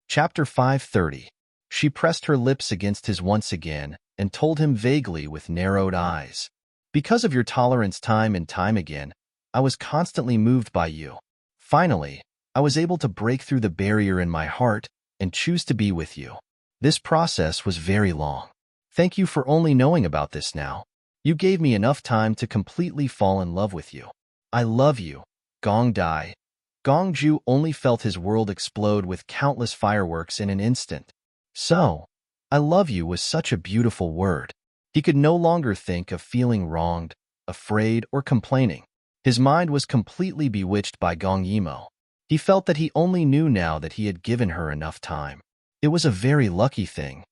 Chapter 530. She pressed her lips against his once again and told him vaguely with narrowed eyes. Because of your tolerance time and time again, I was constantly moved by you. Finally, I was able to break through the barrier in my heart and choose to be with you. This process was very long. Thank you for only knowing about this now. You gave me enough time to completely fall in love with you. I love you, Gong Dai. Gong Ju only felt his world explode with countless fireworks in an instant. So, I love you was such a beautiful word. He could no longer think of feeling wronged, afraid, or complaining. His mind was completely bewitched by Gong Yimo. He felt that he only knew now that he had given her enough time. It was a very lucky thing.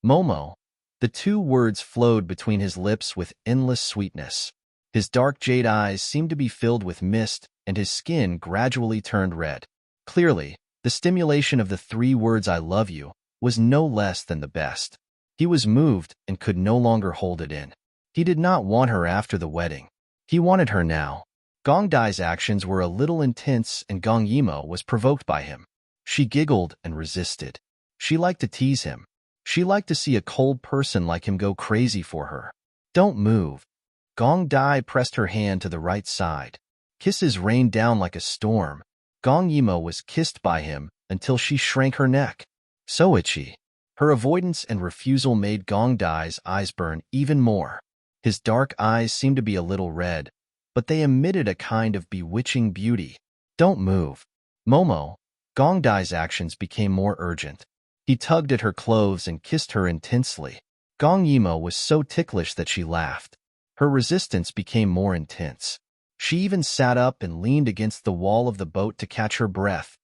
Momo. The two words flowed between his lips with endless sweetness. His dark jade eyes seemed to be filled with mist, and his skin gradually turned red. Clearly, the stimulation of the three words "I love you" was no less than the best. He was moved and could no longer hold it in. He did not want her after the wedding. He wanted her now. Gong Dai's actions were a little intense and Gong Yimo was provoked by him. She giggled and resisted. She liked to tease him. She liked to see a cold person like him go crazy for her. Don't move. Gong Dai pressed her hand to the right side. Kisses rained down like a storm. Gong Yimo was kissed by him until she shrank her neck. So itchy. Her avoidance and refusal made Gong Dai's eyes burn even more. His dark eyes seemed to be a little red, but they emitted a kind of bewitching beauty. Don't move. Momo. Gong Dai's actions became more urgent. He tugged at her clothes and kissed her intensely. Gong Yimo was so ticklish that she laughed. Her resistance became more intense. She even sat up and leaned against the wall of the boat to catch her breath.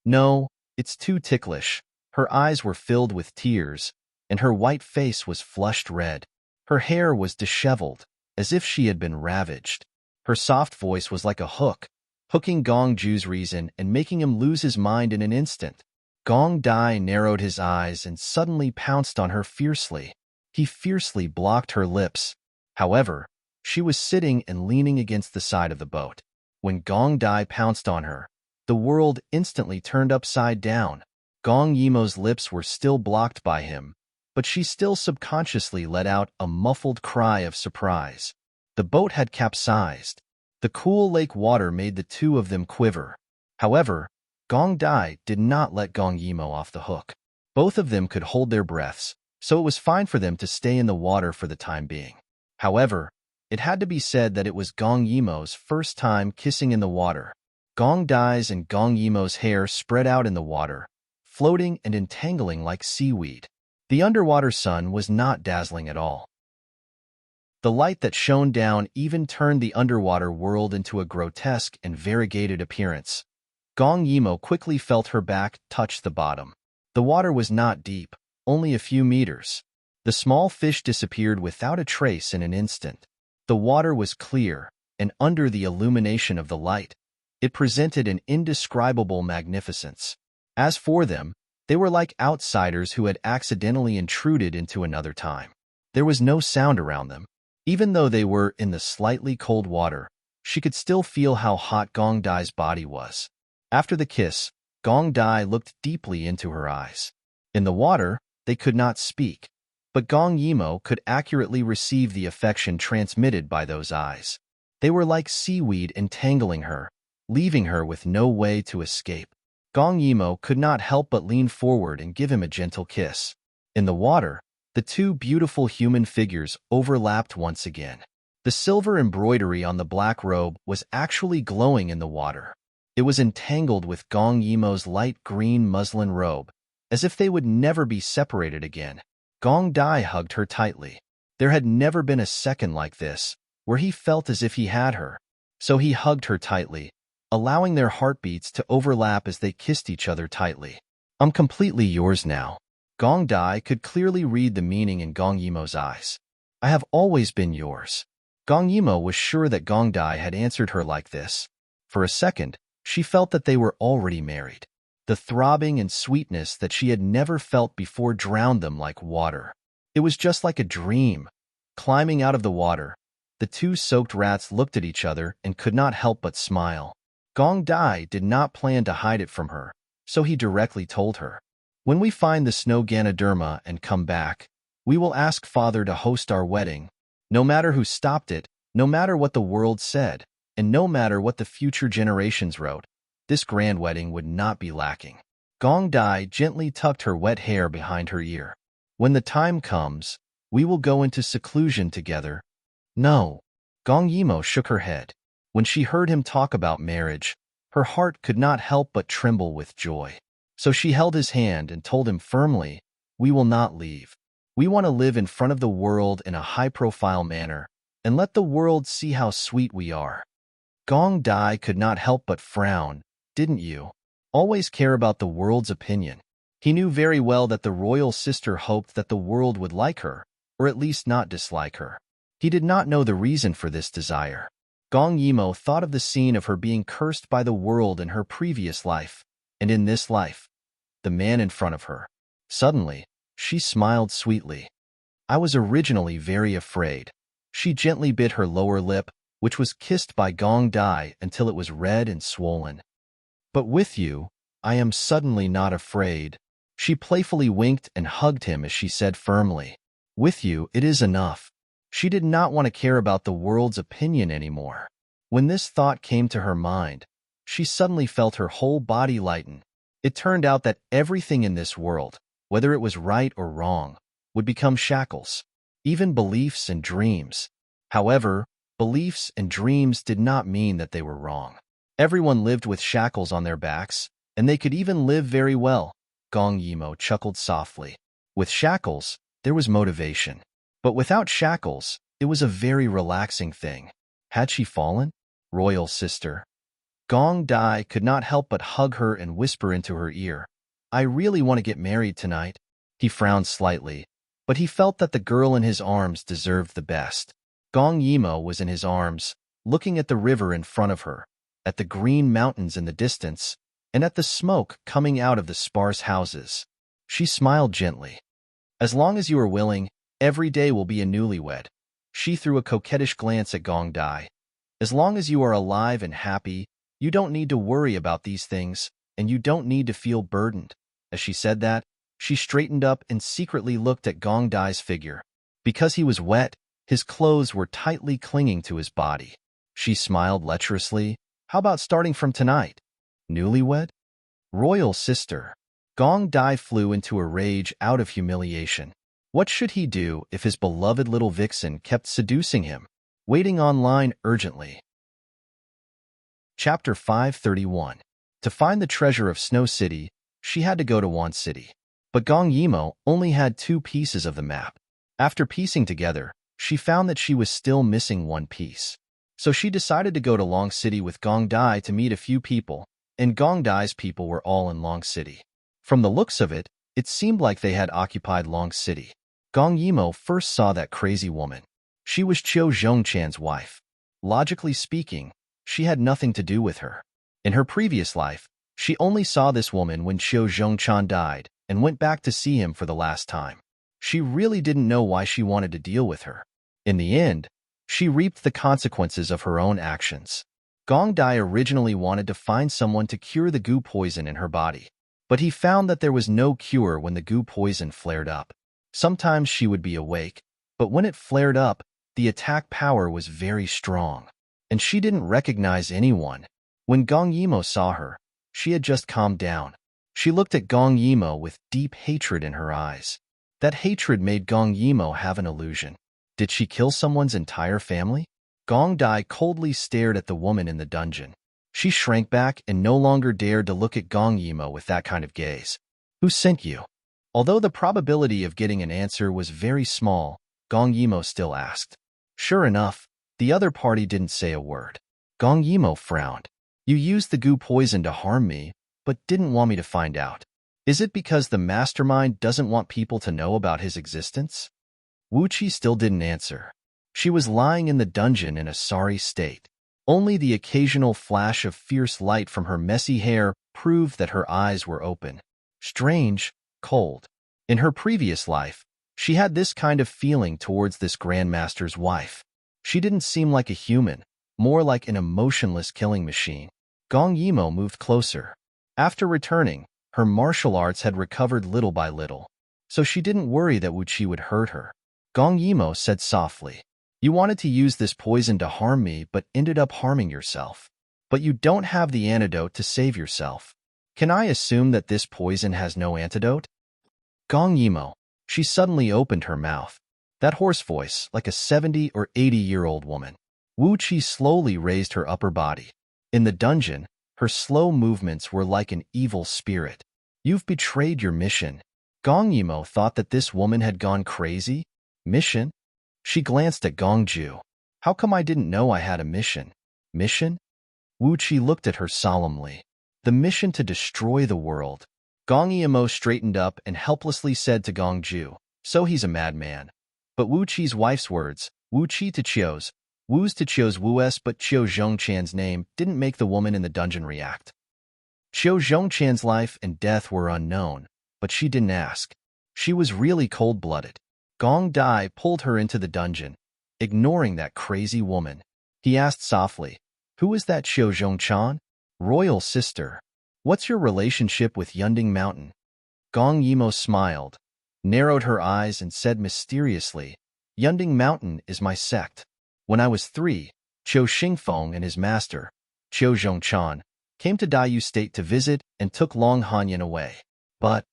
No, it's too ticklish. Her eyes were filled with tears, and her white face was flushed red. Her hair was disheveled, as if she had been ravaged. Her soft voice was like a hook, hooking Gong Ju's reason and making him lose his mind in an instant. Gong Dai narrowed his eyes and suddenly pounced on her fiercely. He fiercely blocked her lips. However, she was sitting and leaning against the side of the boat. When Gong Dai pounced on her, the world instantly turned upside down. Gong Yimo's lips were still blocked by him, but she still subconsciously let out a muffled cry of surprise. The boat had capsized. The cool lake water made the two of them quiver. However, Gong Dai did not let Gong Yimo off the hook. Both of them could hold their breaths, so it was fine for them to stay in the water for the time being. However, it had to be said that it was Gong Yimo's first time kissing in the water. Gong Dai's and Gong Yimo's hair spread out in the water, floating and entangling like seaweed. The underwater sun was not dazzling at all. The light that shone down even turned the underwater world into a grotesque and variegated appearance. Gong Yimo quickly felt her back touch the bottom. The water was not deep, only a few meters. The small fish disappeared without a trace in an instant. The water was clear, and under the illumination of the light, it presented an indescribable magnificence. As for them, they were like outsiders who had accidentally intruded into another time. There was no sound around them. Even though they were in the slightly cold water, she could still feel how hot Gong Dai's body was. After the kiss, Gong Dai looked deeply into her eyes. In the water, they could not speak, but Gong Yimo could accurately receive the affection transmitted by those eyes. They were like seaweed entangling her, leaving her with no way to escape. Gong Yimo could not help but lean forward and give him a gentle kiss. In the water, the two beautiful human figures overlapped once again. The silver embroidery on the black robe was actually glowing in the water. It was entangled with Gong Yimo's light green muslin robe, as if they would never be separated again. Gong Dai hugged her tightly. There had never been a second like this, where he felt as if he had her. So he hugged her tightly, allowing their heartbeats to overlap as they kissed each other tightly. I'm completely yours now. Gong Dai could clearly read the meaning in Gong Yimo's eyes. I have always been yours. Gong Yimo was sure that Gong Dai had answered her like this. For a second, she felt that they were already married. The throbbing and sweetness that she had never felt before drowned them like water. It was just like a dream. Climbing out of the water, the two soaked rats looked at each other and could not help but smile. Gong Dai did not plan to hide it from her, so he directly told her. When we find the snow Ganoderma and come back, we will ask Father to host our wedding, no matter who stopped it, no matter what the world said, and no matter what the future generations wrote. This grand wedding would not be lacking. Gong Dai gently tucked her wet hair behind her ear. When the time comes, we will go into seclusion together. No. Gong Yimo shook her head. When she heard him talk about marriage, her heart could not help but tremble with joy. So she held his hand and told him firmly, "We will not leave. We want to live in front of the world in a high-profile manner, and let the world see how sweet we are." Gong Dai could not help but frown. Didn't you always care about the world's opinion? He knew very well that the royal sister hoped that the world would like her, or at least not dislike her. He did not know the reason for this desire. Gong Yimo thought of the scene of her being cursed by the world in her previous life, and in this life, the man in front of her. Suddenly, she smiled sweetly. "I was originally very afraid." She gently bit her lower lip, which was kissed by Gong Dai until it was red and swollen. "But with you, I am suddenly not afraid." She playfully winked and hugged him as she said firmly, "With you, it is enough." She did not want to care about the world's opinion anymore. When this thought came to her mind, she suddenly felt her whole body lighten. It turned out that everything in this world, whether it was right or wrong, would become shackles, even beliefs and dreams. However, beliefs and dreams did not mean that they were wrong. Everyone lived with shackles on their backs, and they could even live very well. Gong Yimo chuckled softly. With shackles, there was motivation. But without shackles, it was a very relaxing thing. Had she fallen? Royal sister. Gong Dai could not help but hug her and whisper into her ear, "I really want to get married tonight." He frowned slightly, but he felt that the girl in his arms deserved the best. Gong Yimo was in his arms, looking at the river in front of her, at the green mountains in the distance, and at the smoke coming out of the sparse houses. She smiled gently. "As long as you are willing, every day will be a newlywed." She threw a coquettish glance at Gong Dai. "As long as you are alive and happy, you don't need to worry about these things, and you don't need to feel burdened." As she said that, she straightened up and secretly looked at Gong Dai's figure. Because he was wet, his clothes were tightly clinging to his body. She smiled lecherously. "How about starting from tonight?" "Newlywed? Royal sister." Gong Dai flew into a rage out of humiliation. What should he do if his beloved little vixen kept seducing him? Waiting online urgently. Chapter 531. To find the treasure of Snow City, she had to go to Wan City. But Gong Yimo only had 2 pieces of the map. After piecing together, she found that she was still missing 1 piece. So she decided to go to Long City with Gong Dai to meet a few people, and Gong Dai's people were all in Long City. From the looks of it, it seemed like they had occupied Long City. Gong Yimo first saw that crazy woman. She was Qiu Zhongchan's wife. Logically speaking, she had nothing to do with her. In her previous life, she only saw this woman when Qiu Zhongchan died and went back to see him for the last time. She really didn't know why she wanted to deal with her. In the end, she reaped the consequences of her own actions. Gong Dai originally wanted to find someone to cure the goo poison in her body, but he found that there was no cure when the goo poison flared up. Sometimes she would be awake, but when it flared up, the attack power was very strong, and she didn't recognize anyone. When Gong Yimo saw her, she had just calmed down. She looked at Gong Yimo with deep hatred in her eyes. That hatred made Gong Yimo have an illusion. Did she kill someone's entire family? Gong Dai coldly stared at the woman in the dungeon. She shrank back and no longer dared to look at Gong Yimo with that kind of gaze. "Who sent you?" Although the probability of getting an answer was very small, Gong Yimo still asked. Sure enough, the other party didn't say a word. Gong Yimo frowned. "You used the goo poison to harm me, but didn't want me to find out. Is it because the mastermind doesn't want people to know about his existence?" Wu Qi still didn't answer. She was lying in the dungeon in a sorry state. Only the occasional flash of fierce light from her messy hair proved that her eyes were open. Strange, cold. In her previous life, she had this kind of feeling towards this Grandmaster's wife. She didn't seem like a human, more like an emotionless killing machine. Gong Yimo moved closer. After returning, Her martial arts had recovered little by little, so she didn't worry that Wu Qi would hurt her. Gong Yimo said softly, "You wanted to use this poison to harm me but ended up harming yourself. But you don't have the antidote to save yourself. Can I assume that this poison has no antidote?" Gong Yimo. She suddenly opened her mouth. That hoarse voice, like a 70 or 80-year-old woman. Wu Qi slowly raised her upper body. In the dungeon, her slow movements were like an evil spirit. "You've betrayed your mission." Gong Yimo thought that this woman had gone crazy. Mission? She glanced at Gong Ju. "How come I didn't know I had a mission?" Mission? Wu Qi looked at her solemnly. "The mission to destroy the world." Gong Yimo straightened up and helplessly said to Gong Ju, "So he's a madman." But Wu Qi's wife's words, Wu Qi to Chio's, Wu's to Chio's Wu's but Chio Zhongchan's name didn't make the woman in the dungeon react. Chio Zhongchan's life and death were unknown, but she didn't ask. She was really cold-blooded. Gong Dai pulled her into the dungeon, ignoring that crazy woman. He asked softly, "Who is that Chio Zhongchan?" "Royal sister." "What's your relationship with Yunding Mountain?" Gong Yimo smiled, narrowed her eyes and said mysteriously, "Yunding Mountain is my sect. When I was 3, Qiu Xingfeng and his master, Qiu Zhongchan, came to Daiyu State to visit and took Long Hanyan away. But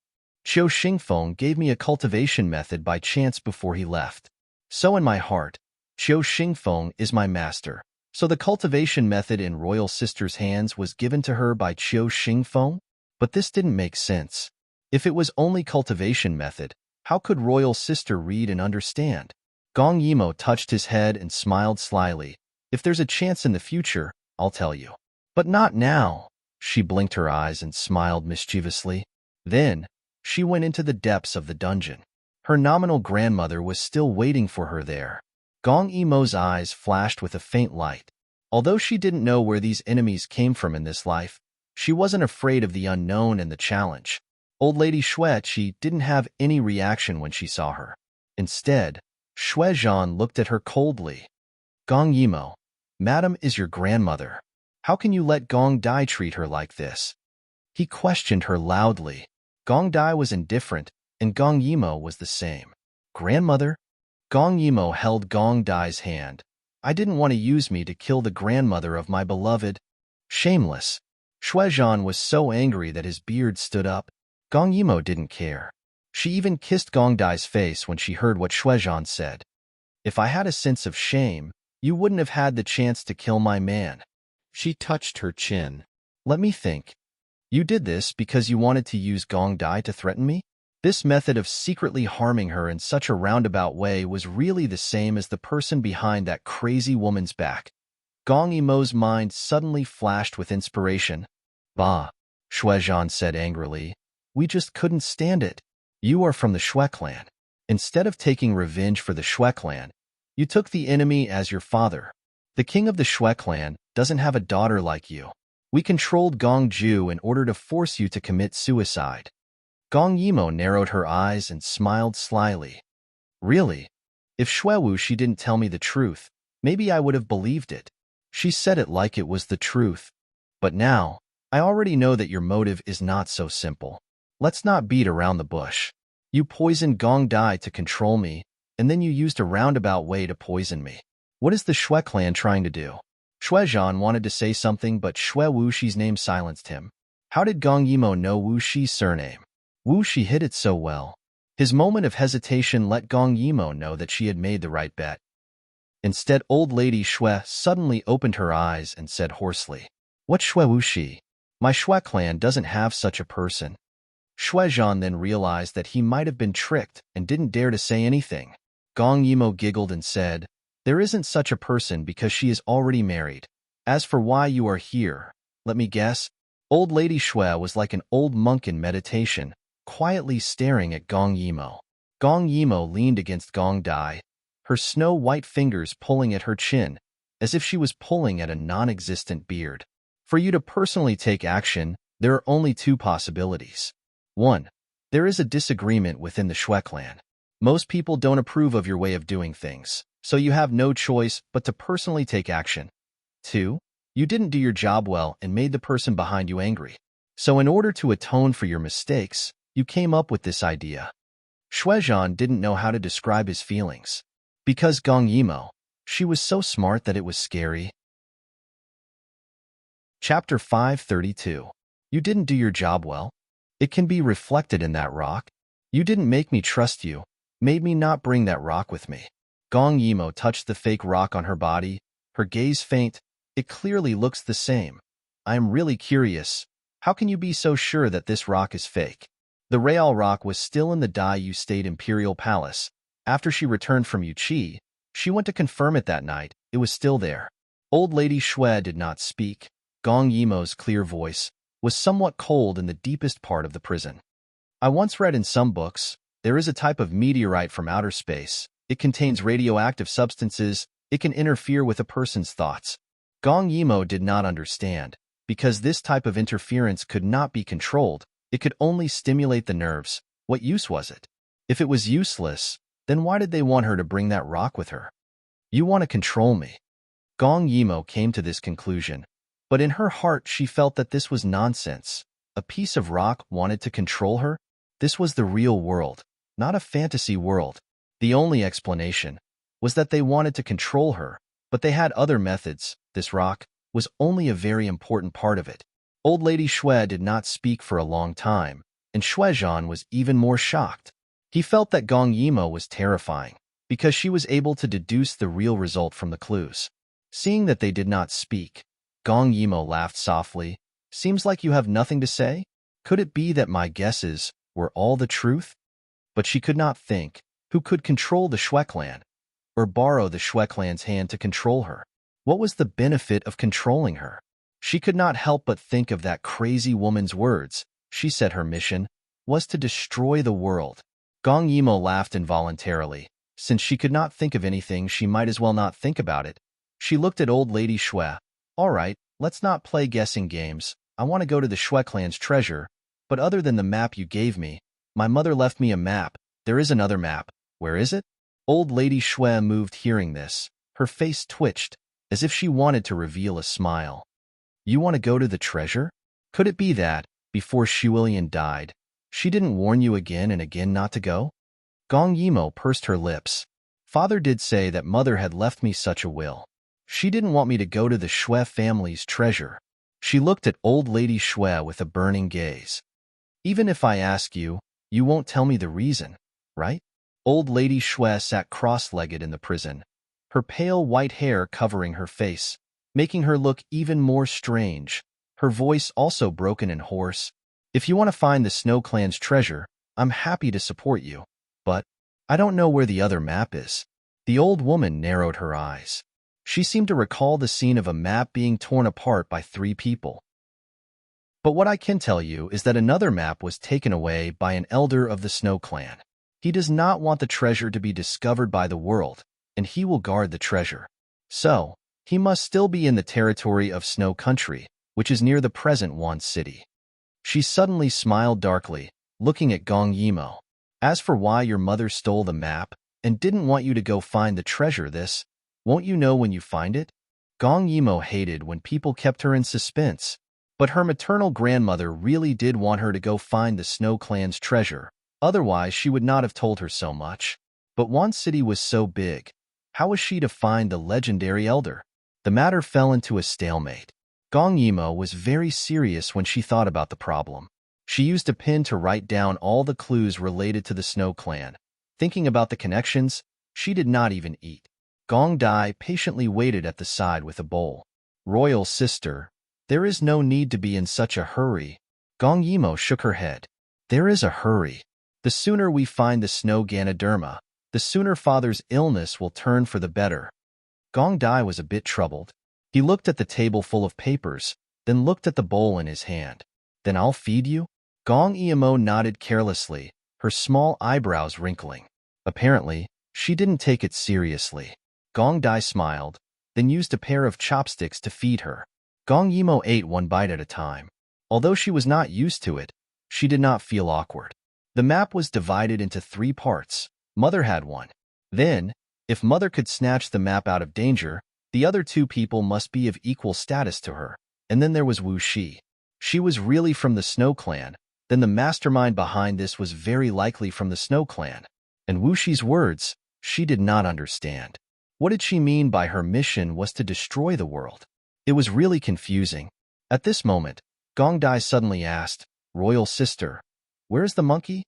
Qiu Xingfeng gave me a cultivation method by chance before he left. So in my heart, Qiu Xingfeng is my master. So the cultivation method in Royal Sister's hands was given to her by Qiu Xingfeng? But this didn't make sense. If it was only cultivation method, how could Royal Sister read and understand?" Gong Yimo touched his head and smiled slyly. "If there's a chance in the future, I'll tell you. But not now." She blinked her eyes and smiled mischievously. Then, she went into the depths of the dungeon. Her nominal grandmother was still waiting for her there. Gong Yimo's eyes flashed with a faint light. Although she didn't know where these enemies came from in this life, she wasn't afraid of the unknown and the challenge. Old Lady Xue didn't have any reaction when she saw her. Instead, Xue Zhan looked at her coldly. "Gong Yimo, Madam is your grandmother. How can you let Gong Dai treat her like this?" He questioned her loudly. Gong Dai was indifferent, and Gong Yimo was the same. "Grandmother?" Gong Yimo held Gong Dai's hand. "I didn't want to use me to kill the grandmother of my beloved." Shameless. Xue Zhan was so angry that his beard stood up. Gong Yimo didn't care. She even kissed Gong Dai's face when she heard what Xue Zhan said. "If I had a sense of shame, you wouldn't have had the chance to kill my man." She touched her chin. "Let me think. You did this because you wanted to use Gong Dai to threaten me?" This method of secretly harming her in such a roundabout way was really the same as the person behind that crazy woman's back. Gong Yimo's mind suddenly flashed with inspiration. "Bah," Xue Zhan said angrily. "We just couldn't stand it. You are from the Xue clan. Instead of taking revenge for the Xue clan, you took the enemy as your father. The king of the Xue clan doesn't have a daughter like you. We controlled Gong Ju in order to force you to commit suicide." Gong Yimo narrowed her eyes and smiled slyly. "Really? If she didn't tell me the truth, maybe I would have believed it. She said it like it was the truth. But now, I already know that your motive is not so simple. Let's not beat around the bush. You poisoned Gong Dai to control me, and then you used a roundabout way to poison me. What is the Xue clan trying to do?" Xue Zhan wanted to say something, but Xue Wuxi's name silenced him. How did Gong Yimo know Wuxi's surname? Wuxi hid it so well. His moment of hesitation let Gong Yimo know that she had made the right bet. Instead, old lady Xue suddenly opened her eyes and said hoarsely, "What Xue Wuxi? My Xue clan doesn't have such a person." Xue Zhan then realized that he might have been tricked and didn't dare to say anything. Gong Yimo giggled and said, "There isn't such a person because she is already married. As for why you are here, let me guess." Old Lady Xue was like an old monk in meditation, quietly staring at Gong Yimo. Gong Yimo leaned against Gong Dai, her snow-white fingers pulling at her chin, as if she was pulling at a non-existent beard. "For you to personally take action, there are only two possibilities. 1. There is a disagreement within the Xue clan. Most people don't approve of your way of doing things, so you have no choice but to personally take action. 2. You didn't do your job well and made the person behind you angry. So in order to atone for your mistakes, you came up with this idea. Shuizhan didn't know how to describe his feelings. Because Gong Yimo, she was so smart that it was scary. Chapter 532. You didn't do your job well. It can be reflected in that rock. You didn't make me trust you, made me not bring that rock with me. Gong Yimo touched the fake rock on her body, her gaze faint. It clearly looks the same. I am really curious. How can you be so sure that this rock is fake? The Real rock was still in the Dai Yu State Imperial Palace. After she returned from Yuqi, she went to confirm it that night. It was still there. Old Lady Shui did not speak. Gong Yimo's clear voice was somewhat cold in the deepest part of the prison. I once read in some books, there is a type of meteorite from outer space. It contains radioactive substances. It can interfere with a person's thoughts. Gong Yimo did not understand. Because this type of interference could not be controlled, it could only stimulate the nerves. What use was it? If it was useless, then why did they want her to bring that rock with her? You want to control me. Gong Yimo came to this conclusion, but in her heart she felt that this was nonsense. A piece of rock wanted to control her? This was the real world, not a fantasy world. The only explanation was that they wanted to control her, but they had other methods. This rock was only a very important part of it. Old Lady Shui did not speak for a long time, and Shuizhan was even more shocked. He felt that Gong Yimo was terrifying, because she was able to deduce the real result from the clues. Seeing that they did not speak, Gong Yimo laughed softly. Seems like you have nothing to say? Could it be that my guesses were all the truth? But she could not think. Who could control the Shui clan, or borrow the Shui clan's hand to control her? What was the benefit of controlling her? She could not help but think of that crazy woman's words. She said her mission was to destroy the world. Gong Yimo laughed involuntarily. Since she could not think of anything, she might as well not think about it. She looked at Old Lady Shui. All right, let's not play guessing games. I want to go to the Shui clan's treasure, but other than the map you gave me, my mother left me a map. There is another map. Where is it? Old Lady Shui moved hearing this. Her face twitched, as if she wanted to reveal a smile. You want to go to the treasure? Could it be that, before Shuilian died, she didn't warn you again and again not to go? Gong Yimo pursed her lips. Father did say that mother had left me such a will. She didn't want me to go to the Shui family's treasure. She looked at Old Lady Shui with a burning gaze. Even if I ask you, you won't tell me the reason, right? Old Lady Shui sat cross-legged in the prison, her pale white hair covering her face, making her look even more strange. Her voice also broken and hoarse. If you want to find the Snow Clan's treasure, I'm happy to support you. But I don't know where the other map is. The old woman narrowed her eyes. She seemed to recall the scene of a map being torn apart by 3 people. But what I can tell you is that another map was taken away by an elder of the Snow Clan. He does not want the treasure to be discovered by the world, and he will guard the treasure. So, he must still be in the territory of Snow Country, which is near the present Wan City. She suddenly smiled darkly, looking at Gong Yimo. As for why your mother stole the map and didn't want you to go find the treasure, won't you know when you find it? Gong Yimo hated when people kept her in suspense, but her maternal grandmother really did want her to go find the Snow Clan's treasure. Otherwise, she would not have told her so much. But Wan City was so big. How was she to find the legendary elder? The matter fell into a stalemate. Gong Yimo was very serious when she thought about the problem. She used a pen to write down all the clues related to the Snow Clan. Thinking about the connections, she did not even eat. Gong Dai patiently waited at the side with a bowl. Royal sister, there is no need to be in such a hurry. Gong Yimo shook her head. There is a hurry. The sooner we find the Snow Ganoderma, the sooner father's illness will turn for the better. Gong Dai was a bit troubled. He looked at the table full of papers, then looked at the bowl in his hand. Then I'll feed you? Gong Yimo nodded carelessly, her small eyebrows wrinkling. Apparently, she didn't take it seriously. Gong Dai smiled, then used a pair of chopsticks to feed her. Gong Yimo ate one bite at a time. Although she was not used to it, she did not feel awkward. The map was divided into 3 parts. Mother had one. Then, if Mother could snatch the map out of danger, the other 2 people must be of equal status to her. And then there was Wu Shi. she was really from the Snow Clan, then the mastermind behind this was very likely from the Snow Clan. And Wushi's words, she did not understand. What did she mean by her mission was to destroy the world? It was really confusing. At this moment, Gong Dai suddenly asked, "Royal sister, where's the monkey?"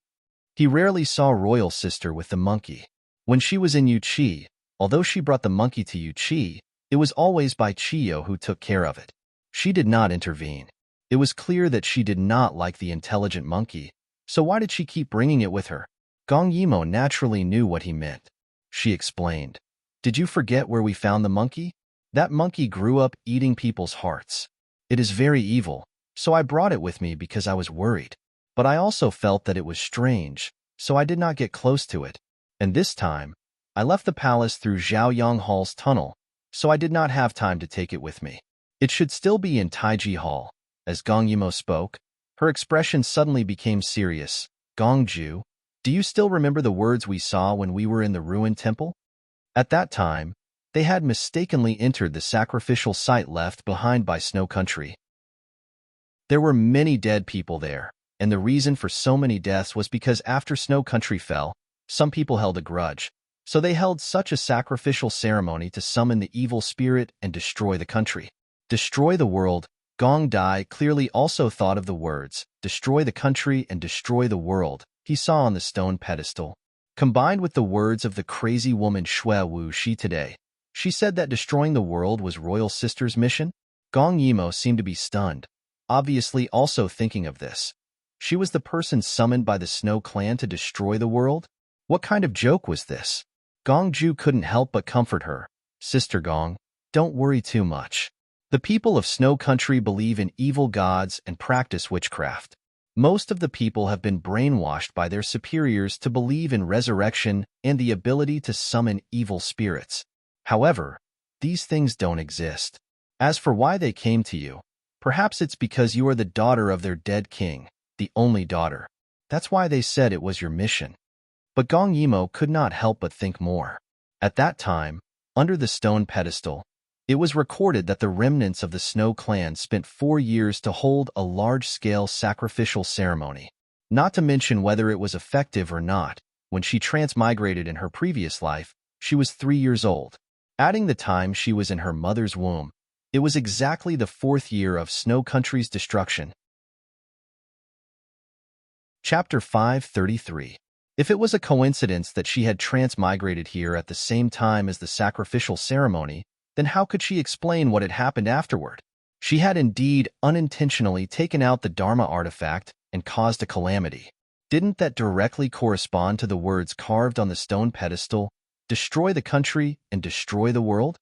He rarely saw Royal sister with the monkey. When she was in Yuchi, although she brought the monkey to Yuchi, it was always by Chiyo who took care of it. She did not intervene. It was clear that she did not like the intelligent monkey, so why did she keep bringing it with her? Gong Yimo naturally knew what he meant. She explained, "Did you forget where we found the monkey? That monkey grew up eating people's hearts. It is very evil, so I brought it with me because I was worried. But I also felt that it was strange, so I did not get close to it. And this time, I left the palace through Zhaoyang Hall's tunnel, so I did not have time to take it with me. It should still be in Taiji Hall." As Gong Yimo spoke, her expression suddenly became serious. "Gongju, do you still remember the words we saw when we were in the ruined temple?" At that time, they had mistakenly entered the sacrificial site left behind by Snow Country. There were many dead people there, and the reason for so many deaths was because after Snow Country fell, some people held a grudge, so they held such a sacrificial ceremony to summon the evil spirit and destroy the country. Destroy the world. Gong Dai clearly also thought of the words, "destroy the country and destroy the world," he saw on the stone pedestal. Combined with the words of the crazy woman Shui Wu Shi today, she said that destroying the world was Royal Sister's mission. Gong Yimo seemed to be stunned, obviously also thinking of this. She was the person summoned by the Snow Clan to destroy the world? What kind of joke was this? Gong Ju couldn't help but comfort her. "Sister Gong, don't worry too much. The people of Snow Country believe in evil gods and practice witchcraft. Most of the people have been brainwashed by their superiors to believe in resurrection and the ability to summon evil spirits. However, these things don't exist. As for why they came to you, perhaps it's because you are the daughter of their dead king, the only daughter. That's why they said it was your mission." But Gong Yimo could not help but think more. At that time, under the stone pedestal, it was recorded that the remnants of the Snow Clan spent 4 years to hold a large-scale sacrificial ceremony. Not to mention whether it was effective or not, when she transmigrated in her previous life, she was 3 years old. Adding the time she was in her mother's womb, it was exactly the 4th year of Snow Country's destruction. Chapter 533. If it was a coincidence that she had transmigrated here at the same time as the sacrificial ceremony, then how could she explain what had happened afterward? She had indeed unintentionally taken out the Dharma artifact and caused a calamity. Didn't that directly correspond to the words carved on the stone pedestal, "destroy the country and destroy the world"?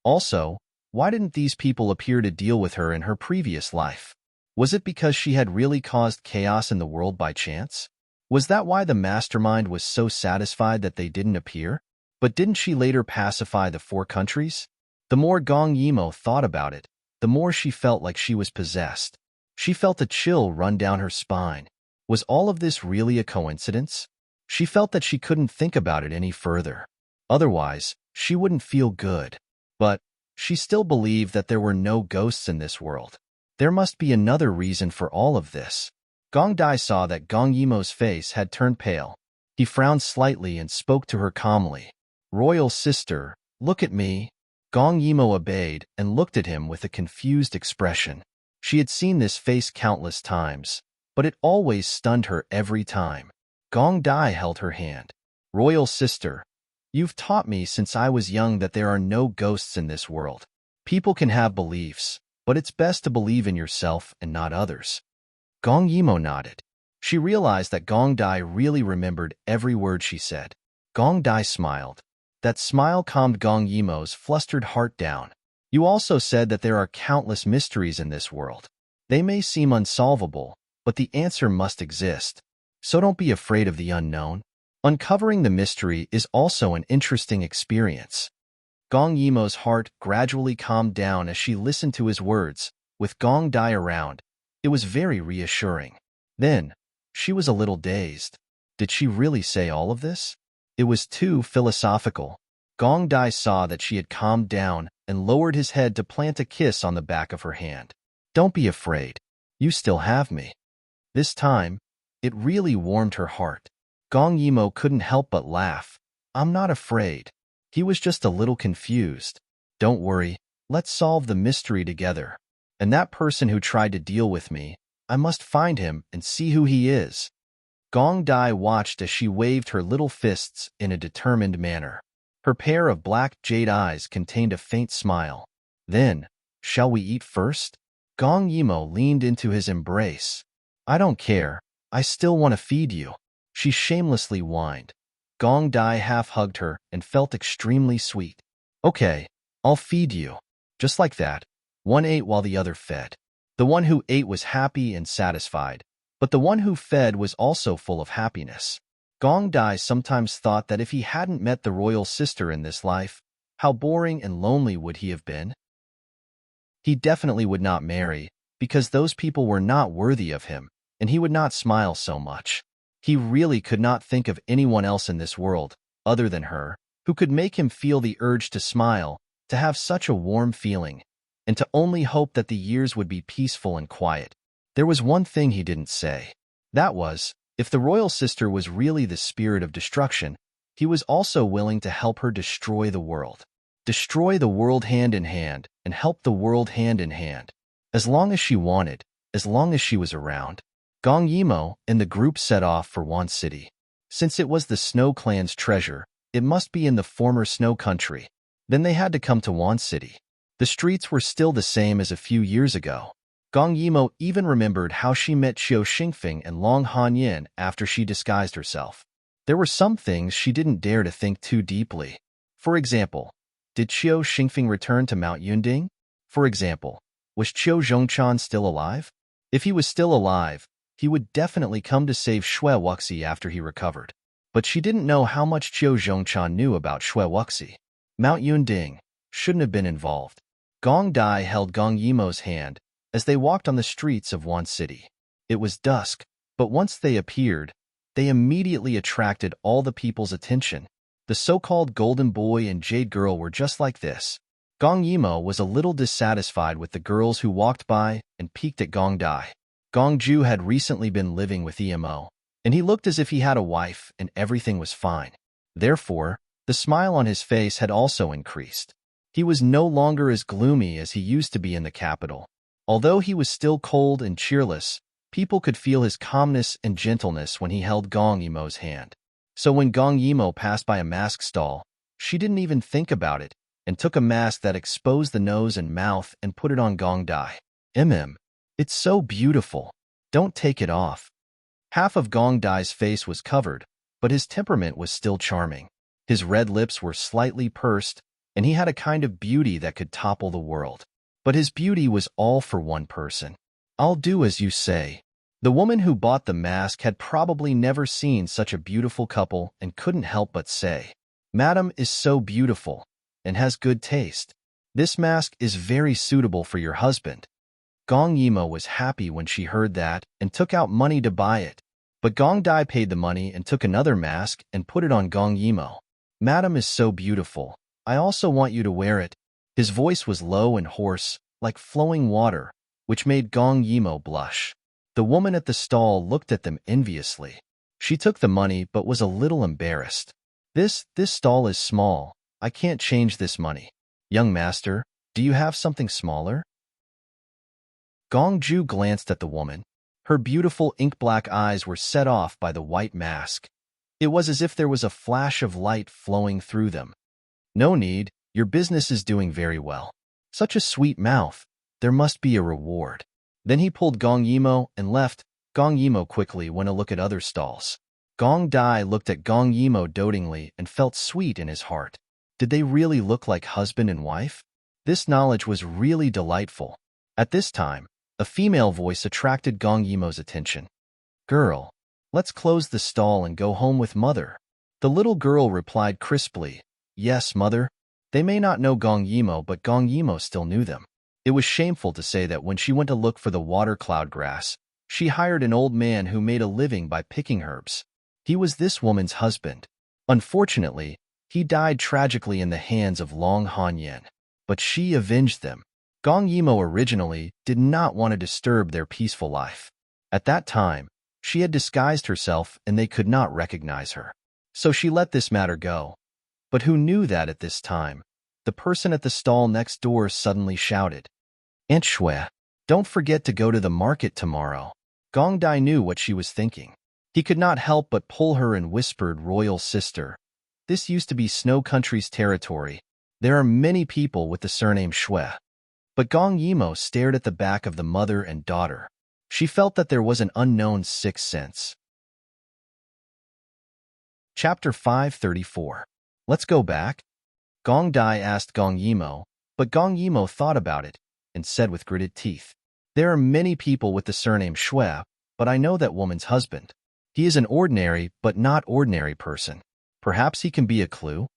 Also, why didn't these people appear to deal with her in her previous life? Was it because she had really caused chaos in the world by chance? Was that why the mastermind was so satisfied that they didn't appear? But didn't she later pacify the 4 countries? The more Gong Yimo thought about it, the more she felt like she was possessed. She felt a chill run down her spine. Was all of this really a coincidence? She felt that she couldn't think about it any further. Otherwise, she wouldn't feel good. But she still believed that there were no ghosts in this world. There must be another reason for all of this. Gong Dai saw that Gong Yimo's face had turned pale. He frowned slightly and spoke to her calmly. "Royal sister, look at me." Gong Yimo obeyed and looked at him with a confused expression. She had seen this face countless times, but it always stunned her every time. Gong Dai held her hand. "Royal sister, you've taught me since I was young that there are no ghosts in this world. People can have beliefs, but it's best to believe in yourself and not others." Gong Yimo nodded. She realized that Gong Dai really remembered every word she said. Gong Dai smiled. That smile calmed Gong Yimo's flustered heart down. "You also said that there are countless mysteries in this world. They may seem unsolvable, but the answer must exist. So don't be afraid of the unknown. Uncovering the mystery is also an interesting experience." Gong Yimo's heart gradually calmed down as she listened to his words. With Gong Dai around, it was very reassuring. Then, she was a little dazed. Did she really say all of this? It was too philosophical. Gong Dai saw that she had calmed down and lowered his head to plant a kiss on the back of her hand. "Don't be afraid. You still have me. This time, it really warmed her heart. Gong Yimo couldn't help but laugh. I'm not afraid. He was just a little confused. Don't worry, let's solve the mystery together. And that person who tried to deal with me, I must find him and see who he is. Gong Dai watched as she waved her little fists in a determined manner. Her pair of black jade eyes contained a faint smile. Then, shall we eat first? Gong Yimo leaned into his embrace. I don't care. I still want to feed you. She shamelessly whined. Gong Dai half-hugged her and felt extremely sweet. Okay, I'll feed you. Just like that. One ate while the other fed. The one who ate was happy and satisfied, but the one who fed was also full of happiness. Gong Dai sometimes thought that if he hadn't met the royal sister in this life, how boring and lonely would he have been? He definitely would not marry, because those people were not worthy of him, and he would not smile so much. He really could not think of anyone else in this world, other than her, who could make him feel the urge to smile, to have such a warm feeling, and to only hope that the years would be peaceful and quiet. There was one thing he didn't say. That was, if the royal sister was really the spirit of destruction, he was also willing to help her destroy the world. Destroy the world hand in hand, and help the world hand in hand. As long as she wanted, as long as she was around. Gong Yimo and the group set off for Wan City. Since it was the Snow Clan's treasure, it must be in the former Snow Country. Then they had to come to Wan City. The streets were still the same as a few years ago. Gong Yimo even remembered how she met Qiu Xingfeng and Long Hanyin after she disguised herself. There were some things she didn't dare to think too deeply. For example, did Qiu Xingfeng return to Mount Yunding? For example, was Qiu Zhongchan still alive? If he was still alive, he would definitely come to save Xue Wuxi after he recovered. But she didn't know how much Qiu Zhongchan knew about Xue Wuxi. Mount Yunding shouldn't have been involved. Gong Dai held Gong Yimo's hand as they walked on the streets of Wan City. It was dusk, but once they appeared, they immediately attracted all the people's attention. The so-called Golden Boy and Jade Girl were just like this. Gong Yimo was a little dissatisfied with the girls who walked by and peeked at Gong Dai. Gong Ju had recently been living with Emo, and he looked as if he had a wife and everything was fine. Therefore, the smile on his face had also increased. He was no longer as gloomy as he used to be in the capital. Although he was still cold and cheerless, people could feel his calmness and gentleness when he held Gong Yimo's hand. So when Gong Yimo passed by a mask stall, she didn't even think about it, and took a mask that exposed the nose and mouth and put it on Gong Dai. It's so beautiful. Don't take it off. Half of Gong Dai's face was covered, but his temperament was still charming. His red lips were slightly pursed, and he had a kind of beauty that could topple the world. But his beauty was all for one person. I'll do as you say. The woman who bought the mask had probably never seen such a beautiful couple and couldn't help but say, Madam is so beautiful and has good taste. This mask is very suitable for your husband. Gong Yimo was happy when she heard that and took out money to buy it. But Gong Dai paid the money and took another mask and put it on Gong Yimo. Madam is so beautiful. I also want you to wear it. His voice was low and hoarse, like flowing water, which made Gong Yimo blush. The woman at the stall looked at them enviously. She took the money but was a little embarrassed. This stall is small. I can't change this money. Young master, do you have something smaller? Gong Ju glanced at the woman. Her beautiful ink-black eyes were set off by the white mask. It was as if there was a flash of light flowing through them. No need, your business is doing very well. Such a sweet mouth. There must be a reward. Then he pulled Gong Yimo and left. Gong Yimo quickly went to look at other stalls. Gong Dai looked at Gong Yimo dotingly and felt sweet in his heart. Did they really look like husband and wife? This knowledge was really delightful. At this time, a female voice attracted Gong Yimo's attention. Girl, let's close the stall and go home with mother. The little girl replied crisply, Yes, mother. They may not know Gong Yimo, but Gong Yimo still knew them. It was shameful to say that when she went to look for the water cloud grass, she hired an old man who made a living by picking herbs. He was this woman's husband. Unfortunately, he died tragically in the hands of Long Hanyin. But she avenged them. Gong Yimo originally did not want to disturb their peaceful life. At that time, she had disguised herself and they could not recognize her. So she let this matter go. But who knew that at this time, the person at the stall next door suddenly shouted, "Aunt Shui, don't forget to go to the market tomorrow." Gong Dai knew what she was thinking. He could not help but pull her and whispered, "Royal sister, this used to be Snow Country's territory. There are many people with the surname Shui." But Gong Yimo stared at the back of the mother and daughter. She felt that there was an unknown sixth sense. Chapter 534. Let's go back? Gong Dai asked Gong Yimo, but Gong Yimo thought about it and said with gritted teeth, "There are many people with the surname Shui, but I know that woman's husband. He is an ordinary but not ordinary person. Perhaps he can be a clue?"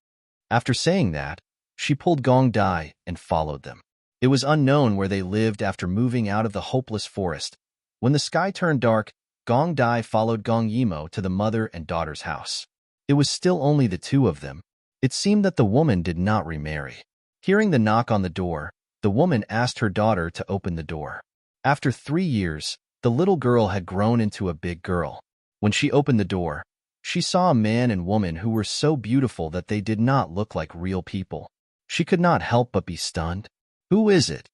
After saying that, she pulled Gong Dai and followed them. It was unknown where they lived after moving out of the hopeless forest. When the sky turned dark, Gong Dai followed Gong Yimo to the mother and daughter's house. It was still only the two of them. It seemed that the woman did not remarry. Hearing the knock on the door, the woman asked her daughter to open the door. After 3 years, the little girl had grown into a big girl. When she opened the door, she saw a man and woman who were so beautiful that they did not look like real people. She could not help but be stunned. "Who is it?"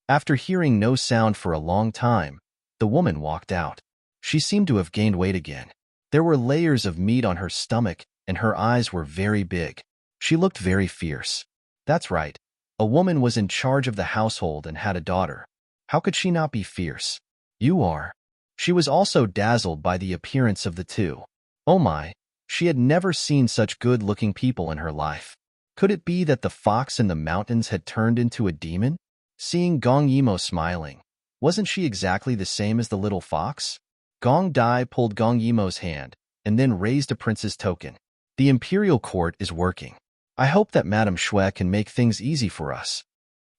After hearing no sound for a long time, the woman walked out. She seemed to have gained weight again. There were layers of meat on her stomach, and her eyes were very big. She looked very fierce. That's right. A woman was in charge of the household and had a daughter. How could she not be fierce? "You are." She was also dazzled by the appearance of the two. Oh my, she had never seen such good-looking people in her life. Could it be that the fox in the mountains had turned into a demon? Seeing Gong Yimo smiling, wasn't she exactly the same as the little fox? Gong Dai pulled Gong Yimo's hand and then raised a prince's token. "The imperial court is working. I hope that Madame Shui can make things easy for us."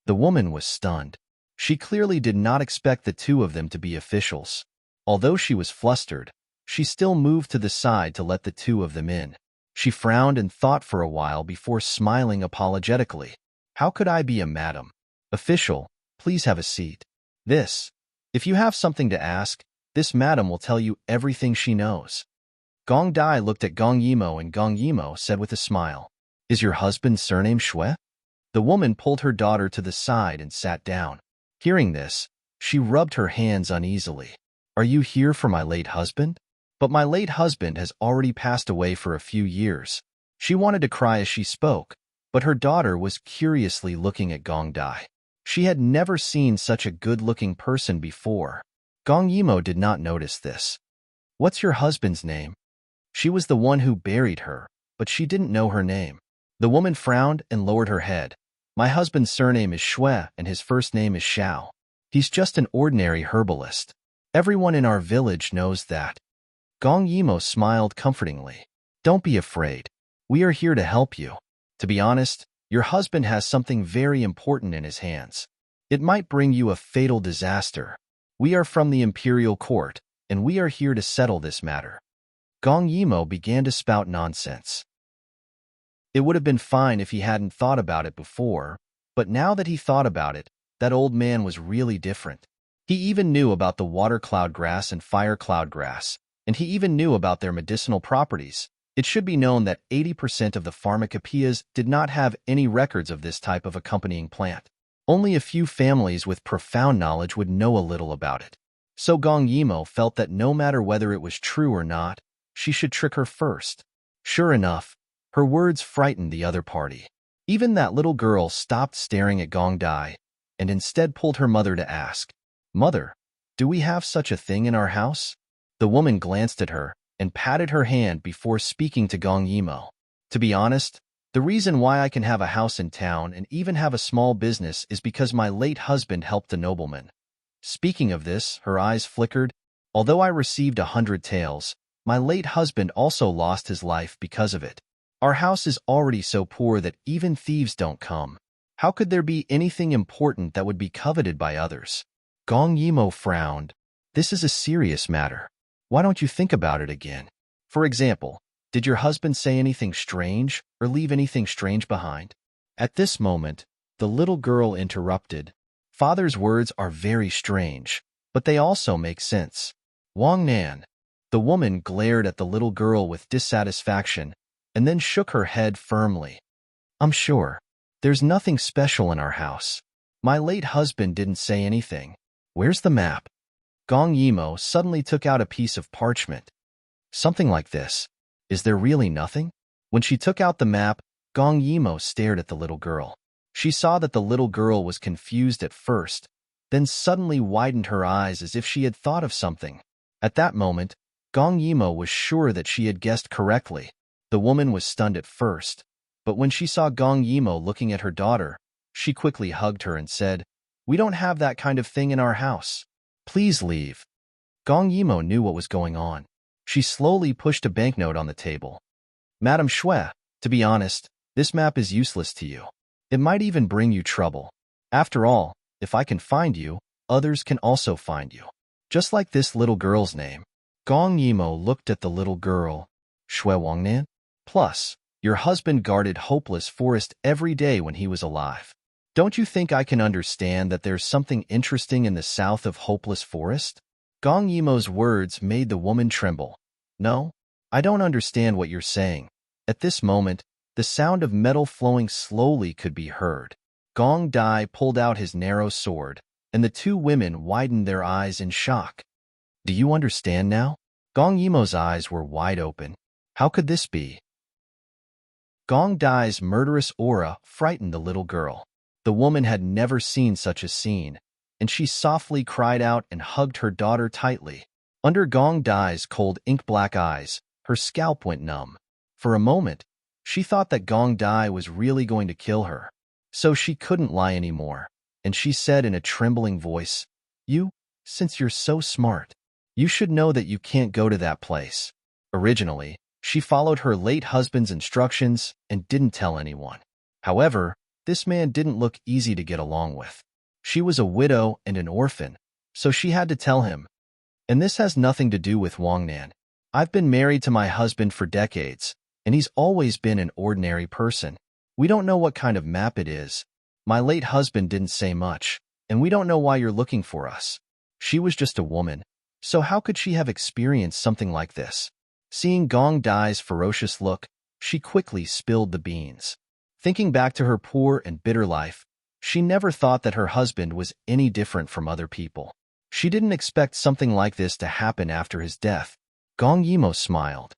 The woman was stunned. She clearly did not expect the two of them to be officials. Although she was flustered, she still moved to the side to let the two of them in. She frowned and thought for a while before smiling apologetically. "How could I be a madam? Official, please have a seat. If you have something to ask, this madam will tell you everything she knows." Gong Dai looked at Gong Yimo and Gong Yimo said with a smile, "Is your husband's surname Shui?" The woman pulled her daughter to the side and sat down. Hearing this, she rubbed her hands uneasily. "Are you here for my late husband?" "But my late husband has already passed away for a few years." She wanted to cry as she spoke, but her daughter was curiously looking at Gong Dai. She had never seen such a good-looking person before. Gong Yimo did not notice this. "What's your husband's name?" She was the one who buried her, but she didn't know her name. The woman frowned and lowered her head. "My husband's surname is Shui and his first name is Xiao. He's just an ordinary herbalist. Everyone in our village knows that." Gong Yimo smiled comfortingly. "Don't be afraid. We are here to help you. To be honest, your husband has something very important in his hands. It might bring you a fatal disaster. We are from the imperial court, and we are here to settle this matter." Gong Yimo began to spout nonsense. It would have been fine if he hadn't thought about it before, but now that he thought about it, that old man was really different. He even knew about the water cloud grass and fire cloud grass, and he even knew about their medicinal properties. It should be known that 80% of the pharmacopoeias did not have any records of this type of accompanying plant. Only a few families with profound knowledge would know a little about it. So Gong Yimo felt that no matter whether it was true or not, she should trick her first. Sure enough, her words frightened the other party. Even that little girl stopped staring at Gong Dai and instead pulled her mother to ask, "Mother, do we have such a thing in our house?" The woman glanced at her and patted her hand before speaking to Gong Yimo. "To be honest, the reason why I can have a house in town and even have a small business is because my late husband helped a nobleman." Speaking of this, her eyes flickered. "Although I received 100 taels, my late husband also lost his life because of it. Our house is already so poor that even thieves don't come. How could there be anything important that would be coveted by others?" Gong Yimo frowned. "This is a serious matter. Why don't you think about it again? For example, did your husband say anything strange or leave anything strange behind?" At this moment, the little girl interrupted. Father's words are very strange, but they also make sense. Wang Nan. The woman glared at the little girl with dissatisfaction and then shook her head firmly. I'm sure. There's nothing special in our house. My late husband didn't say anything. Where's the map? Gong Yimo suddenly took out a piece of parchment. Something like this. Is there really nothing? When she took out the map, Gong Yimo stared at the little girl. She saw that the little girl was confused at first, then suddenly widened her eyes as if she had thought of something. At that moment, Gong Yimo was sure that she had guessed correctly. The woman was stunned at first, but when she saw Gong Yimo looking at her daughter, she quickly hugged her and said, "We don't have that kind of thing in our house. Please leave." Gong Yimo knew what was going on. She slowly pushed a banknote on the table. Madam Shui, to be honest, this map is useless to you. It might even bring you trouble. After all, if I can find you, others can also find you. Just like this little girl's name. Gong Yimo looked at the little girl. Shui Wangnan? Plus, your husband guarded Hopeless Forest every day when he was alive. Don't you think I can understand that there's something interesting in the south of Hopeless Forest? Gong Yimo's words made the woman tremble. No, I don't understand what you're saying. At this moment, the sound of metal flowing slowly could be heard. Gong Dai pulled out his narrow sword, and the two women widened their eyes in shock. Do you understand now? Gong Yimo's eyes were wide open. How could this be? Gong Dai's murderous aura frightened the little girl. The woman had never seen such a scene, and she softly cried out and hugged her daughter tightly. Under Gong Dai's cold ink-black eyes, her scalp went numb. For a moment, she thought that Gong Dai was really going to kill her. So she couldn't lie anymore, and she said in a trembling voice, since you're so smart, you should know that you can't go to that place. Originally, she followed her late husband's instructions and didn't tell anyone. However, this man didn't look easy to get along with. She was a widow and an orphan, so she had to tell him. And this has nothing to do with Wang Nan. I've been married to my husband for decades, and he's always been an ordinary person. We don't know what kind of map it is. My late husband didn't say much, and we don't know why you're looking for us. She was just a woman, so how could she have experienced something like this? Seeing Gong Dai's ferocious look, she quickly spilled the beans. Thinking back to her poor and bitter life, she never thought that her husband was any different from other people. She didn't expect something like this to happen after his death. Gong Yimo smiled.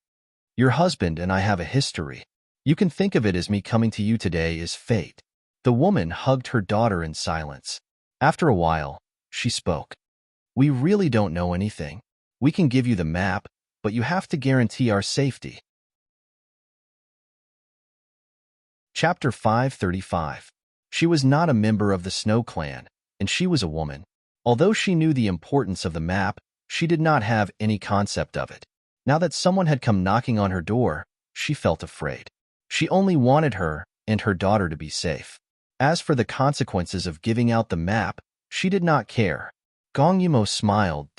Your husband and I have a history. You can think of it as me coming to you today is fate. The woman hugged her daughter in silence. After a while, she spoke. We really don't know anything. We can give you the map, but you have to guarantee our safety. Chapter 535. She was not a member of the Snow Clan, and she was a woman. Although she knew the importance of the map, she did not have any concept of it. Now that someone had come knocking on her door, she felt afraid. She only wanted her and her daughter to be safe. As for the consequences of giving out the map, she did not care. Gong Yimo smiled,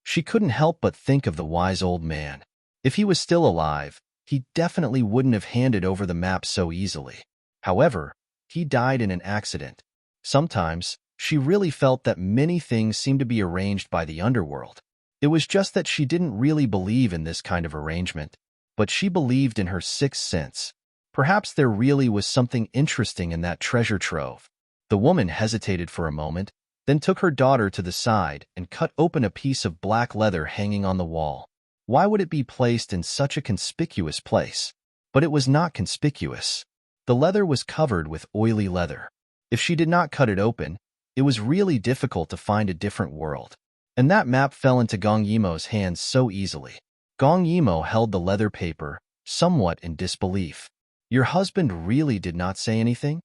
She couldn't help but think of the wise old man. If he was still alive, he definitely wouldn't have handed over the map so easily. However, he died in an accident. Sometimes, she really felt that many things seemed to be arranged by the underworld. It was just that she didn't really believe in this kind of arrangement, but she believed in her sixth sense. Perhaps there really was something interesting in that treasure trove. The woman hesitated for a moment, then took her daughter to the side and cut open a piece of black leather hanging on the wall. Why would it be placed in such a conspicuous place? But it was not conspicuous. The leather was covered with oily leather. If she did not cut it open, it was really difficult to find a different world. And that map fell into Gong Yimo's hands so easily. Gong Yimo held the leather paper, somewhat in disbelief. Your husband really did not say anything?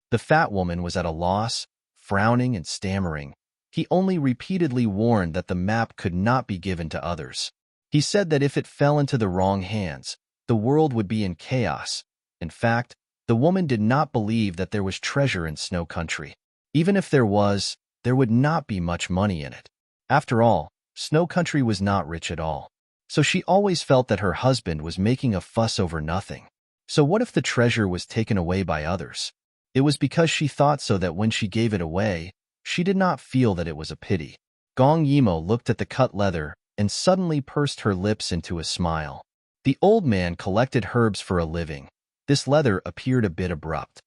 The fat woman was at a loss, frowning and stammering. He only repeatedly warned that the map could not be given to others. He said that if it fell into the wrong hands, the world would be in chaos. In fact, the woman did not believe that there was treasure in Snow Country. Even if there was, there would not be much money in it. After all, Snow Country was not rich at all. So she always felt that her husband was making a fuss over nothing. So what if the treasure was taken away by others? It was because she thought so that when she gave it away, She did not feel that it was a pity. Gong Yimo looked at the cut leather and suddenly pursed her lips into a smile. The old man collected herbs for a living. This leather appeared a bit abrupt.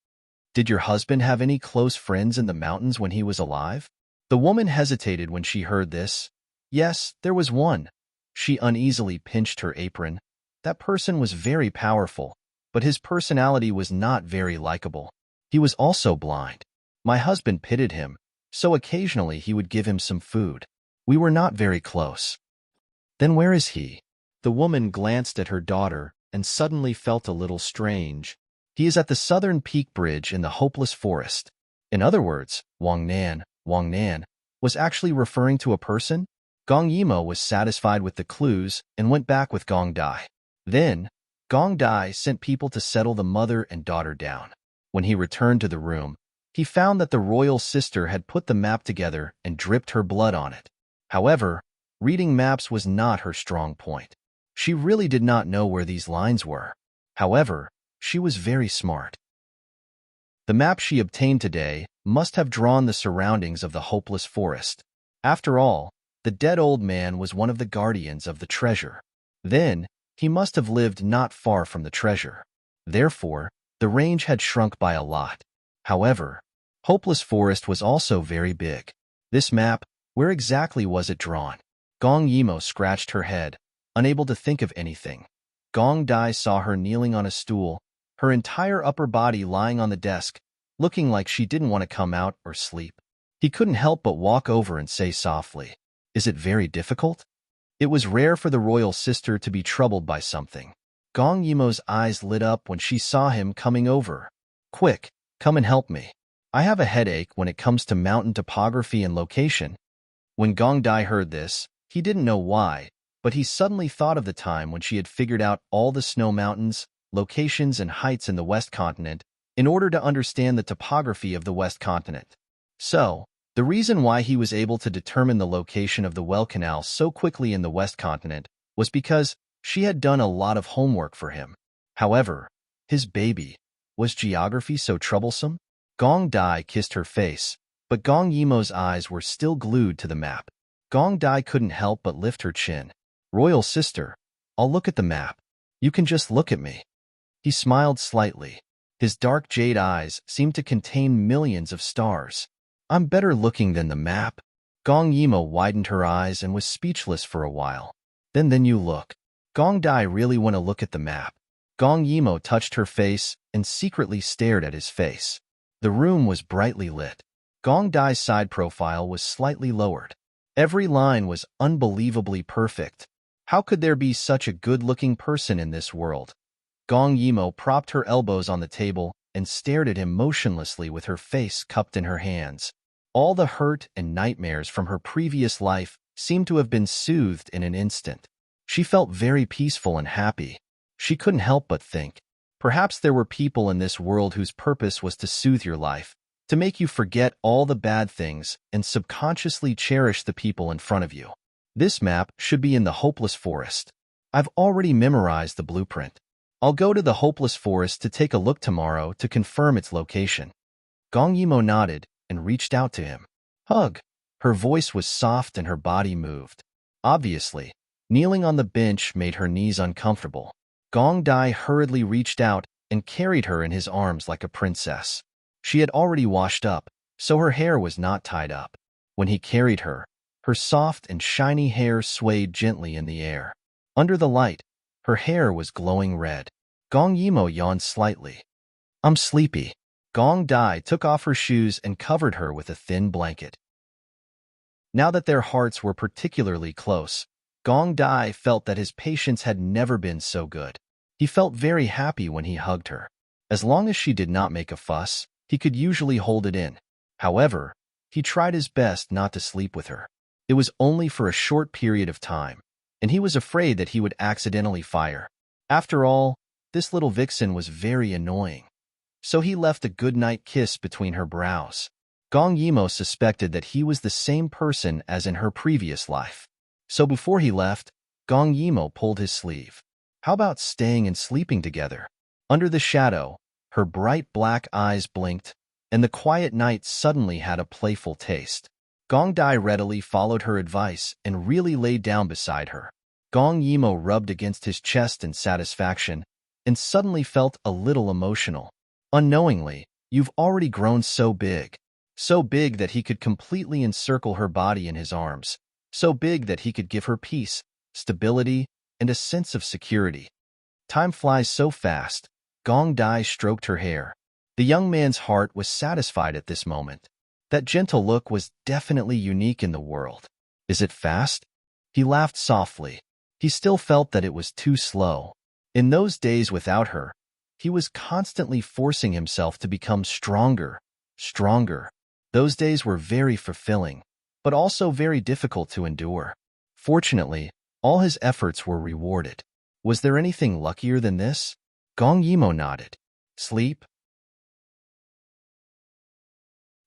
Did your husband have any close friends in the mountains when he was alive? The woman hesitated when she heard this. Yes, there was one. She uneasily pinched her apron. That person was very powerful, but his personality was not very likable. He was also blind. My husband pitied him, so occasionally he would give him some food. We were not very close. Then where is he? The woman glanced at her daughter and suddenly felt a little strange. He is at the southern peak bridge in the hopeless forest. In other words, Wang Nan was actually referring to a person? Gong Yimo was satisfied with the clues and went back with Gong Dai. Then, Gong Dai sent people to settle the mother and daughter down. When he returned to the room, he found that the royal sister had put the map together and dripped her blood on it. However, reading maps was not her strong point. She really did not know where these lines were. However, she was very smart. The map she obtained today must have drawn the surroundings of the hopeless forest. After all, the dead old man was one of the guardians of the treasure. Then, he must have lived not far from the treasure. Therefore, the range had shrunk by a lot. However, Hopeless Forest was also very big. This map, where exactly was it drawn? Gong Yimo scratched her head, unable to think of anything. Gong Dai saw her kneeling on a stool, her entire upper body lying on the desk, looking like she didn't want to come out or sleep. He couldn't help but walk over and say softly, "Is it very difficult?" It was rare for the royal sister to be troubled by something. Gong Yimo's eyes lit up when she saw him coming over. "Quick, come and help me. I have a headache when it comes to mountain topography and location." When Gong Dai heard this, he didn't know why, but he suddenly thought of the time when she had figured out all the snow mountains, locations, and heights in the West Continent in order to understand the topography of the West Continent. So, the reason why he was able to determine the location of the Well Canal so quickly in the West Continent was because she had done a lot of homework for him. However, his baby, was geography so troublesome? Gong Dai kissed her face, but Gong Yimo's eyes were still glued to the map. Gong Dai couldn't help but lift her chin. "Royal sister, I'll look at the map. You can just look at me." He smiled slightly. His dark jade eyes seemed to contain millions of stars. "I'm better looking than the map." Gong Yimo widened her eyes and was speechless for a while. Then you look. Gong Dai really want to look at the map. Gong Yimo touched her face and secretly stared at his face. The room was brightly lit. Gong Dai's side profile was slightly lowered. Every line was unbelievably perfect. How could there be such a good-looking person in this world? Gong Yimo propped her elbows on the table and stared at him motionlessly with her face cupped in her hands. All the hurt and nightmares from her previous life seemed to have been soothed in an instant. She felt very peaceful and happy. She couldn't help but think, perhaps there were people in this world whose purpose was to soothe your life, to make you forget all the bad things and subconsciously cherish the people in front of you. This map should be in the Hopeless Forest. I've already memorized the blueprint. I'll go to the Hopeless Forest to take a look tomorrow to confirm its location. Gong Yimo nodded and reached out to him. Hug. Her voice was soft and her body moved. Obviously, kneeling on the bench made her knees uncomfortable. Gong Dai hurriedly reached out and carried her in his arms like a princess. She had already washed up, so her hair was not tied up. When he carried her, her soft and shiny hair swayed gently in the air. Under the light, her hair was glowing red. Gong Yimo yawned slightly. "I'm sleepy." Gong Dai took off her shoes and covered her with a thin blanket. Now that their hearts were particularly close, Gong Dai felt that his patience had never been so good. He felt very happy when he hugged her. As long as she did not make a fuss, he could usually hold it in. However, he tried his best not to sleep with her. It was only for a short period of time, and he was afraid that he would accidentally fire. After all, this little vixen was very annoying. So he left a goodnight kiss between her brows. Gong Yimo suspected that he was the same person as in her previous life. So before he left, Gong Yimo pulled his sleeve. How about staying and sleeping together? Under the shadow, her bright black eyes blinked, and the quiet night suddenly had a playful taste. Gong Dai readily followed her advice and really laid down beside her. Gong Yimo rubbed against his chest in satisfaction and suddenly felt a little emotional. Unknowingly, you've already grown so big. So big that he could completely encircle her body in his arms. So big that he could give her peace, stability, and a sense of security. Time flies so fast. Gong Dai stroked her hair. The young man's heart was satisfied at this moment. That gentle look was definitely unique in the world. Is it fast? He laughed softly. He still felt that it was too slow. In those days without her, he was constantly forcing himself to become stronger, stronger. Those days were very fulfilling, but also very difficult to endure. Fortunately, all his efforts were rewarded. Was there anything luckier than this? Gong Yimo nodded. Sleep?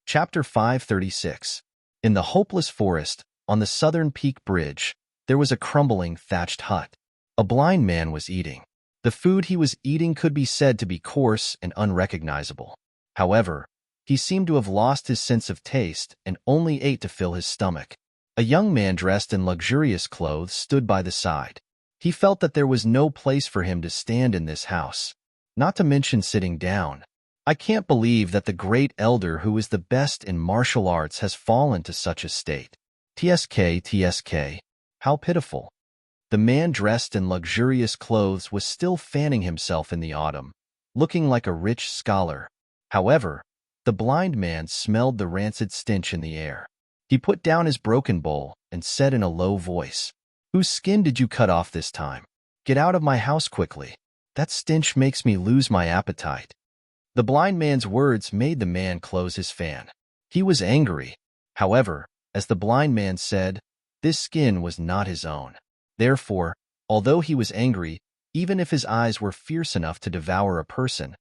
Chapter 536. In the hopeless forest, on the southern peak bridge, there was a crumbling thatched hut. A blind man was eating. The food he was eating could be said to be coarse and unrecognizable. However, he seemed to have lost his sense of taste and only ate to fill his stomach. A young man dressed in luxurious clothes stood by the side. He felt that there was no place for him to stand in this house, not to mention sitting down. I can't believe that the great elder who is the best in martial arts has fallen to such a state. TSK. How pitiful. The man dressed in luxurious clothes was still fanning himself in the autumn, looking like a rich scholar. However, the blind man smelled the rancid stench in the air. He put down his broken bowl and said in a low voice, "Whose skin did you cut off this time? Get out of my house quickly. That stench makes me lose my appetite." The blind man's words made the man close his fan. He was angry. However, as the blind man said, this skin was not his own. Therefore, although he was angry, even if his eyes were fierce enough to devour a person,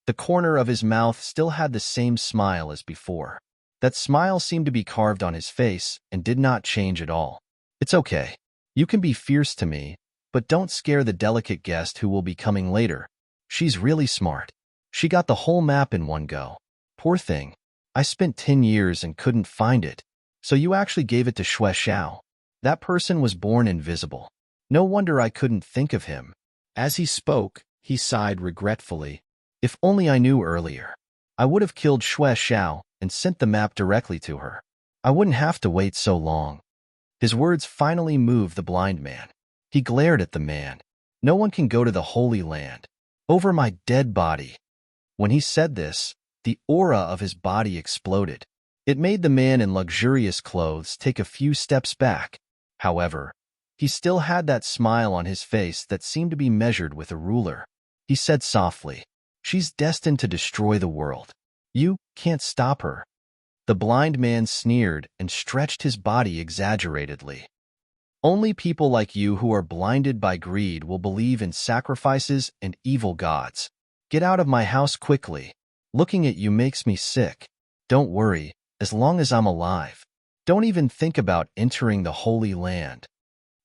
the corner of his mouth still had the same smile as before. That smile seemed to be carved on his face and did not change at all. "It's okay. You can be fierce to me, but don't scare the delicate guest who will be coming later. She's really smart. She got the whole map in one go. Poor thing. I spent 10 years and couldn't find it. So you actually gave it to Xue Xiao. That person was born invisible. No wonder I couldn't think of him." As he spoke, he sighed regretfully. "If only I knew earlier. I would have killed Xue Xiao and sent the map directly to her. I wouldn't have to wait so long." His words finally moved the blind man. He glared at the man. "No one can go to the Holy Land. Over my dead body." When he said this, the aura of his body exploded. It made the man in luxurious clothes take a few steps back. However, he still had that smile on his face that seemed to be measured with a ruler. He said softly, "She's destined to destroy the world. You can't stop her." The blind man sneered and stretched his body exaggeratedly. "Only people like you who are blinded by greed will believe in sacrifices and evil gods. Get out of my house quickly. Looking at you makes me sick. Don't worry, as long as I'm alive. Don't even think about entering the Holy Land."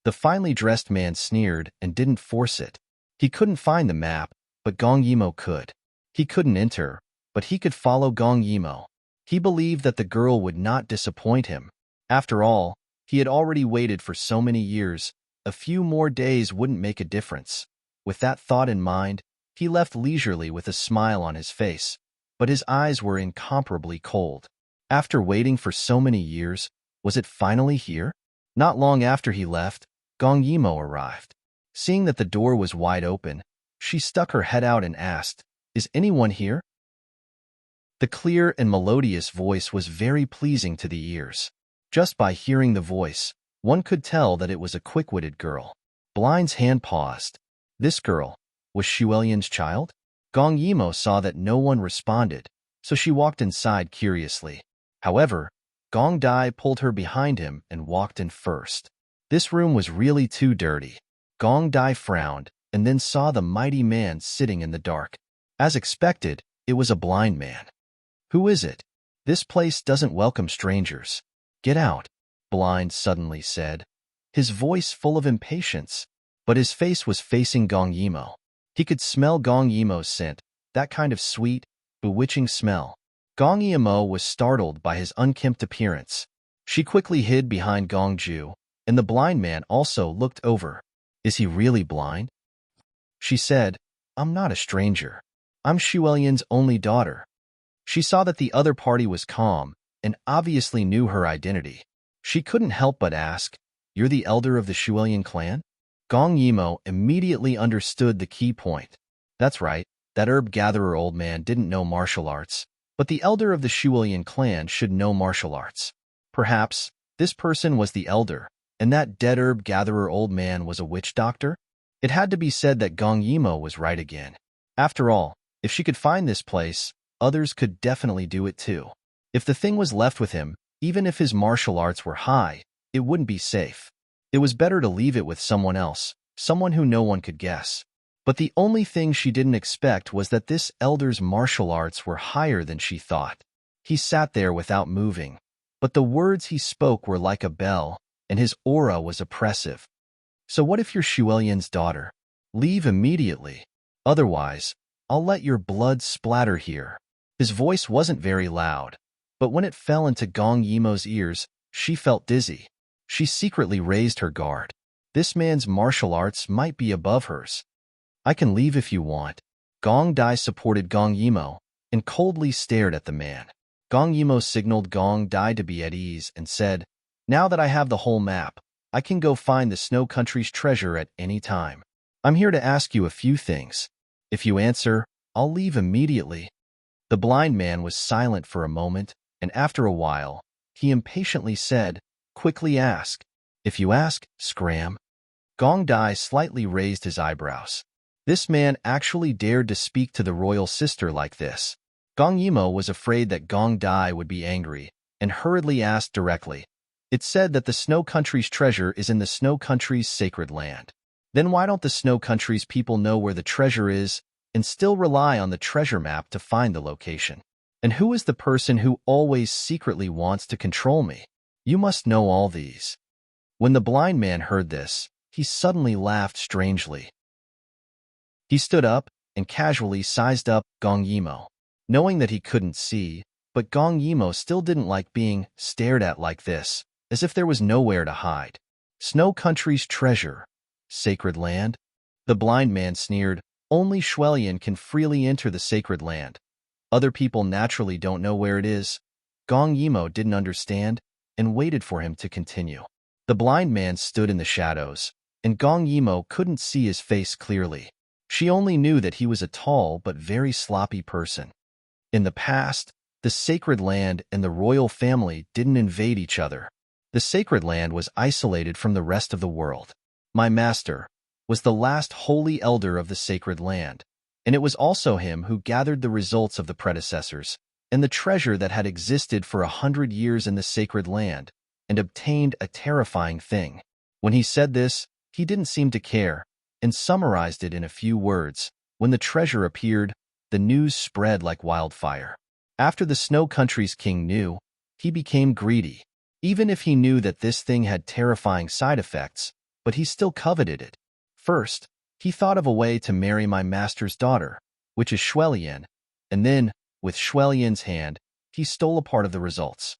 The finely dressed man sneered and didn't force it. He couldn't find the map, but Gong Yimo could. He couldn't enter, but he could follow Gong Yimo. He believed that the girl would not disappoint him. After all, he had already waited for so many years. A few more days wouldn't make a difference. With that thought in mind, he left leisurely with a smile on his face, but his eyes were incomparably cold. After waiting for so many years, was it finally here? Not long after he left, Gong Yimo arrived. Seeing that the door was wide open, she stuck her head out and asked, "Is anyone here?" The clear and melodious voice was very pleasing to the ears. Just by hearing the voice, one could tell that it was a quick-witted girl. Blind's hand paused. This girl, was Xuelian's child? Gong Yimo saw that no one responded, so she walked inside curiously. However, Gong Dai pulled her behind him and walked in first. This room was really too dirty. Gong Dai frowned and then saw the mighty man sitting in the dark. As expected, it was a blind man. "Who is it? This place doesn't welcome strangers. Get out," Blind suddenly said, his voice full of impatience, but his face was facing Gong Yimo. He could smell Gong Yimo's scent, that kind of sweet, bewitching smell. Gong Yimo was startled by his unkempt appearance. She quickly hid behind Gong Ju, and the blind man also looked over. Is he really blind? She said, I'm not a stranger. I'm Shuelian's only daughter. She saw that the other party was calm and obviously knew her identity. She couldn't help but ask, You're the elder of the Shuelian clan? Gong Yimo immediately understood the key point. That's right, that herb-gatherer old man didn't know martial arts, but the elder of the Shuelian clan should know martial arts. Perhaps this person was the elder, and that dead herb-gatherer old man was a witch doctor? It had to be said that Gong Yimo was right again. After all, if she could find this place, others could definitely do it too. If the thing was left with him, even if his martial arts were high, it wouldn't be safe. It was better to leave it with someone else, someone who no one could guess. But the only thing she didn't expect was that this elder's martial arts were higher than she thought. He sat there without moving, but the words he spoke were like a bell, and his aura was oppressive. So what if you're Shuelian's daughter? Leave immediately. Otherwise, I'll let your blood splatter here. His voice wasn't very loud, but when it fell into Gong Yimo's ears, she felt dizzy. She secretly raised her guard. This man's martial arts might be above hers. I can leave if you want. Gong Dai supported Gong Yimo and coldly stared at the man. Gong Yimo signaled Gong Dai to be at ease and said, Now that I have the whole map, I can go find the Snow Country's treasure at any time. I'm here to ask you a few things. If you answer, I'll leave immediately. The blind man was silent for a moment, and after a while, he impatiently said, Quickly ask. If you ask, scram. Gong Dai slightly raised his eyebrows. This man actually dared to speak to the royal sister like this. Gong Yimo was afraid that Gong Dai would be angry, and hurriedly asked directly. It's said that the Snow Country's treasure is in the Snow Country's sacred land. Then why don't the Snow Country's people know where the treasure is and still rely on the treasure map to find the location? And who is the person who always secretly wants to control me? You must know all these. When the blind man heard this, he suddenly laughed strangely. He stood up and casually sized up Gong Yimo, knowing that he couldn't see, but Gong Yimo still didn't like being stared at like this, as if there was nowhere to hide. Snow Country's treasure. Sacred land? The blind man sneered, Only Shuelian can freely enter the sacred land. Other people naturally don't know where it is. Gong Yimo didn't understand and waited for him to continue. The blind man stood in the shadows, and Gong Yimo couldn't see his face clearly. She only knew that he was a tall but very sloppy person. In the past, the sacred land and the royal family didn't invade each other. The sacred land was isolated from the rest of the world. My master was the last holy elder of the sacred land, and it was also him who gathered the results of the predecessors and the treasure that had existed for 100 years in the sacred land, and obtained a terrifying thing. When he said this, he didn't seem to care, and summarized it in a few words. When the treasure appeared, the news spread like wildfire. After the Snow Country's king knew, he became greedy. Even if he knew that this thing had terrifying side effects, but he still coveted it. First, he thought of a way to marry my master's daughter, which is Shuelian, and then, with Shuelian's hand, he stole a part of the results.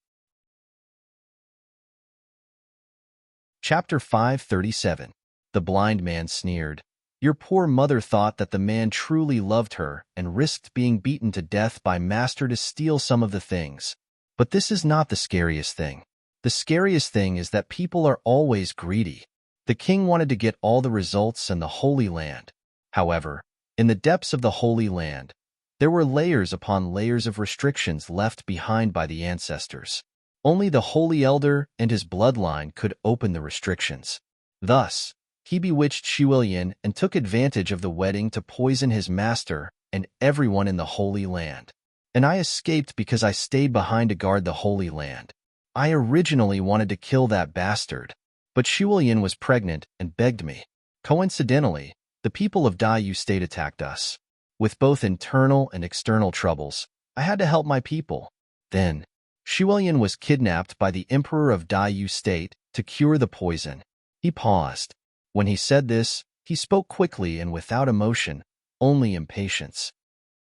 Chapter 537. The blind man sneered. Your poor mother thought that the man truly loved her and risked being beaten to death by master to steal some of the things. But this is not the scariest thing. The scariest thing is that people are always greedy. The king wanted to get all the results in the Holy Land. However, in the depths of the Holy Land, there were layers upon layers of restrictions left behind by the ancestors. Only the Holy Elder and his bloodline could open the restrictions. Thus, he bewitched Shuelian and took advantage of the wedding to poison his master and everyone in the Holy Land. And I escaped because I stayed behind to guard the Holy Land. I originally wanted to kill that bastard, but Shuelian was pregnant and begged me. Coincidentally, the people of Daiyu State attacked us. With both internal and external troubles, I had to help my people. Then, Shuelian was kidnapped by the Emperor of Daiyu State to cure the poison. He paused. When he said this, he spoke quickly and without emotion, only impatience.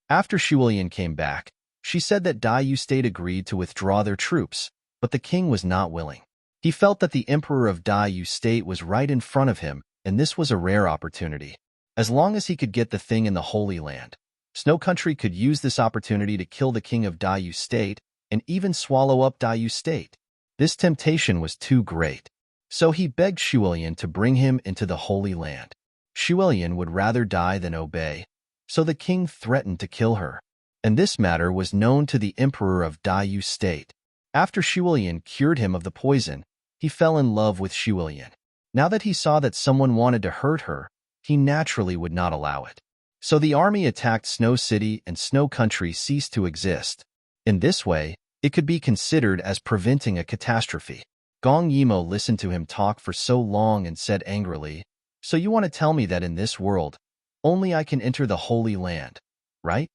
After Shuelian came back, She said that Dai State agreed to withdraw their troops, but the king was not willing. He felt that the emperor of Dai State was right in front of him, and this was a rare opportunity. As long as he could get the thing in the Holy Land, Snow Country could use this opportunity to kill the king of Dai State and even swallow up Dai State. This temptation was too great. So he begged Shuilian to bring him into the Holy Land. Shuilian would rather die than obey, so the king threatened to kill her. And this matter was known to the emperor of Dai State. After Shuilian cured him of the poison, he fell in love with Shuilian. Now that he saw that someone wanted to hurt her, he naturally would not allow it. So the army attacked Snow City and Snow Country ceased to exist. In this way, it could be considered as preventing a catastrophe. Gong Yimo listened to him talk for so long and said angrily, "So you want to tell me that in this world, only I can enter the Holy Land, right?"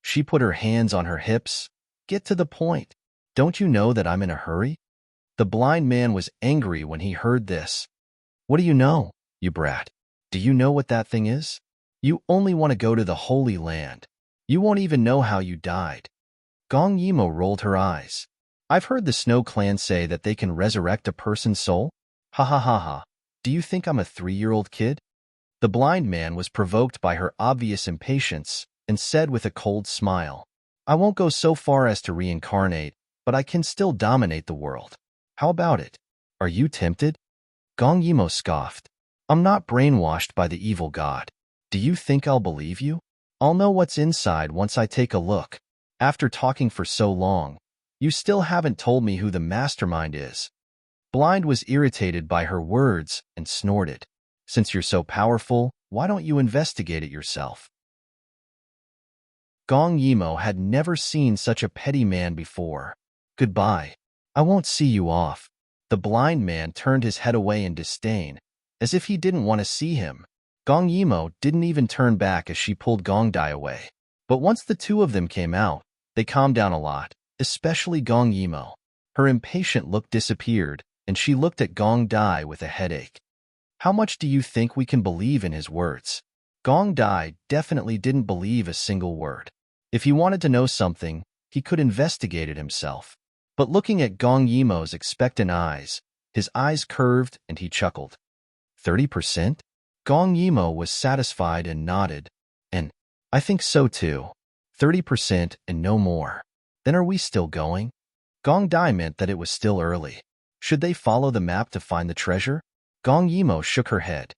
She put her hands on her hips. "Get to the point. Don't you know that I'm in a hurry?" The blind man was angry when he heard this. "What do you know, you brat? Do you know what that thing is? You only want to go to the Holy Land. You won't even know how you died." Gong Yimo rolled her eyes. "I've heard the Snow Clan say that they can resurrect a person's soul. Ha ha ha ha. Do you think I'm a 3-year-old kid?" The blind man was provoked by her obvious impatience and said with a cold smile, "I won't go so far as to reincarnate, but I can still dominate the world. How about it? Are you tempted?" Gong Yimo scoffed. "I'm not brainwashed by the evil god. Do you think I'll believe you? I'll know what's inside once I take a look. After talking for so long, you still haven't told me who the mastermind is." Blind was irritated by her words and snorted. "Since you're so powerful, why don't you investigate it yourself?" Gong Yimo had never seen such a petty man before. "Goodbye. I won't see you off." The blind man turned his head away in disdain, as if he didn't want to see him. Gong Yimo didn't even turn back as she pulled Gong Dai away. But once the two of them came out, they calmed down a lot, especially Gong Yimo. Her impatient look disappeared, and she looked at Gong Dai with a headache. "How much do you think we can believe in his words?" Gong Dai definitely didn't believe a single word. If he wanted to know something, he could investigate it himself. But looking at Gong Yimo's expectant eyes, his eyes curved and he chuckled. 30%? Gong Yimo was satisfied and nodded. "And I think so too. 30% and no more. Then are we still going?" Gong Dai meant that it was still early. Should they follow the map to find the treasure? Gong Yimo shook her head.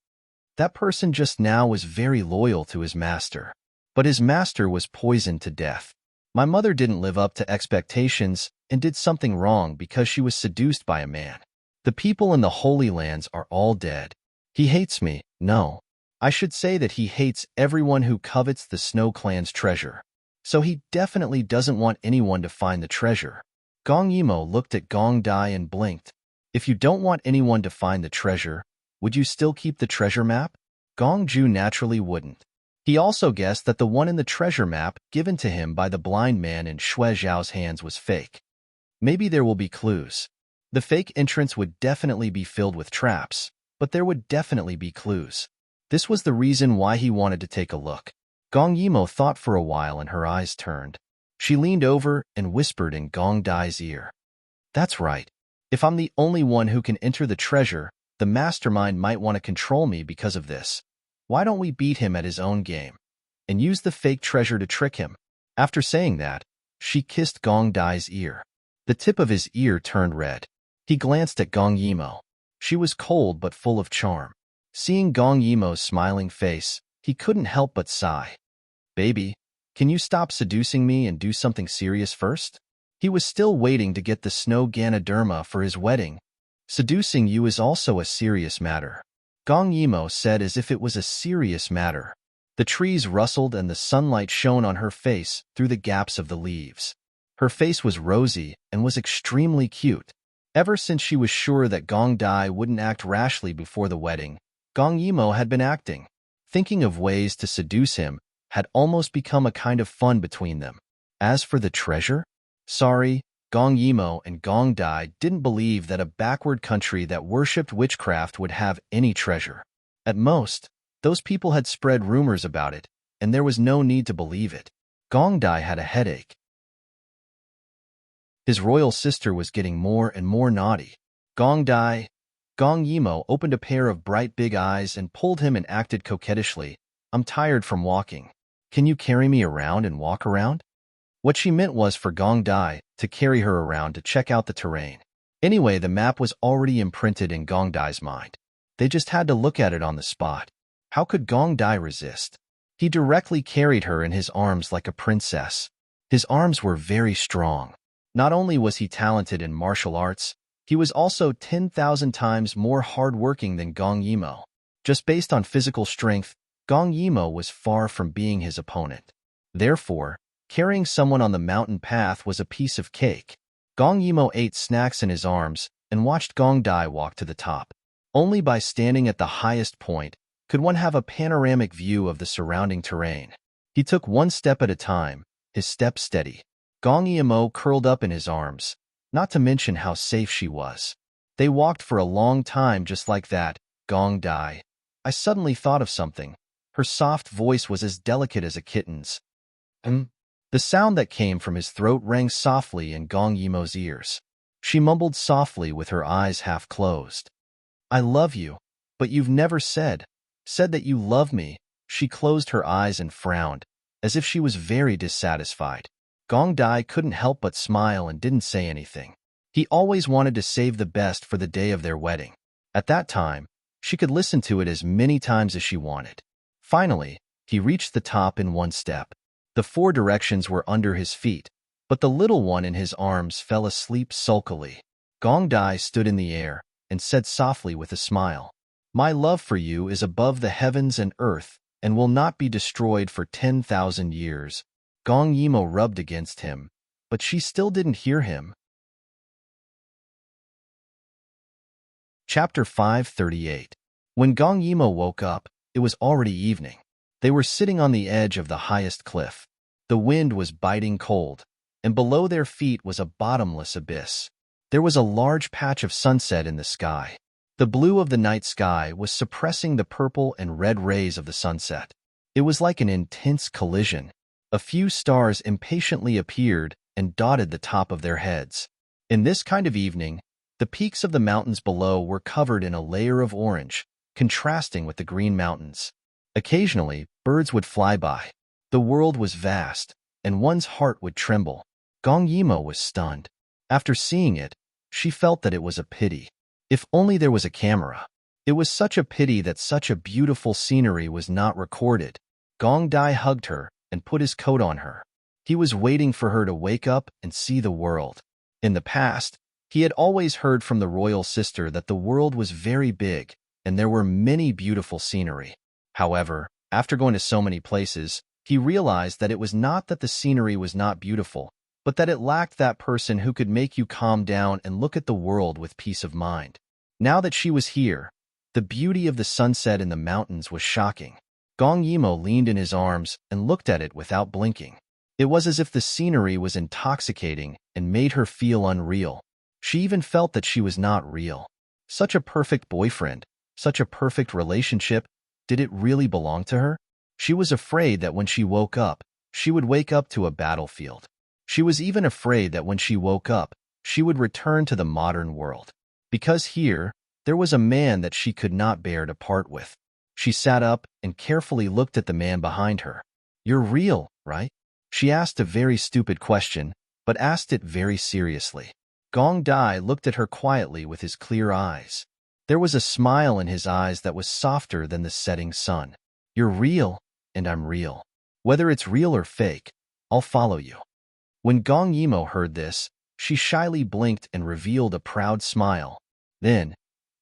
That person just now was very loyal to his master. But his master was poisoned to death. My mother didn't live up to expectations and did something wrong because she was seduced by a man. The people in the Holy Lands are all dead. He hates me. No. I should say that he hates everyone who covets the Snow Clan's treasure. So he definitely doesn't want anyone to find the treasure. Gong Yimo looked at Gong Dai and blinked. If you don't want anyone to find the treasure, would you still keep the treasure map? Gong Ju naturally wouldn't. He also guessed that the one in the treasure map given to him by the blind man in Xue Zhao's hands was fake. Maybe there will be clues. The fake entrance would definitely be filled with traps, but there would definitely be clues. This was the reason why he wanted to take a look. Gong Yimo thought for a while and her eyes turned. She leaned over and whispered in Gong Dai's ear. "That's right. If I'm the only one who can enter the treasure, the mastermind might want to control me because of this. Why don't we beat him at his own game and use the fake treasure to trick him?" After saying that, she kissed Gong Dai's ear. The tip of his ear turned red. He glanced at Gong Yimo. She was cold but full of charm. Seeing Gong Yimo's smiling face, he couldn't help but sigh. "Baby, can you stop seducing me and do something serious first?" He was still waiting to get the snow Ganoderma for his wedding. "Seducing you is also a serious matter," Gong Yimo said as if it was a serious matter. The trees rustled and the sunlight shone on her face through the gaps of the leaves. Her face was rosy and was extremely cute. Ever since she was sure that Gong Dai wouldn't act rashly before the wedding, Gong Yimo had been acting. Thinking of ways to seduce him had almost become a kind of fun between them. As for the treasure? Sorry, Gong Yimo and Gong Dai didn't believe that a backward country that worshipped witchcraft would have any treasure. At most, those people had spread rumors about it, and there was no need to believe it. Gong Dai had a headache. His royal sister was getting more and more naughty. Gong Yimo opened a pair of bright big eyes and pulled him and acted coquettishly. I'm tired from walking. Can you carry me around and walk around? What she meant was for Gong Dai to carry her around to check out the terrain. Anyway, the map was already imprinted in Gong Dai's mind. They just had to look at it on the spot. How could Gong Dai resist? He directly carried her in his arms like a princess. His arms were very strong. Not only was he talented in martial arts, he was also 10,000 times more hard-working than Gong Yimo. Just based on physical strength, Gong Yimo was far from being his opponent. Therefore, carrying someone on the mountain path was a piece of cake. Gong Yimo ate snacks in his arms and watched Gong Dai walk to the top. Only by standing at the highest point could one have a panoramic view of the surrounding terrain. He took one step at a time, his step steady. Gong Yimo curled up in his arms, not to mention how safe she was. They walked for a long time just like that. Gong Dai. I suddenly thought of something. Her soft voice was as delicate as a kitten's. The sound that came from his throat rang softly in Gong Yimo's ears. She mumbled softly with her eyes half closed. I love you, but you've never said that you love me. She closed her eyes and frowned, as if she was very dissatisfied. Gong Dai couldn't help but smile and didn't say anything. He always wanted to save the best for the day of their wedding. At that time, she could listen to it as many times as she wanted. Finally, he reached the top in one step. The four directions were under his feet, but the little one in his arms fell asleep sulkily. Gong Dai stood in the air and said softly with a smile, My love for you is above the heavens and earth and will not be destroyed for 10,000 years. Gong Yimo rubbed against him, but she still didn't hear him. Chapter 538. When Gong Yimo woke up, it was already evening. They were sitting on the edge of the highest cliff. The wind was biting cold, and below their feet was a bottomless abyss. There was a large patch of sunset in the sky. The blue of the night sky was suppressing the purple and red rays of the sunset. It was like an intense collision. A few stars impatiently appeared and dotted the top of their heads. In this kind of evening, the peaks of the mountains below were covered in a layer of orange, contrasting with the green mountains. Occasionally, birds would fly by. The world was vast, and one's heart would tremble. Gong Yimo was stunned. After seeing it, she felt that it was a pity. If only there was a camera. It was such a pity that such a beautiful scenery was not recorded. Gong Dai hugged her and put his coat on her. He was waiting for her to wake up and see the world. In the past, he had always heard from the royal sister that the world was very big and there were many beautiful scenery. However, after going to so many places, he realized that it was not that the scenery was not beautiful, but that it lacked that person who could make you calm down and look at the world with peace of mind. Now that she was here, the beauty of the sunset in the mountains was shocking. Gong Yimo leaned in his arms and looked at it without blinking. It was as if the scenery was intoxicating and made her feel unreal. She even felt that she was not real. Such a perfect boyfriend, such a perfect relationship, did it really belong to her? She was afraid that when she woke up, she would wake up to a battlefield. She was even afraid that when she woke up, she would return to the modern world. Because here, there was a man that she could not bear to part with. She sat up and carefully looked at the man behind her. You're real, right? She asked a very stupid question, but asked it very seriously. Gong Dai looked at her quietly with his clear eyes. There was a smile in his eyes that was softer than the setting sun. You're real, and I'm real. Whether it's real or fake, I'll follow you. When Gong Yimo heard this, she shyly blinked and revealed a proud smile. Then,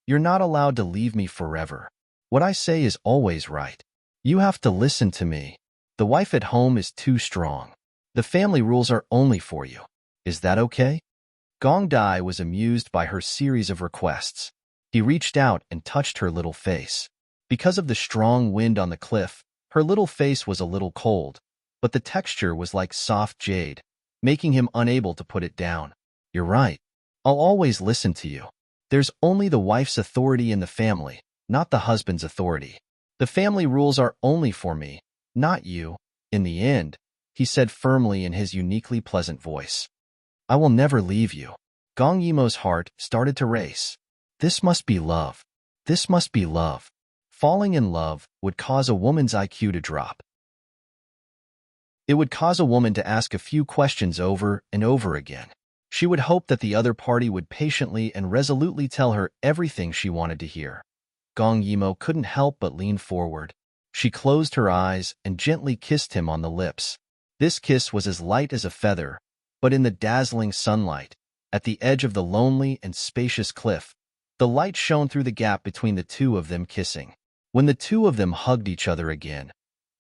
you're not allowed to leave me forever. What I say is always right. You have to listen to me. The wife at home is too strong. The family rules are only for you. Is that okay? Gong Dai was amused by her series of requests. He reached out and touched her little face. Because of the strong wind on the cliff, her little face was a little cold, but the texture was like soft jade, making him unable to put it down. You're right. I'll always listen to you. There's only the wife's authority in the family, not the husband's authority. The family rules are only for me, not you. In the end, he said firmly in his uniquely pleasant voice. I will never leave you. Gong Yimo's heart started to race. This must be love. This must be love. Falling in love would cause a woman's IQ to drop. It would cause a woman to ask a few questions over and over again. She would hope that the other party would patiently and resolutely tell her everything she wanted to hear. Gong Yimo couldn't help but lean forward. She closed her eyes and gently kissed him on the lips. This kiss was as light as a feather, but in the dazzling sunlight, at the edge of the lonely and spacious cliff, the light shone through the gap between the two of them kissing. When the two of them hugged each other again,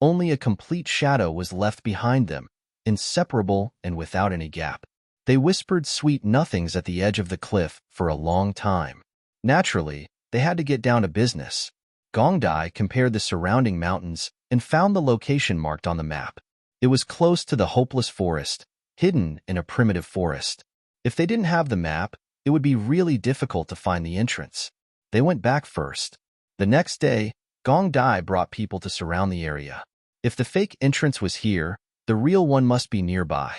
only a complete shadow was left behind them, inseparable and without any gap. They whispered sweet nothings at the edge of the cliff for a long time. Naturally, they had to get down to business. Gong Dai compared the surrounding mountains and found the location marked on the map. It was close to the hopeless forest, hidden in a primitive forest. If they didn't have the map, it would be really difficult to find the entrance. They went back first. The next day, Gong Dai brought people to surround the area. If the fake entrance was here, the real one must be nearby.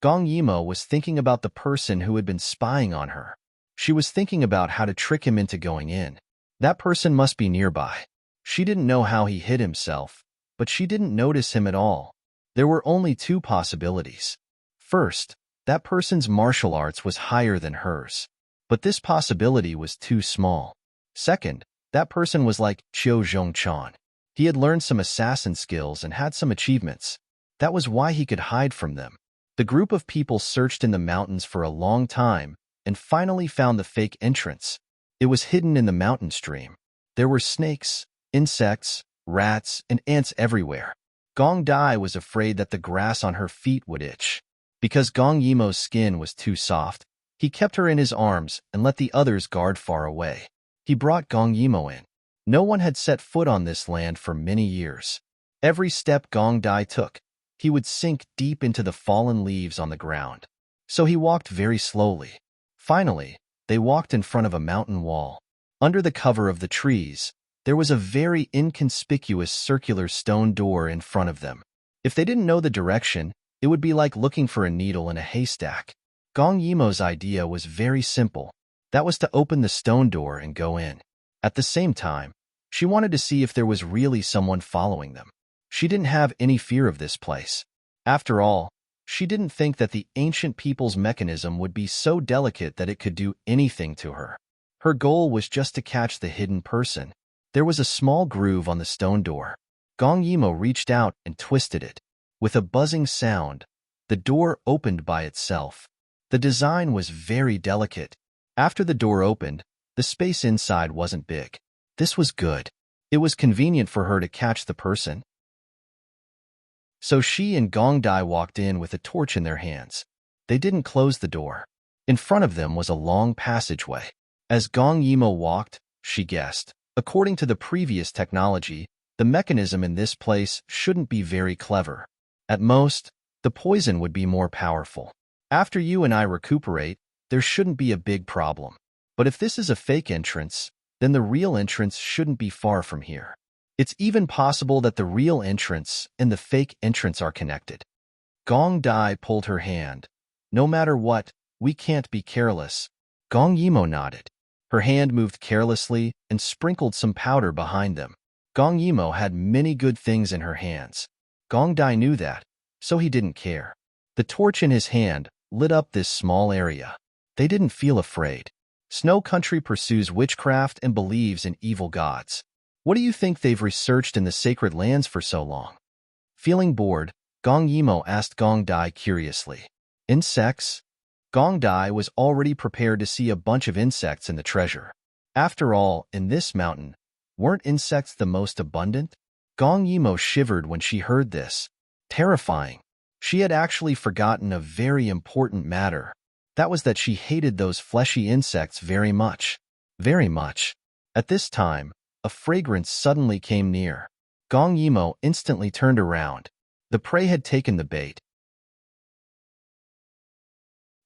Gong Yimo was thinking about the person who had been spying on her. She was thinking about how to trick him into going in. That person must be nearby. She didn't know how he hid himself, but she didn't notice him at all. There were only two possibilities. First, that person's martial arts was higher than hers, but this possibility was too small. Second, that person was like Qiu Zhongchan. He had learned some assassin skills and had some achievements. That was why he could hide from them. The group of people searched in the mountains for a long time and finally found the fake entrance. It was hidden in the mountain stream. There were snakes, insects, rats, and ants everywhere. Gong Dai was afraid that the grass on her feet would itch. Because Gong Yimo's skin was too soft, he kept her in his arms and let the others guard far away. He brought Gong Yimo in. No one had set foot on this land for many years. Every step Gong Dai took, he would sink deep into the fallen leaves on the ground. So he walked very slowly. Finally, they walked in front of a mountain wall. Under the cover of the trees, there was a very inconspicuous circular stone door in front of them. If they didn't know the direction, it would be like looking for a needle in a haystack. Gong Yimo's idea was very simple. That was to open the stone door and go in. At the same time, she wanted to see if there was really someone following them. She didn't have any fear of this place. After all, she didn't think that the ancient people's mechanism would be so delicate that it could do anything to her. Her goal was just to catch the hidden person. There was a small groove on the stone door. Gong Yimo reached out and twisted it. With a buzzing sound, the door opened by itself. The design was very delicate. After the door opened, the space inside wasn't big. This was good. It was convenient for her to catch the person. So she and Gong Dai walked in with a torch in their hands. They didn't close the door. In front of them was a long passageway. As Gong Yimo walked, she guessed, according to the previous technology, the mechanism in this place shouldn't be very clever. At most, the poison would be more powerful. After you and I recuperate, there shouldn't be a big problem. But if this is a fake entrance, then the real entrance shouldn't be far from here. It's even possible that the real entrance and the fake entrance are connected. Gong Dai pulled her hand. No matter what, we can't be careless. Gong Yimo nodded. Her hand moved carelessly and sprinkled some powder behind them. Gong Yimo had many good things in her hands. Gong Dai knew that, so he didn't care. The torch in his hand lit up this small area. They didn't feel afraid. Snow Country pursues witchcraft and believes in evil gods. What do you think they've researched in the sacred lands for so long? Feeling bored, Gong Yimo asked Gong Dai curiously. Insects? Gong Dai was already prepared to see a bunch of insects in the treasure. After all, in this mountain, weren't insects the most abundant? Gong Yimo shivered when she heard this. Terrifying. She had actually forgotten a very important matter. That was that she hated those fleshy insects very much. Very much. At this time, a fragrance suddenly came near. Gong Yimo instantly turned around. The prey had taken the bait.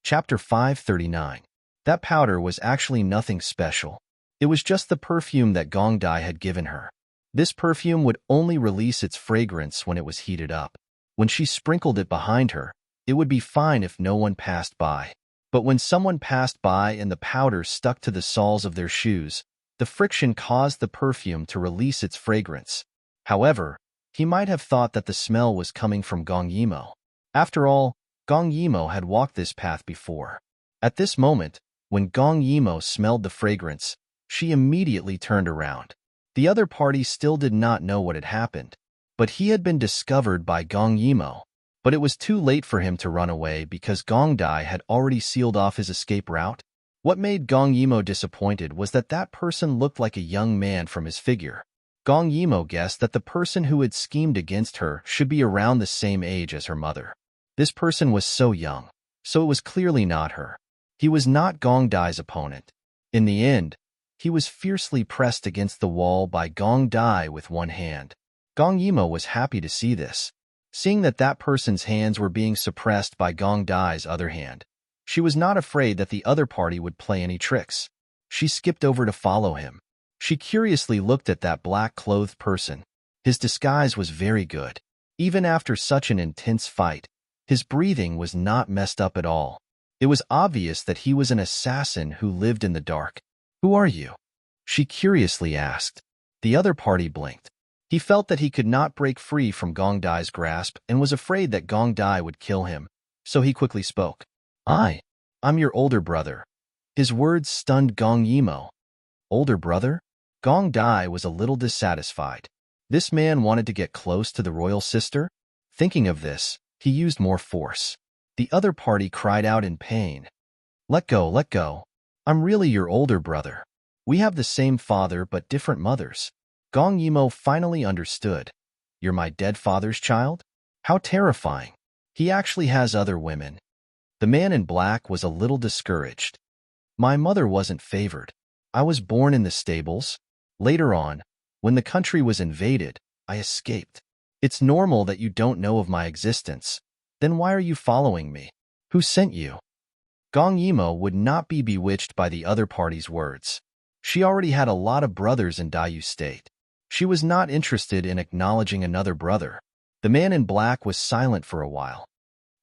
Chapter 539. That powder was actually nothing special. It was just the perfume that Gong Dai had given her. This perfume would only release its fragrance when it was heated up. When she sprinkled it behind her, it would be fine if no one passed by. But when someone passed by and the powder stuck to the soles of their shoes, the friction caused the perfume to release its fragrance. However, he might have thought that the smell was coming from Gong Yimo. After all, Gong Yimo had walked this path before. At this moment, when Gong Yimo smelled the fragrance, she immediately turned around. The other party still did not know what had happened, but he had been discovered by Gong Yimo. But it was too late for him to run away because Gong Dai had already sealed off his escape route. What made Gong Yimo disappointed was that that person looked like a young man from his figure. Gong Yimo guessed that the person who had schemed against her should be around the same age as her mother. This person was so young, so it was clearly not her. He was not Gong Dai's opponent. In the end, he was fiercely pressed against the wall by Gong Dai with one hand. Gong Yimo was happy to see this. Seeing that that person's hands were being suppressed by Gong Dai's other hand, she was not afraid that the other party would play any tricks. She skipped over to follow him. She curiously looked at that black-clothed person. His disguise was very good. Even after such an intense fight, his breathing was not messed up at all. It was obvious that he was an assassin who lived in the dark. "Who are you?" she curiously asked. The other party blinked. He felt that he could not break free from Gong Dai's grasp and was afraid that Gong Dai would kill him, so he quickly spoke. I'm your older brother." His words stunned Gong Yimo. Older brother? Gong Dai was a little dissatisfied. This man wanted to get close to the royal sister? Thinking of this, he used more force. The other party cried out in pain. Let go, let go. I'm really your older brother. We have the same father but different mothers." Gong Yimo finally understood. "You're my dead father's child? How terrifying. He actually has other women." The man in black was a little discouraged. "My mother wasn't favored. I was born in the stables. Later on, when the country was invaded, I escaped. It's normal that you don't know of my existence. Then why are you following me? Who sent you?" Gong Yimo would not be bewitched by the other party's words. She already had a lot of brothers in Dayu State. She was not interested in acknowledging another brother. The man in black was silent for a while.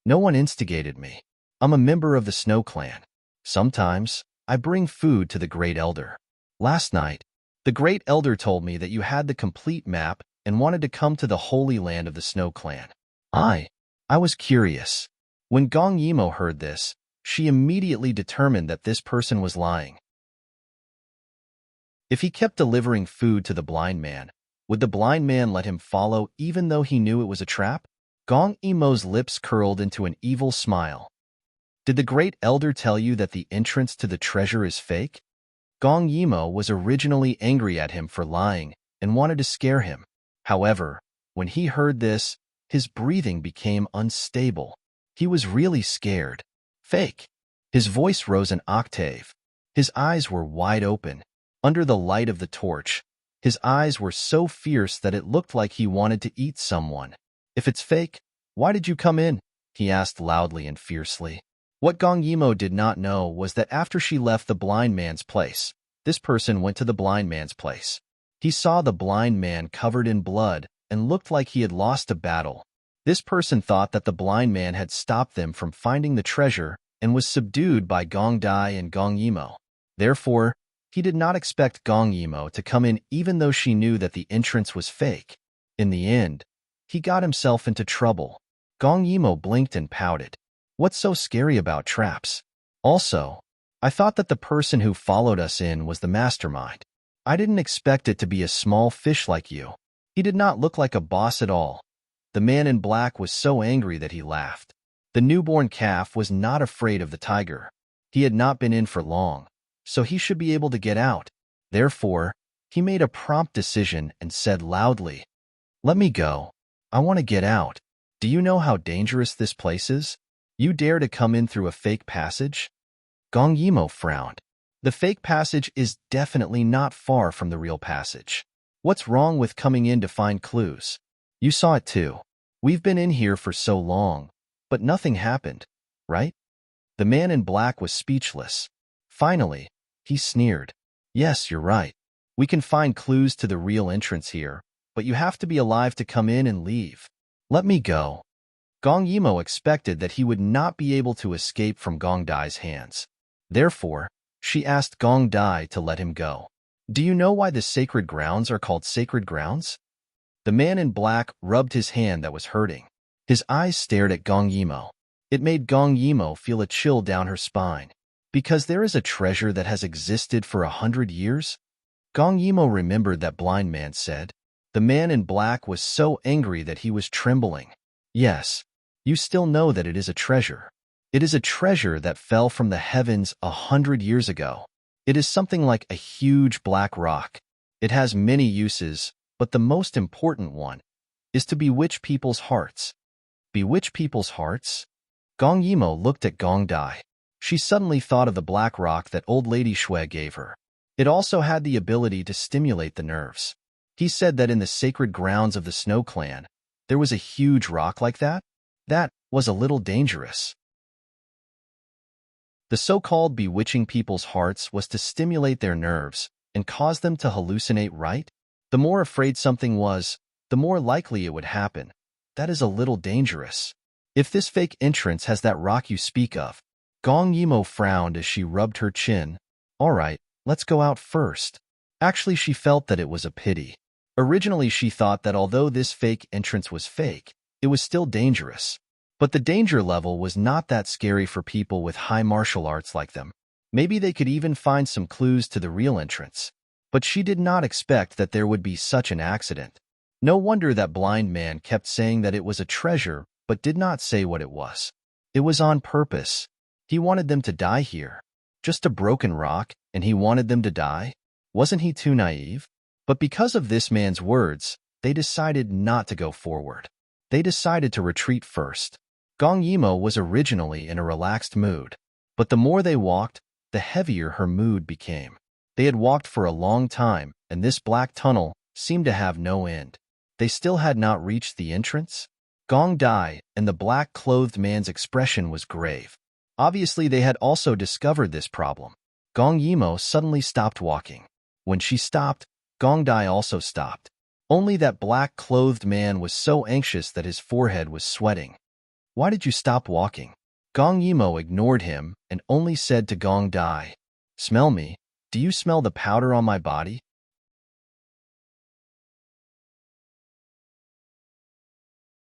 "No one instigated me. I'm a member of the Snow Clan. Sometimes, I bring food to the Great Elder. Last night, the Great Elder told me that you had the complete map and wanted to come to the Holy Land of the Snow Clan. I was curious." When Gong Yimo heard this, she immediately determined that this person was lying. If he kept delivering food to the blind man, would the blind man let him follow even though he knew it was a trap? Gong Yimo's lips curled into an evil smile. "Did the Great Elder tell you that the entrance to the treasure is fake?" Gong Yimo was originally angry at him for lying and wanted to scare him. However, when he heard this, his breathing became unstable. He was really scared. "Fake." His voice rose an octave. His eyes were wide open. Under the light of the torch, his eyes were so fierce that it looked like he wanted to eat someone. "If it's fake, why did you come in?" he asked loudly and fiercely. What Gong Yimo did not know was that after she left the blind man's place, this person went to the blind man's place. He saw the blind man covered in blood and looked like he had lost a battle. This person thought that the blind man had stopped them from finding the treasure and was subdued by Gong Dai and Gong Yimo. Therefore, he did not expect Gong Yimo to come in even though she knew that the entrance was fake. In the end, he got himself into trouble. Gong Yimo blinked and pouted. "What's so scary about traps? Also, I thought that the person who followed us in was the mastermind. I didn't expect it to be a small fish like you." He did not look like a boss at all. The man in black was so angry that he laughed. The newborn calf was not afraid of the tiger. He had not been in for long, so he should be able to get out. Therefore, he made a prompt decision and said loudly, "Let me go. I want to get out. Do you know how dangerous this place is? You dare to come in through a fake passage?" Gong Yimo frowned. The fake passage is definitely not far from the real passage. What's wrong with coming in to find clues? You saw it too. We've been in here for so long, but nothing happened, right? The man in black was speechless. Finally, he sneered. "Yes, you're right. We can find clues to the real entrance here, but you have to be alive to come in and leave. Let me go." Gong Yimo expected that he would not be able to escape from Gong Dai's hands. Therefore, she asked Gong Dai to let him go. Do you know why the sacred grounds are called sacred grounds? The man in black rubbed his hand that was hurting. His eyes stared at Gong Yimo. It made Gong Yimo feel a chill down her spine. Because there is a treasure that has existed for 100 years? Gong Yimo remembered that blind man said. The man in black was so angry that he was trembling. Yes, you still know that it is a treasure. It is a treasure that fell from the heavens 100 years ago. It is something like a huge black rock. It has many uses, but the most important one is to bewitch people's hearts. Bewitch people's hearts? Gong Yimo looked at Gong Dai. She suddenly thought of the black rock that old lady Shui gave her. It also had the ability to stimulate the nerves. He said that in the sacred grounds of the Snow Clan, there was a huge rock like that? That was a little dangerous. The so-called bewitching people's hearts was to stimulate their nerves and cause them to hallucinate, right? The more afraid something was, the more likely it would happen. That is a little dangerous. If this fake entrance has that rock you speak of. Gong Yimo frowned as she rubbed her chin. All right, let's go out first. Actually, she felt that it was a pity. Originally, she thought that although this fake entrance was fake, it was still dangerous. But the danger level was not that scary for people with high martial arts like them. Maybe they could even find some clues to the real entrance. But she did not expect that there would be such an accident. No wonder that blind man kept saying that it was a treasure, but did not say what it was. It was on purpose. He wanted them to die here. Just a broken rock, and he wanted them to die? Wasn't he too naive? But because of this man's words, they decided not to go forward. They decided to retreat first. Gong Yimo was originally in a relaxed mood, but the more they walked, the heavier her mood became. They had walked for a long time, and this black tunnel seemed to have no end. They still had not reached the entrance. Gong Dai and the black-clothed man's expression was grave. Obviously, they had also discovered this problem. Gong Yimo suddenly stopped walking. When she stopped, Gong Dai also stopped. Only that black-clothed man was so anxious that his forehead was sweating. Why did you stop walking? Gong Yimo ignored him and only said to Gong Dai, Smell me. Do you smell the powder on my body?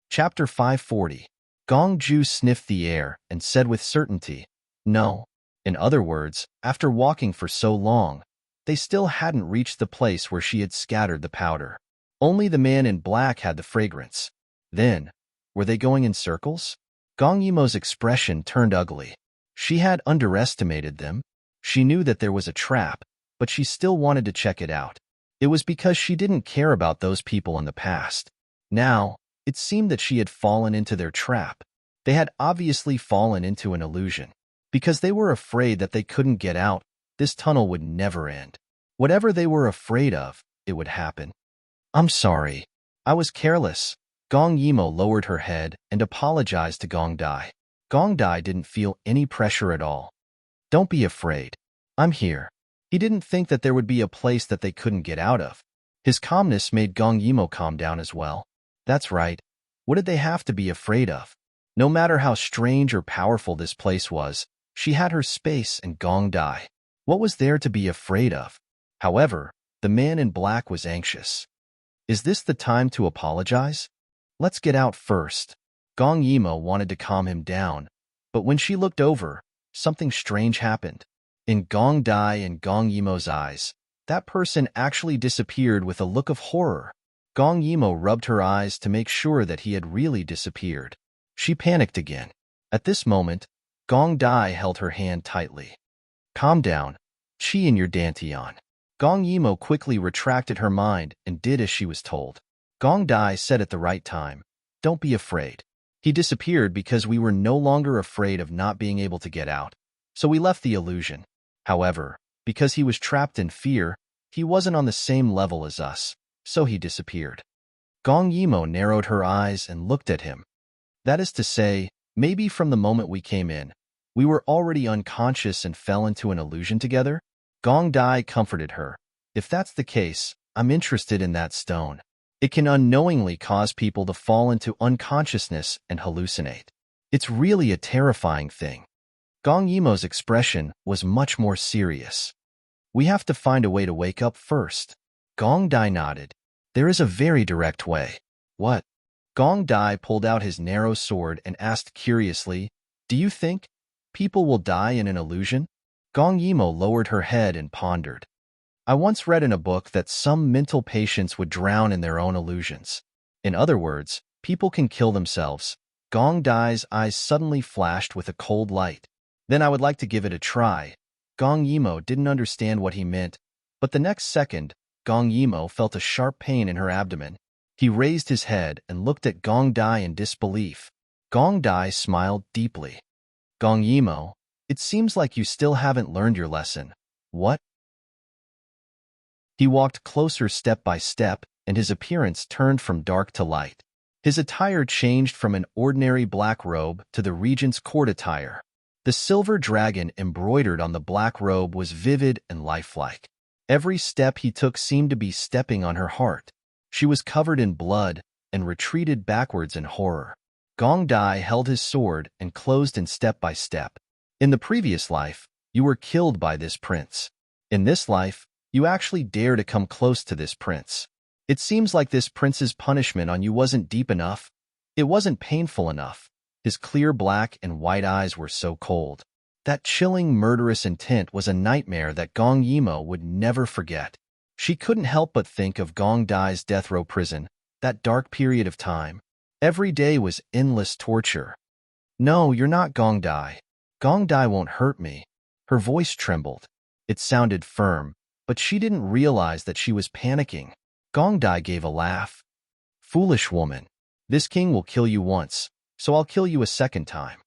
Chapter 540. Gong Ju sniffed the air and said with certainty, No. In other words, after walking for so long, they still hadn't reached the place where she had scattered the powder. Only the man in black had the fragrance. Then, were they going in circles? Gong Yimo's expression turned ugly. She had underestimated them. She knew that there was a trap, but she still wanted to check it out. It was because she didn't care about those people in the past. Now, it seemed that she had fallen into their trap. They had obviously fallen into an illusion. Because they were afraid that they couldn't get out, this tunnel would never end. Whatever they were afraid of, it would happen. I'm sorry. I was careless. Gong Yimo lowered her head and apologized to Gong Dai. Gong Dai didn't feel any pressure at all. Don't be afraid. I'm here. He didn't think that there would be a place that they couldn't get out of. His calmness made Gong Yimo calm down as well. That's right. What did they have to be afraid of? No matter how strange or powerful this place was, she had her space and Gong Dai. What was there to be afraid of? However, the man in black was anxious. Is this the time to apologize? Let's get out first. Gong Yimo wanted to calm him down, but when she looked over, something strange happened. In Gong Dai and Gong Yimo's eyes, that person actually disappeared with a look of horror. Gong Yimo rubbed her eyes to make sure that he had really disappeared. She panicked again. At this moment, Gong Dai held her hand tightly. Calm down. Chi in your dantian. Gong Yimo quickly retracted her mind and did as she was told. Gong Dai said at the right time, Don't be afraid. He disappeared because we were no longer afraid of not being able to get out, so we left the illusion. However, because he was trapped in fear, he wasn't on the same level as us, so he disappeared. Gong Yimo narrowed her eyes and looked at him. That is to say, maybe from the moment we came in, we were already unconscious and fell into an illusion together? Gong Dai comforted her. If that's the case, I'm interested in that stone. It can unknowingly cause people to fall into unconsciousness and hallucinate. It's really a terrifying thing. Gong Yimo's expression was much more serious. We have to find a way to wake up first. Gong Dai nodded. There is a very direct way. What? Gong Dai pulled out his narrow sword and asked curiously, do you think people will die in an illusion? Gong Yimo lowered her head and pondered. I once read in a book that some mental patients would drown in their own illusions. In other words, people can kill themselves. Gong Dai's eyes suddenly flashed with a cold light. Then I would like to give it a try. Gong Yimo didn't understand what he meant, but the next second, Gong Yimo felt a sharp pain in her abdomen. He raised his head and looked at Gong Dai in disbelief. Gong Dai smiled deeply. Gong Yimo, it seems like you still haven't learned your lesson. What? He walked closer step by step, and his appearance turned from dark to light. His attire changed from an ordinary black robe to the regent's court attire. The silver dragon embroidered on the black robe was vivid and lifelike. Every step he took seemed to be stepping on her heart. She was covered in blood and retreated backwards in horror. Gong Dai held his sword and closed in step by step. In the previous life, you were killed by this prince. In this life, you actually dare to come close to this prince. It seems like this prince's punishment on you wasn't deep enough. It wasn't painful enough. His clear black and white eyes were so cold. That chilling, murderous intent was a nightmare that Gong Yimo would never forget. She couldn't help but think of Gong Dai's death row prison, that dark period of time. Every day was endless torture. No, you're not Gong Dai. Gong Dai won't hurt me. Her voice trembled. It sounded firm, but she didn't realize that she was panicking. Gong Dai gave a laugh. Foolish woman. This king will kill you once, so I'll kill you a second time.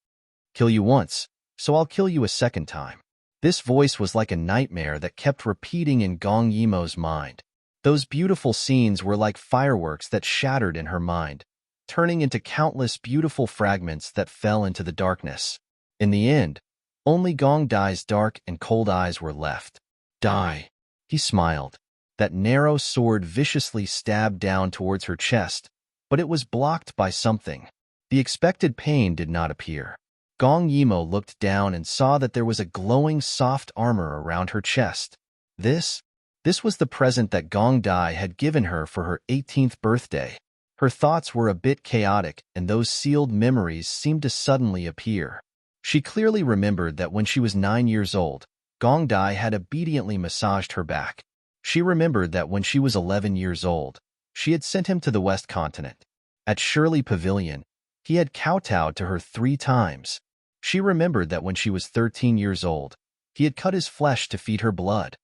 Kill you once, so I'll kill you a second time. This voice was like a nightmare that kept repeating in Gong Yimo's mind. Those beautiful scenes were like fireworks that shattered in her mind, turning into countless beautiful fragments that fell into the darkness. In the end, only Gong Dai's dark and cold eyes were left. Die. He smiled. That narrow sword viciously stabbed down towards her chest, but it was blocked by something. The expected pain did not appear. Gong Yimo looked down and saw that there was a glowing soft armor around her chest. This was the present that Gong Dai had given her for her 18th birthday. Her thoughts were a bit chaotic, and those sealed memories seemed to suddenly appear. She clearly remembered that when she was 9 years old, Gong Dai had obediently massaged her back. She remembered that when she was 11 years old, she had sent him to the West Continent. At Shirley Pavilion, he had kowtowed to her 3 times. She remembered that when she was 13 years old, he had cut his flesh to feed her blood.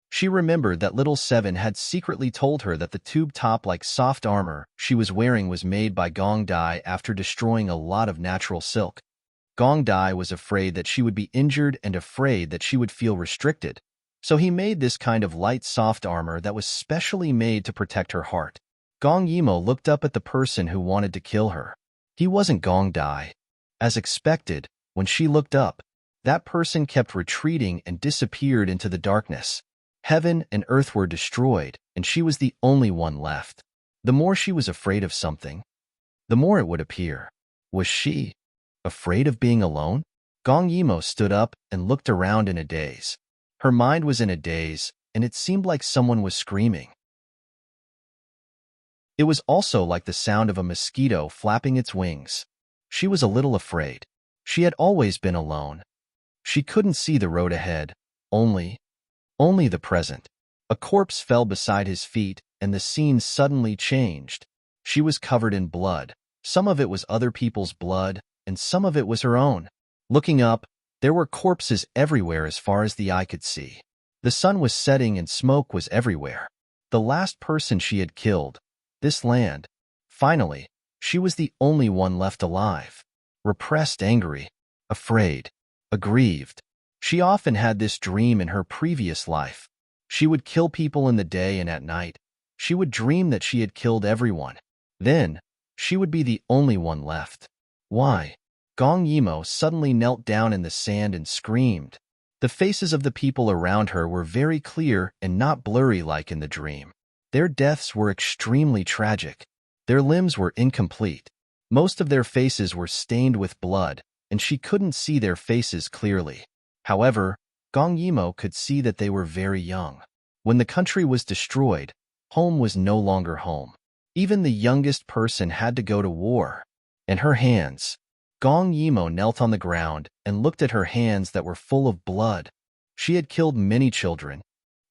She remembered that little Seven had secretly told her that the tube top like soft armor she was wearing was made by Gong Dai after destroying a lot of natural silk. Gong Dai was afraid that she would be injured and afraid that she would feel restricted, so he made this kind of light soft armor that was specially made to protect her heart. Gong Yimo looked up at the person who wanted to kill her. He wasn't Gong Dai. As expected, when she looked up, that person kept retreating and disappeared into the darkness. Heaven and earth were destroyed, and she was the only one left. The more she was afraid of something, the more it would appear. Was she afraid of being alone? Gong Yimo stood up and looked around in a daze. Her mind was in a daze, and it seemed like someone was screaming. It was also like the sound of a mosquito flapping its wings. She was a little afraid. She had always been alone. She couldn't see the road ahead, only the present. A corpse fell beside his feet, and the scene suddenly changed. She was covered in blood. Some of it was other people's blood, and some of it was her own. Looking up, there were corpses everywhere as far as the eye could see. The sun was setting and smoke was everywhere. The last person she had killed, this land. Finally, she was the only one left alive. Repressed, angry, afraid, aggrieved. She often had this dream in her previous life. She would kill people in the day and at night. She would dream that she had killed everyone. Then, she would be the only one left. Why? Gong Yimo suddenly knelt down in the sand and screamed. The faces of the people around her were very clear and not blurry like in the dream. Their deaths were extremely tragic. Their limbs were incomplete. Most of their faces were stained with blood, and she couldn't see their faces clearly. However, Gong Yimo could see that they were very young. When the country was destroyed, home was no longer home. Even the youngest person had to go to war. And her hands. Gong Yimo knelt on the ground and looked at her hands that were full of blood. She had killed many children.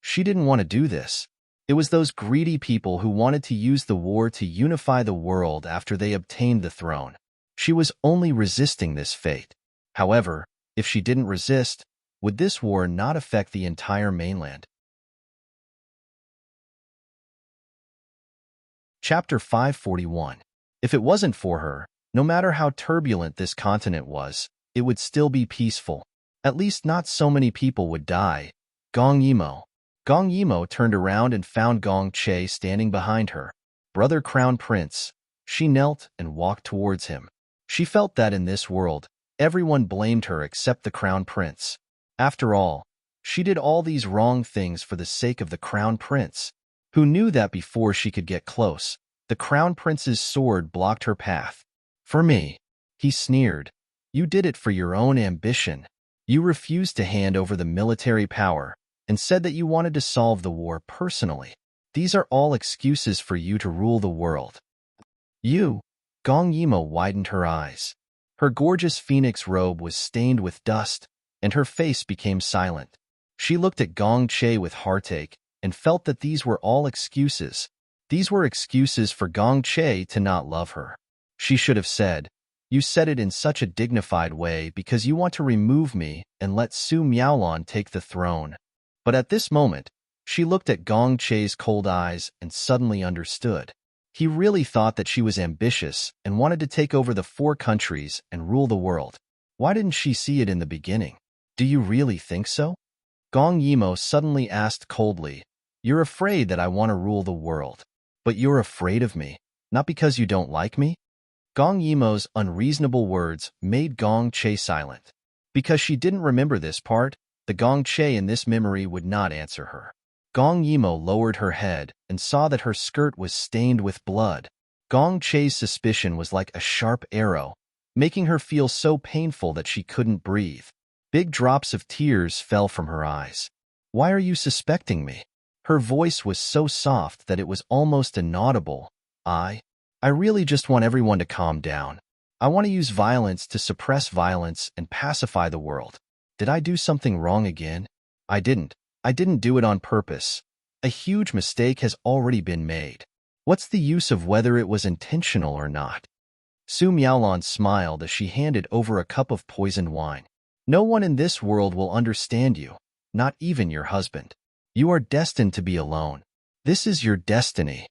She didn't want to do this. It was those greedy people who wanted to use the war to unify the world after they obtained the throne. She was only resisting this fate. However, if she didn't resist, would this war not affect the entire mainland? Chapter 541. If it wasn't for her, no matter how turbulent this continent was, it would still be peaceful. At least not so many people would die. Gong Yimo. Gong Yimo turned around and found Gong Che standing behind her. Brother Crown Prince. She knelt and walked towards him. She felt that in this world, everyone blamed her except the Crown Prince. After all, she did all these wrong things for the sake of the Crown Prince, who knew that before she could get close, the Crown Prince's sword blocked her path. For me, he sneered, you did it for your own ambition. You refused to hand over the military power and said that you wanted to solve the war personally. These are all excuses for you to rule the world. You, Gong Yimo widened her eyes. Her gorgeous phoenix robe was stained with dust, and her face became silent. She looked at Gong Che with heartache and felt that these were all excuses. These were excuses for Gong Che to not love her. She should have said, you said it in such a dignified way because you want to remove me and let Su Miaolon take the throne. But at this moment, she looked at Gong Che's cold eyes and suddenly understood. He really thought that she was ambitious and wanted to take over the 4 countries and rule the world. Why didn't she see it in the beginning? Do you really think so? Gong Yimo suddenly asked coldly, you're afraid that I want to rule the world. But you're afraid of me, not because you don't like me? Gong Yimo's unreasonable words made Gong Che silent. Because she didn't remember this part, the Gong Che in this memory would not answer her. Gong Yimo lowered her head and saw that her skirt was stained with blood. Gong Che's suspicion was like a sharp arrow, making her feel so painful that she couldn't breathe. Big drops of tears fell from her eyes. Why are you suspecting me? Her voice was so soft that it was almost inaudible. I really just want everyone to calm down. I want to use violence to suppress violence and pacify the world. Did I do something wrong again? I didn't. I didn't do it on purpose. A huge mistake has already been made. What's the use of whether it was intentional or not? Su Miaolon smiled as she handed over a cup of poisoned wine. No one in this world will understand you, not even your husband. You are destined to be alone. This is your destiny.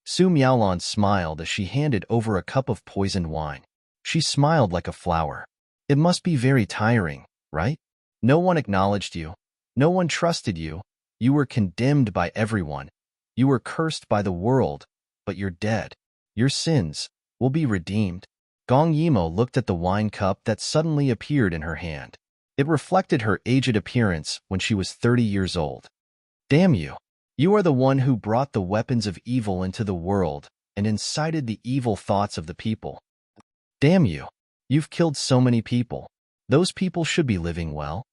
Su Miaolon smiled as she handed over a cup of poisoned wine. She smiled like a flower. It must be very tiring, right? No one acknowledged you. No one trusted you. You were condemned by everyone. You were cursed by the world, but you're dead. Your sins will be redeemed. Gong Yimo looked at the wine cup that suddenly appeared in her hand. It reflected her aged appearance when she was 30 years old. Damn you! You are the one who brought the weapons of evil into the world and incited the evil thoughts of the people. Damn you! You've killed so many people. Those people should be living well.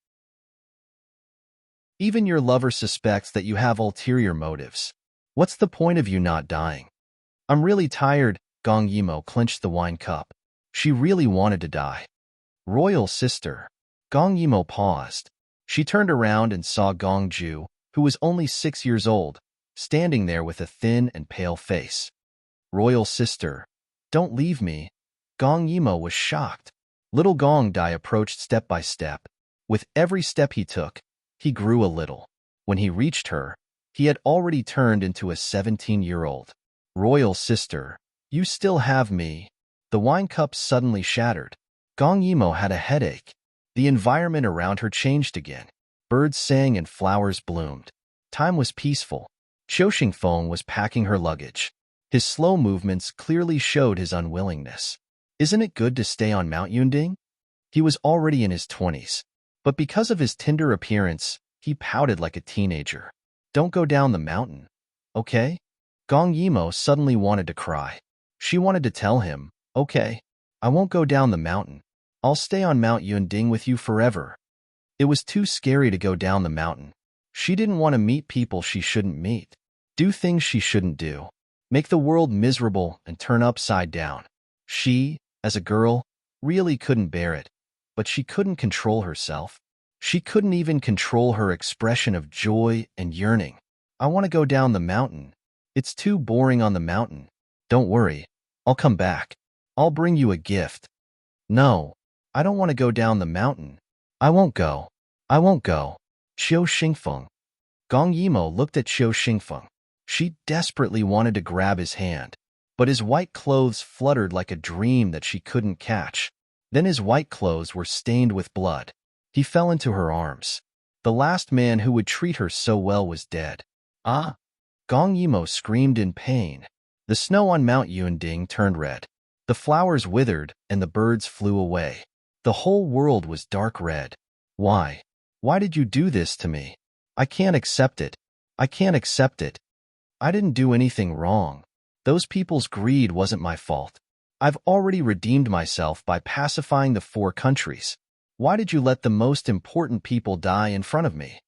Even your lover suspects that you have ulterior motives. What's the point of you not dying? I'm really tired. Gong Yimo clenched the wine cup. She really wanted to die. Royal sister. Gong Yimo paused. She turned around and saw Gong Ju, who was only 6 years old, standing there with a thin and pale face. Royal sister, don't leave me. Gong Yimo was shocked. Little Gong Dai approached step by step. With every step he took, he grew a little. When he reached her, he had already turned into a 17-year-old. Royal sister, you still have me. The wine cup suddenly shattered. Gong Yimo had a headache. The environment around her changed again. Birds sang and flowers bloomed. Time was peaceful. Qiu Xingfeng was packing her luggage. His slow movements clearly showed his unwillingness. Isn't it good to stay on Mount Yunding? He was already in his 20s. But because of his tender appearance, he pouted like a teenager. Don't go down the mountain, okay? Gong Yimo suddenly wanted to cry. She wanted to tell him, "Okay, I won't go down the mountain. I'll stay on Mount Yunding with you forever." It was too scary to go down the mountain. She didn't want to meet people she shouldn't meet, do things she shouldn't do, make the world miserable and turn upside down. She, as a girl, really couldn't bear it, but she couldn't control herself. She couldn't even control her expression of joy and yearning. "I want to go down the mountain. It's too boring on the mountain. Don't worry, I'll come back. I'll bring you a gift." "No, I don't want to go down the mountain. I won't go. I won't go." Qiu Xingfeng. Gong Yimo looked at Qiu Xingfeng. She desperately wanted to grab his hand, but his white clothes fluttered like a dream that she couldn't catch. Then his white clothes were stained with blood. He fell into her arms. The last man who would treat her so well was dead. "Ah!" Gong Yimo screamed in pain. The snow on Mount Yunding turned red. The flowers withered and the birds flew away. The whole world was dark red. "Why? Why did you do this to me? I can't accept it. I can't accept it. I didn't do anything wrong. Those people's greed wasn't my fault. I've already redeemed myself by pacifying the 4 countries. Why did you let the most important people die in front of me?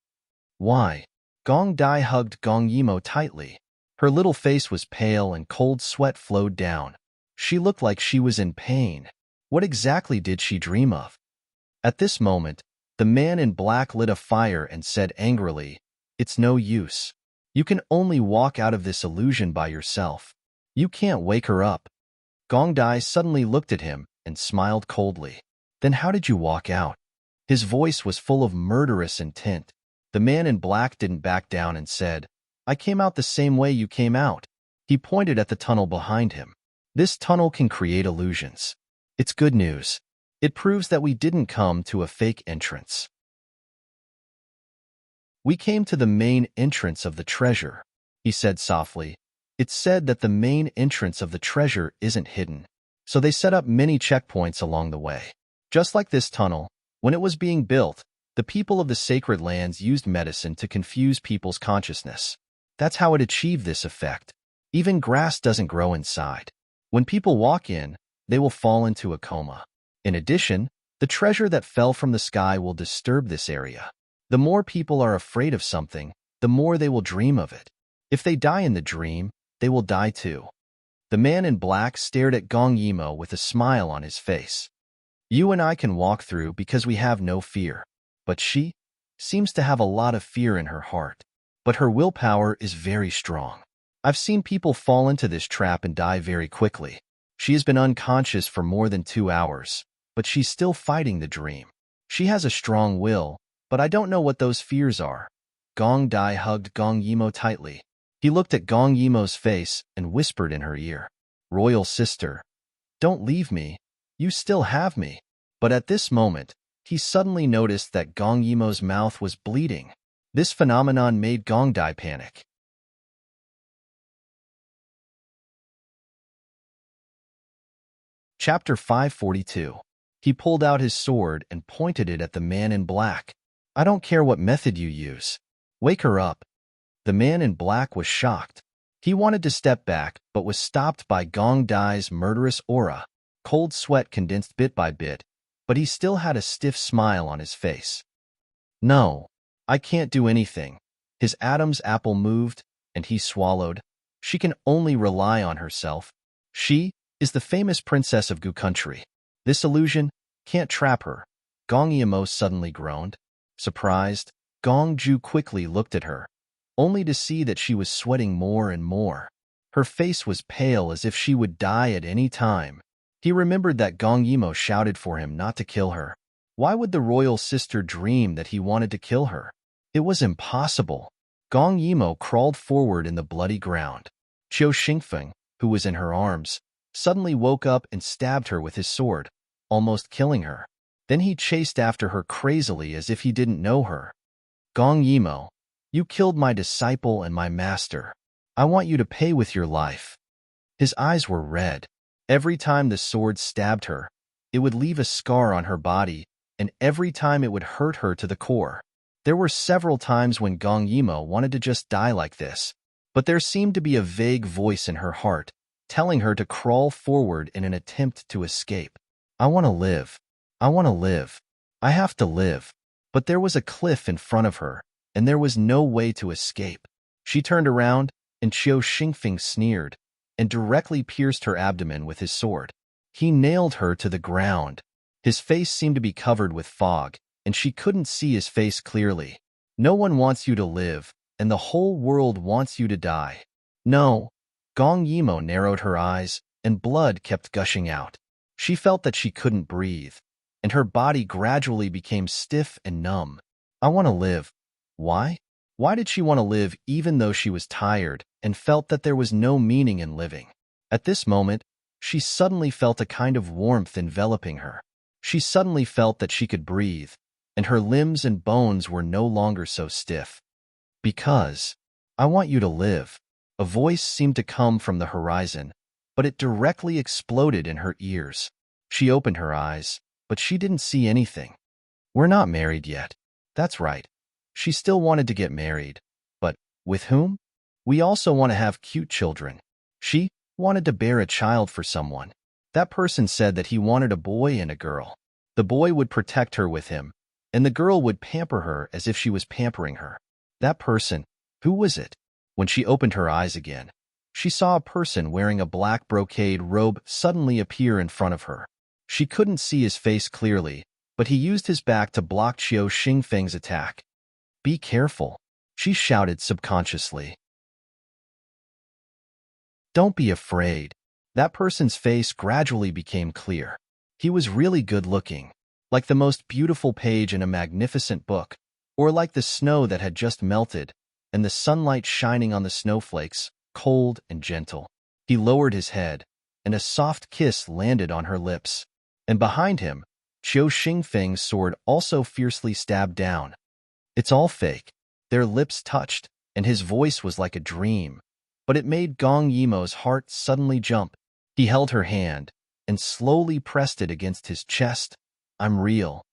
Why?" Gong Dai hugged Gong Yimo tightly. Her little face was pale and cold sweat flowed down. She looked like she was in pain. What exactly did she dream of? At this moment, the man in black lit a fire and said angrily, "It's no use. You can only walk out of this illusion by yourself. You can't wake her up." Gong Dai suddenly looked at him and smiled coldly. "Then how did you walk out?" His voice was full of murderous intent. The man in black didn't back down and said, "I came out the same way you came out." He pointed at the tunnel behind him. "This tunnel can create illusions. It's good news. It proves that we didn't come to a fake entrance. We came to the main entrance of the treasure," he said softly. "It's said that the main entrance of the treasure isn't hidden, so they set up many checkpoints along the way. Just like this tunnel, when it was being built, the people of the sacred lands used medicine to confuse people's consciousness. That's how it achieved this effect. Even grass doesn't grow inside. When people walk in, they will fall into a coma. In addition, the treasure that fell from the sky will disturb this area. The more people are afraid of something, the more they will dream of it. If they die in the dream, they will die too." The man in black stared at Gong Yimo with a smile on his face. "You and I can walk through because we have no fear. But she seems to have a lot of fear in her heart. But her willpower is very strong. I've seen people fall into this trap and die very quickly. She has been unconscious for more than 2 hours, but she's still fighting the dream. She has a strong will, but I don't know what those fears are." Gong Dai hugged Gong Yimo tightly. He looked at Gong Yimo's face and whispered in her ear, "Royal sister, don't leave me. You still have me." But at this moment, he suddenly noticed that Gong Yimo's mouth was bleeding. This phenomenon made Gong Dai panic. Chapter 542. He pulled out his sword and pointed it at the man in black. "I don't care what method you use. Wake her up." The man in black was shocked. He wanted to step back, but was stopped by Gong Dai's murderous aura. Cold sweat condensed bit by bit, but he still had a stiff smile on his face. "No, I can't do anything." His Adam's apple moved, and he swallowed. She can only rely on herself. She is the famous princess of Gu country. This illusion can't trap her. Gong Yimo suddenly groaned. Surprised, Gong Ju quickly looked at her, only to see that she was sweating more and more. Her face was pale as if she would die at any time. He remembered that Gong Yimo shouted for him not to kill her. Why would the royal sister dream that he wanted to kill her? It was impossible. Gong Yimo crawled forward in the bloody ground. Qiu Xingfeng, who was in her arms, suddenly woke up and stabbed her with his sword, almost killing her. Then he chased after her crazily as if he didn't know her. "Gong Yimo, you killed my disciple and my master. I want you to pay with your life." His eyes were red. Every time the sword stabbed her, it would leave a scar on her body, and every time it would hurt her to the core. There were several times when Gong Yimo wanted to just die like this, But there seemed to be a vague voice in her heart, telling her to crawl forward in an attempt to escape. I want to live. I want to live. I have to live. But there was a cliff in front of her, and there was no way to escape. She turned around, and Qiu Xingfeng sneered, and directly pierced her abdomen with his sword. He nailed her to the ground. His face seemed to be covered with fog, and she couldn't see his face clearly. No one wants you to live, and the whole world wants you to die. No. Gong Yimo narrowed her eyes, and blood kept gushing out. She felt that she couldn't breathe, and her body gradually became stiff and numb. I want to live. Why? Why did she want to live even though she was tired and felt that there was no meaning in living? At this moment, she suddenly felt a kind of warmth enveloping her. She suddenly felt that she could breathe, and her limbs and bones were no longer so stiff. Because I want you to live. A voice seemed to come from the horizon, but it directly exploded in her ears. She opened her eyes, but she didn't see anything. We're not married yet. That's right. She still wanted to get married. But with whom? We also want to have cute children. She wanted to bear a child for someone. That person said that he wanted a boy and a girl. The boy would protect her with him, and the girl would pamper her as if she was pampering her. That person, who was it? When she opened her eyes again, she saw a person wearing a black brocade robe suddenly appear in front of her. She couldn't see his face clearly, but he used his back to block Qiu Xingfeng's attack. Be careful, she shouted subconsciously. Don't be afraid. That person's face gradually became clear. He was really good-looking, like the most beautiful page in a magnificent book, or like the snow that had just melted, and the sunlight shining on the snowflakes, cold and gentle. He lowered his head, and a soft kiss landed on her lips. And behind him, Qiu Xingfeng's sword also fiercely stabbed down. It's all fake. Their lips touched, and his voice was like a dream, but it made Gong Yimo's heart suddenly jump. He held her hand, and slowly pressed it against his chest. I'm real.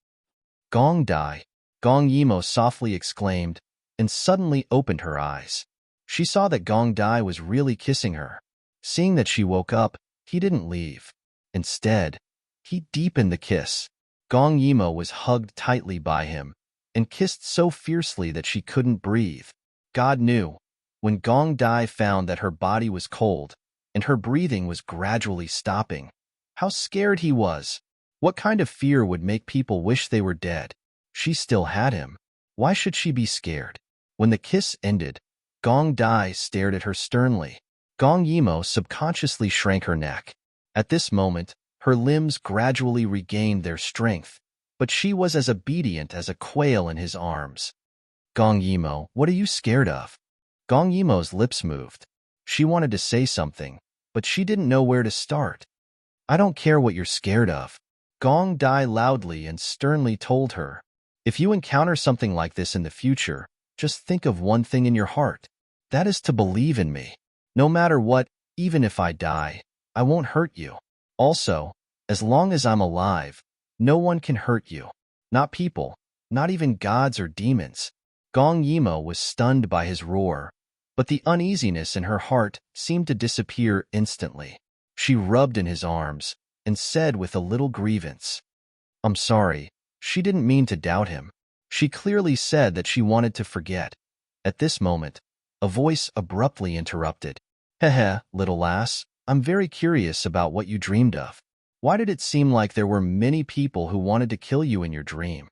Gong Dai, Gong Yimo softly exclaimed, and suddenly opened her eyes. She saw that Gong Dai was really kissing her. Seeing that she woke up, he didn't leave. Instead, he deepened the kiss. Gong Yimo was hugged tightly by him, and kissed so fiercely that she couldn't breathe. God knew, when Gong Dai found that her body was cold, and her breathing was gradually stopping, how scared he was. What kind of fear would make people wish they were dead? She still had him. Why should she be scared? When the kiss ended, Gong Dai stared at her sternly. Gong Yimo subconsciously shrank her neck. At this moment, her limbs gradually regained their strength, but she was as obedient as a quail in his arms. Gong Yimo, what are you scared of? Gong Yimo's lips moved. She wanted to say something, but she didn't know where to start. I don't care what you're scared of. Gong Dai loudly and sternly told her. If you encounter something like this in the future, just think of one thing in your heart. That is to believe in me. No matter what, even if I die, I won't hurt you. Also, as long as I'm alive, no one can hurt you. Not people, not even gods or demons. Gong Yimo was stunned by his roar, but the uneasiness in her heart seemed to disappear instantly. She rubbed in his arms and said with a little grievance, I'm sorry. She didn't mean to doubt him. She clearly said that she wanted to forget. At this moment, a voice abruptly interrupted. Heh, little lass, I'm very curious about what you dreamed of. Why did it seem like there were many people who wanted to kill you in your dream?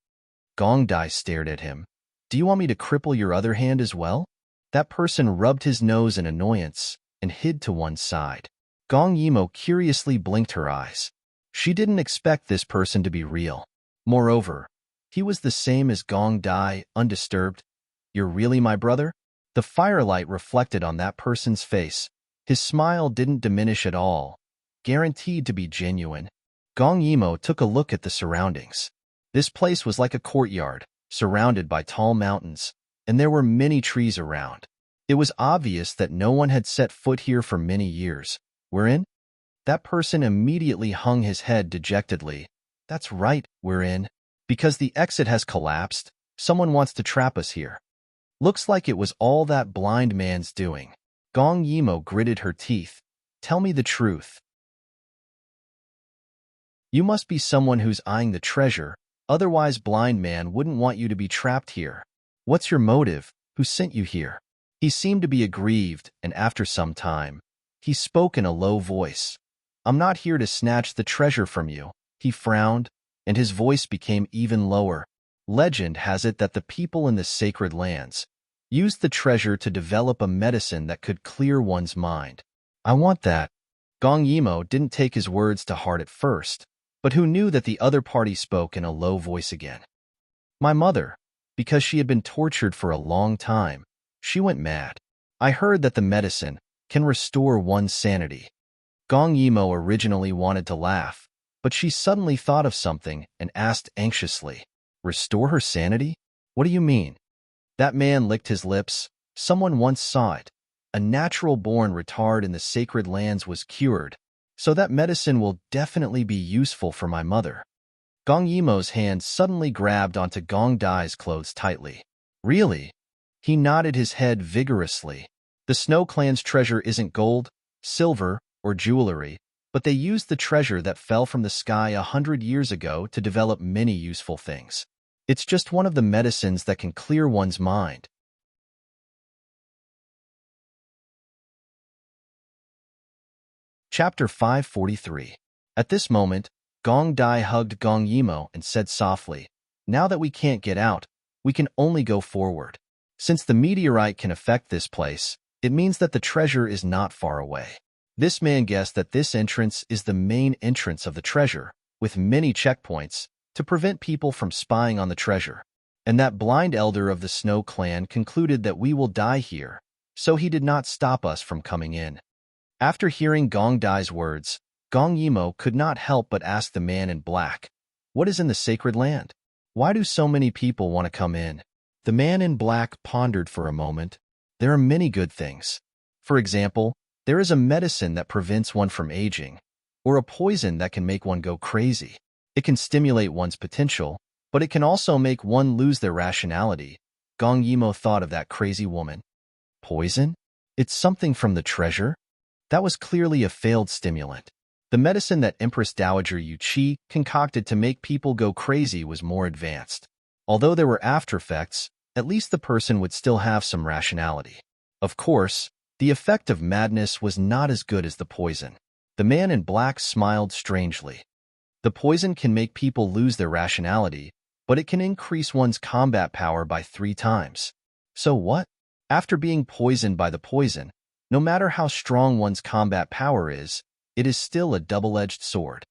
Gong Dai stared at him. Do you want me to cripple your other hand as well? That person rubbed his nose in annoyance and hid to one side. Gong Yimo curiously blinked her eyes. She didn't expect this person to be real. Moreover, he was the same as Gong Dai, undisturbed. You're really my brother? The firelight reflected on that person's face. His smile didn't diminish at all, guaranteed to be genuine. Gong Yimo took a look at the surroundings. This place was like a courtyard, surrounded by tall mountains, and there were many trees around. It was obvious that no one had set foot here for many years. We're in? That person immediately hung his head dejectedly. That's right, we're in. Because the exit has collapsed, someone wants to trap us here. Looks like it was all that blind man's doing. Gong Yimo gritted her teeth. Tell me the truth. You must be someone who's eyeing the treasure, otherwise blind man wouldn't want you to be trapped here. What's your motive? Who sent you here? He seemed to be aggrieved, and after some time, he spoke in a low voice. I'm not here to snatch the treasure from you. He frowned, and his voice became even lower. Legend has it that the people in the sacred lands used the treasure to develop a medicine that could clear one's mind. I want that. Gong Yimo didn't take his words to heart at first, but who knew that the other party spoke in a low voice again. My mother, because she had been tortured for a long time, she went mad. I heard that the medicine can restore one's sanity. Gong Yimo originally wanted to laugh, but she suddenly thought of something and asked anxiously, Restore her sanity? What do you mean? That man licked his lips. Someone once saw it. A natural-born retard in the sacred lands was cured, so that medicine will definitely be useful for my mother. Gong Yimo's hand suddenly grabbed onto Gong Dai's clothes tightly. Really? He nodded his head vigorously. The Snow Clan's treasure isn't gold, silver, or jewelry, but they used the treasure that fell from the sky 100 years ago to develop many useful things. It's just one of the medicines that can clear one's mind. Chapter 543. At this moment, Gong Dai hugged Gong Yimo and said softly, Now that we can't get out, we can only go forward. Since the meteorite can affect this place, it means that the treasure is not far away. This man guessed that this entrance is the main entrance of the treasure, with many checkpoints, to prevent people from spying on the treasure. And that blind elder of the Snow Clan concluded that we will die here, so he did not stop us from coming in. After hearing Gong Dai's words, Gong Yimo could not help but ask the man in black, What is in the sacred land? Why do so many people want to come in? The man in black pondered for a moment. There are many good things. For example, there is a medicine that prevents one from aging, or a poison that can make one go crazy. It can stimulate one's potential, but it can also make one lose their rationality. Gong Yimo thought of that crazy woman. Poison? It's something from the treasure? That was clearly a failed stimulant. The medicine that Empress Dowager Yu Qi concocted to make people go crazy was more advanced. Although there were after effects, at least the person would still have some rationality. Of course, the effect of madness was not as good as the poison. The man in black smiled strangely. The poison can make people lose their rationality, but it can increase one's combat power by 3 times. So what? After being poisoned by the poison, no matter how strong one's combat power is, it is still a double-edged sword.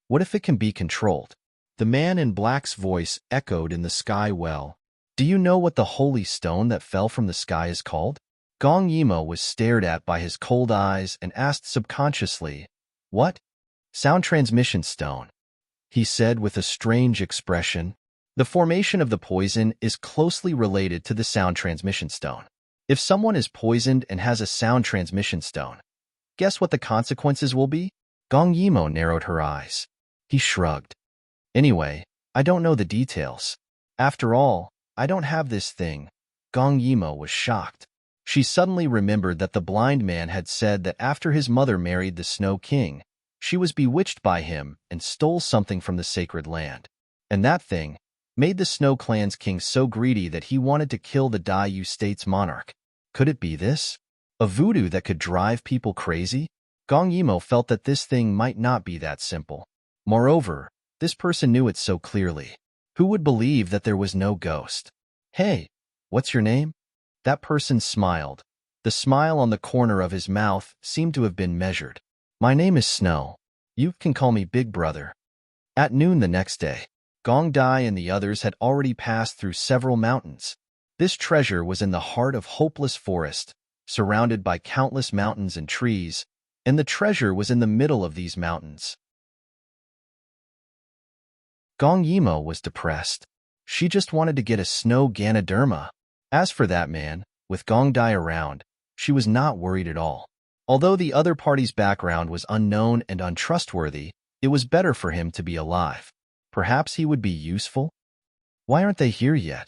What if it can be controlled? The man in black's voice echoed in the sky well. Do you know what the holy stone that fell from the sky is called? Gong Yimo was stared at by his cold eyes and asked subconsciously, What? Sound transmission stone, he said with a strange expression. The formation of the poison is closely related to the sound transmission stone. If someone is poisoned and has a sound transmission stone, guess what the consequences will be? Gong Yimo narrowed her eyes. He shrugged. Anyway, I don't know the details. After all, I don't have this thing. Gong Yimo was shocked. She suddenly remembered that the blind man had said that after his mother married the Snow King, she was bewitched by him and stole something from the sacred land. And that thing made the Snow Clan's king so greedy that he wanted to kill the Daiyu state's monarch. Could it be this? A voodoo that could drive people crazy? Gong Yimo felt that this thing might not be that simple. Moreover, this person knew it so clearly. Who would believe that there was no ghost? Hey, what's your name? That person smiled. The smile on the corner of his mouth seemed to have been measured. My name is Snow. You can call me Big Brother. At noon the next day, Gong Dai and the others had already passed through several mountains. This treasure was in the heart of hopeless forest, surrounded by countless mountains and trees, and the treasure was in the middle of these mountains. Gong Yimo was depressed. She just wanted to get a snow Ganoderma. As for that man, with Gong Dai around, she was not worried at all. Although the other party's background was unknown and untrustworthy, it was better for him to be alive. Perhaps he would be useful? Why aren't they here yet?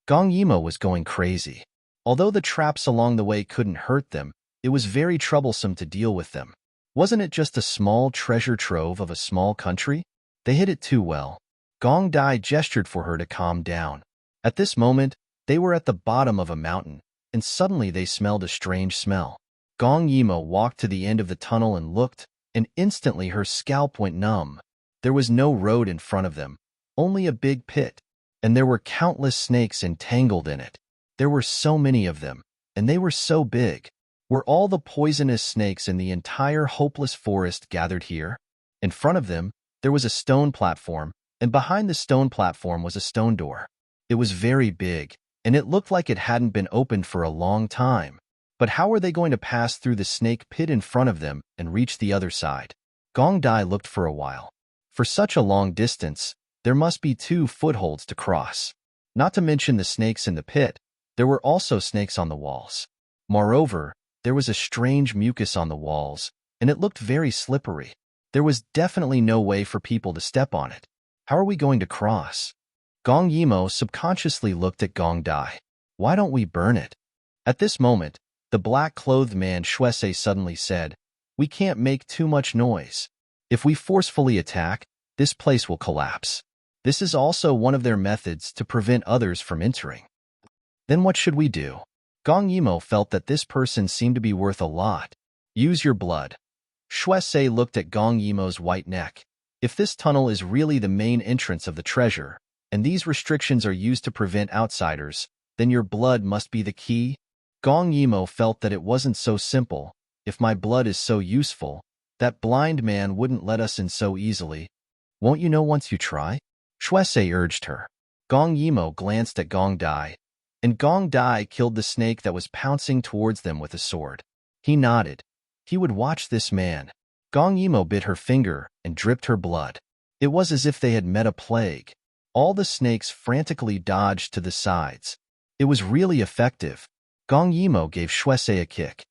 Gong Yimo was going crazy. Although the traps along the way couldn't hurt them, it was very troublesome to deal with them. Wasn't it just a small treasure trove of a small country? They hid it too well. Gong Dai gestured for her to calm down. At this moment, they were at the bottom of a mountain, and suddenly they smelled a strange smell. Gong Yimo walked to the end of the tunnel and looked, and instantly her scalp went numb. There was no road in front of them, only a big pit, and there were countless snakes entangled in it. There were so many of them, and they were so big. Were all the poisonous snakes in the entire hopeless forest gathered here? In front of them, there was a stone platform, and behind the stone platform was a stone door. It was very big, and it looked like it hadn't been opened for a long time. But how were they going to pass through the snake pit in front of them and reach the other side? Gong Dai looked for a while. For such a long distance, there must be 2 footholds to cross. Not to mention the snakes in the pit, there were also snakes on the walls. Moreover, there was a strange mucus on the walls, and it looked very slippery. There was definitely no way for people to step on it. How are we going to cross? Gong Yimo subconsciously looked at Gong Dai. Why don't we burn it? At this moment, the black-clothed man Shuese suddenly said, "We can't make too much noise. If we forcefully attack, this place will collapse. This is also one of their methods to prevent others from entering." Then what should we do? Gong Yimo felt that this person seemed to be worth a lot. Use your blood. Shuese looked at Gong Yimo's white neck. If this tunnel is really the main entrance of the treasure, and these restrictions are used to prevent outsiders, then your blood must be the key. Gong Yimo felt that it wasn't so simple. If my blood is so useful, that blind man wouldn't let us in so easily. Won't you know once you try? Shuese urged her. Gong Yimo glanced at Gong Dai, and Gong Dai killed the snake that was pouncing towards them with a sword. He nodded. He would watch this man. Gong Yimo bit her finger and dripped her blood. It was as if they had met a plague. All the snakes frantically dodged to the sides. It was really effective. Gong Yimo gave Shuese a kick.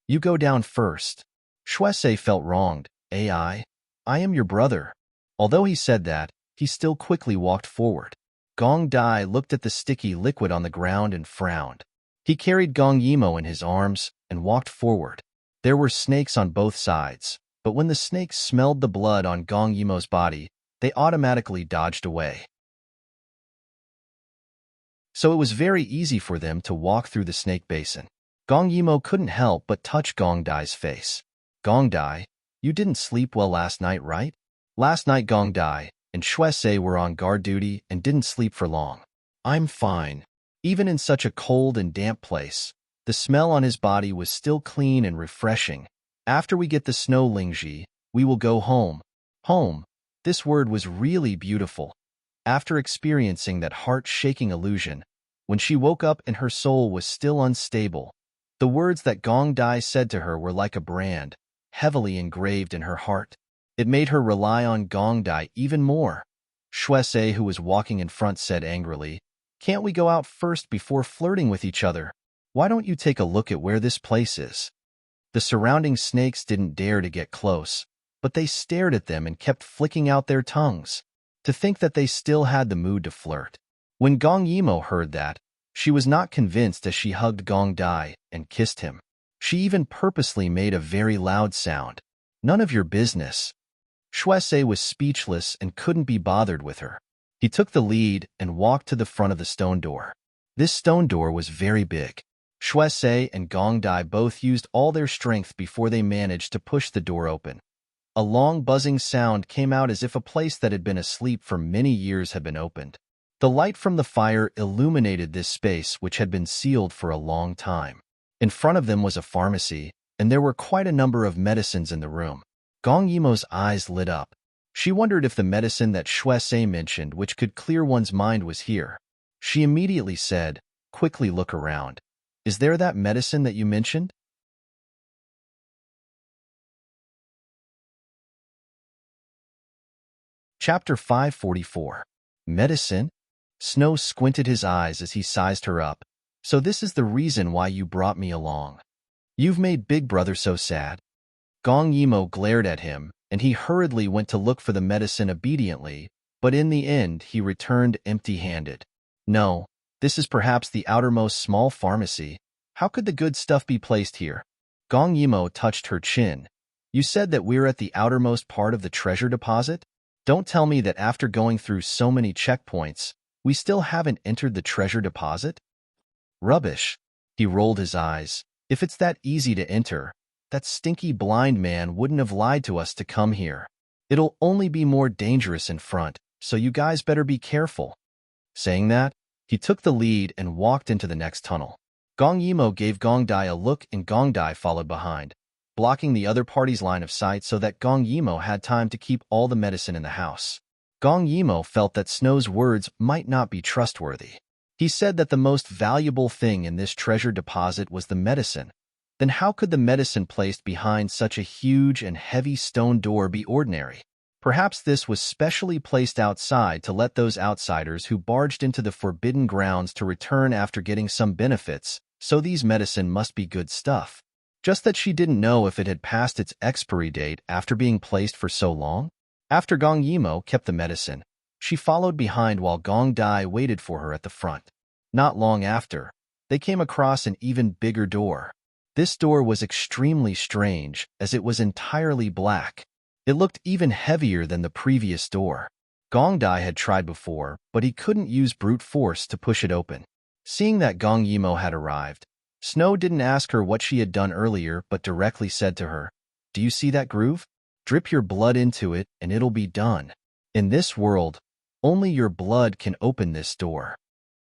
You go down first. Shuese felt wronged. I am your brother. Although he said that, he still quickly walked forward. Gong Dai looked at the sticky liquid on the ground and frowned. He carried Gong Yimo in his arms and walked forward. There were snakes on both sides, but when the snakes smelled the blood on Gong Yimo's body, they automatically dodged away. So it was very easy for them to walk through the snake basin. Gong Yimo couldn't help but touch Gong Dai's face. Gong Dai, you didn't sleep well last night, right? Last night Gong Dai and Shuese were on guard duty and didn't sleep for long. I'm fine. Even in such a cold and damp place, the smell on his body was still clean and refreshing. After we get the snow Lingji, we will go home. Home. This word was really beautiful. After experiencing that heart-shaking illusion, when she woke up and her soul was still unstable, the words that Gong Dai said to her were like a brand, heavily engraved in her heart. It made her rely on Gong Dai even more. Shuese, who was walking in front, said angrily, "Can't we go out first before flirting with each other? Why don't you take a look at where this place is?" The surrounding snakes didn't dare to get close, but they stared at them and kept flicking out their tongues. To think that they still had the mood to flirt. When Gong Yimo heard that, she was not convinced as she hugged Gong Dai and kissed him. She even purposely made a very loud sound. None of your business. Shuese was speechless and couldn't be bothered with her. He took the lead and walked to the front of the stone door. This stone door was very big. Shuese and Gong Dai both used all their strength before they managed to push the door open. A long buzzing sound came out as if a place that had been asleep for many years had been opened. The light from the fire illuminated this space which had been sealed for a long time. In front of them was a pharmacy, and there were quite a number of medicines in the room. Gong Yimo's eyes lit up. She wondered if the medicine that Shuese mentioned which could clear one's mind was here. She immediately said, "Quickly look around. Is there that medicine that you mentioned?" Chapter 544. Medicine? Snow squinted his eyes as he sized her up. "So this is the reason why you brought me along. You've made Big Brother so sad." Gong Yimo glared at him, and he hurriedly went to look for the medicine obediently, but in the end he returned empty-handed. "No, This is perhaps the outermost small pharmacy. How could the good stuff be placed here? Gong Yimo touched her chin. You said that we're at the outermost part of the treasure deposit? Don't tell me that after going through so many checkpoints, we still haven't entered the treasure deposit? Rubbish. He rolled his eyes. If it's that easy to enter, that stinky blind man wouldn't have lied to us to come here. It'll only be more dangerous in front, so you guys better be careful. Saying that, he took the lead and walked into the next tunnel. Gong Yimo gave Gong Dai a look and Gong Dai followed behind, blocking the other party's line of sight so that Gong Yimo had time to keep all the medicine in the house. Gong Yimo felt that Snow's words might not be trustworthy. He said that the most valuable thing in this treasure deposit was the medicine. Then how could the medicine placed behind such a huge and heavy stone door be ordinary? Perhaps this was specially placed outside to let those outsiders who barged into the forbidden grounds to return after getting some benefits, so these medicine must be good stuff. Just that she didn't know if it had passed its expiry date after being placed for so long. After Gong Yimo kept the medicine, she followed behind while Gong Dai waited for her at the front. Not long after, they came across an even bigger door. This door was extremely strange, as it was entirely black. It looked even heavier than the previous door. Gong Dai had tried before, but he couldn't use brute force to push it open. Seeing that Gong Yimo had arrived, Snow didn't ask her what she had done earlier but directly said to her, "Do you see that groove? Drip your blood into it and it'll be done. In this world, only your blood can open this door."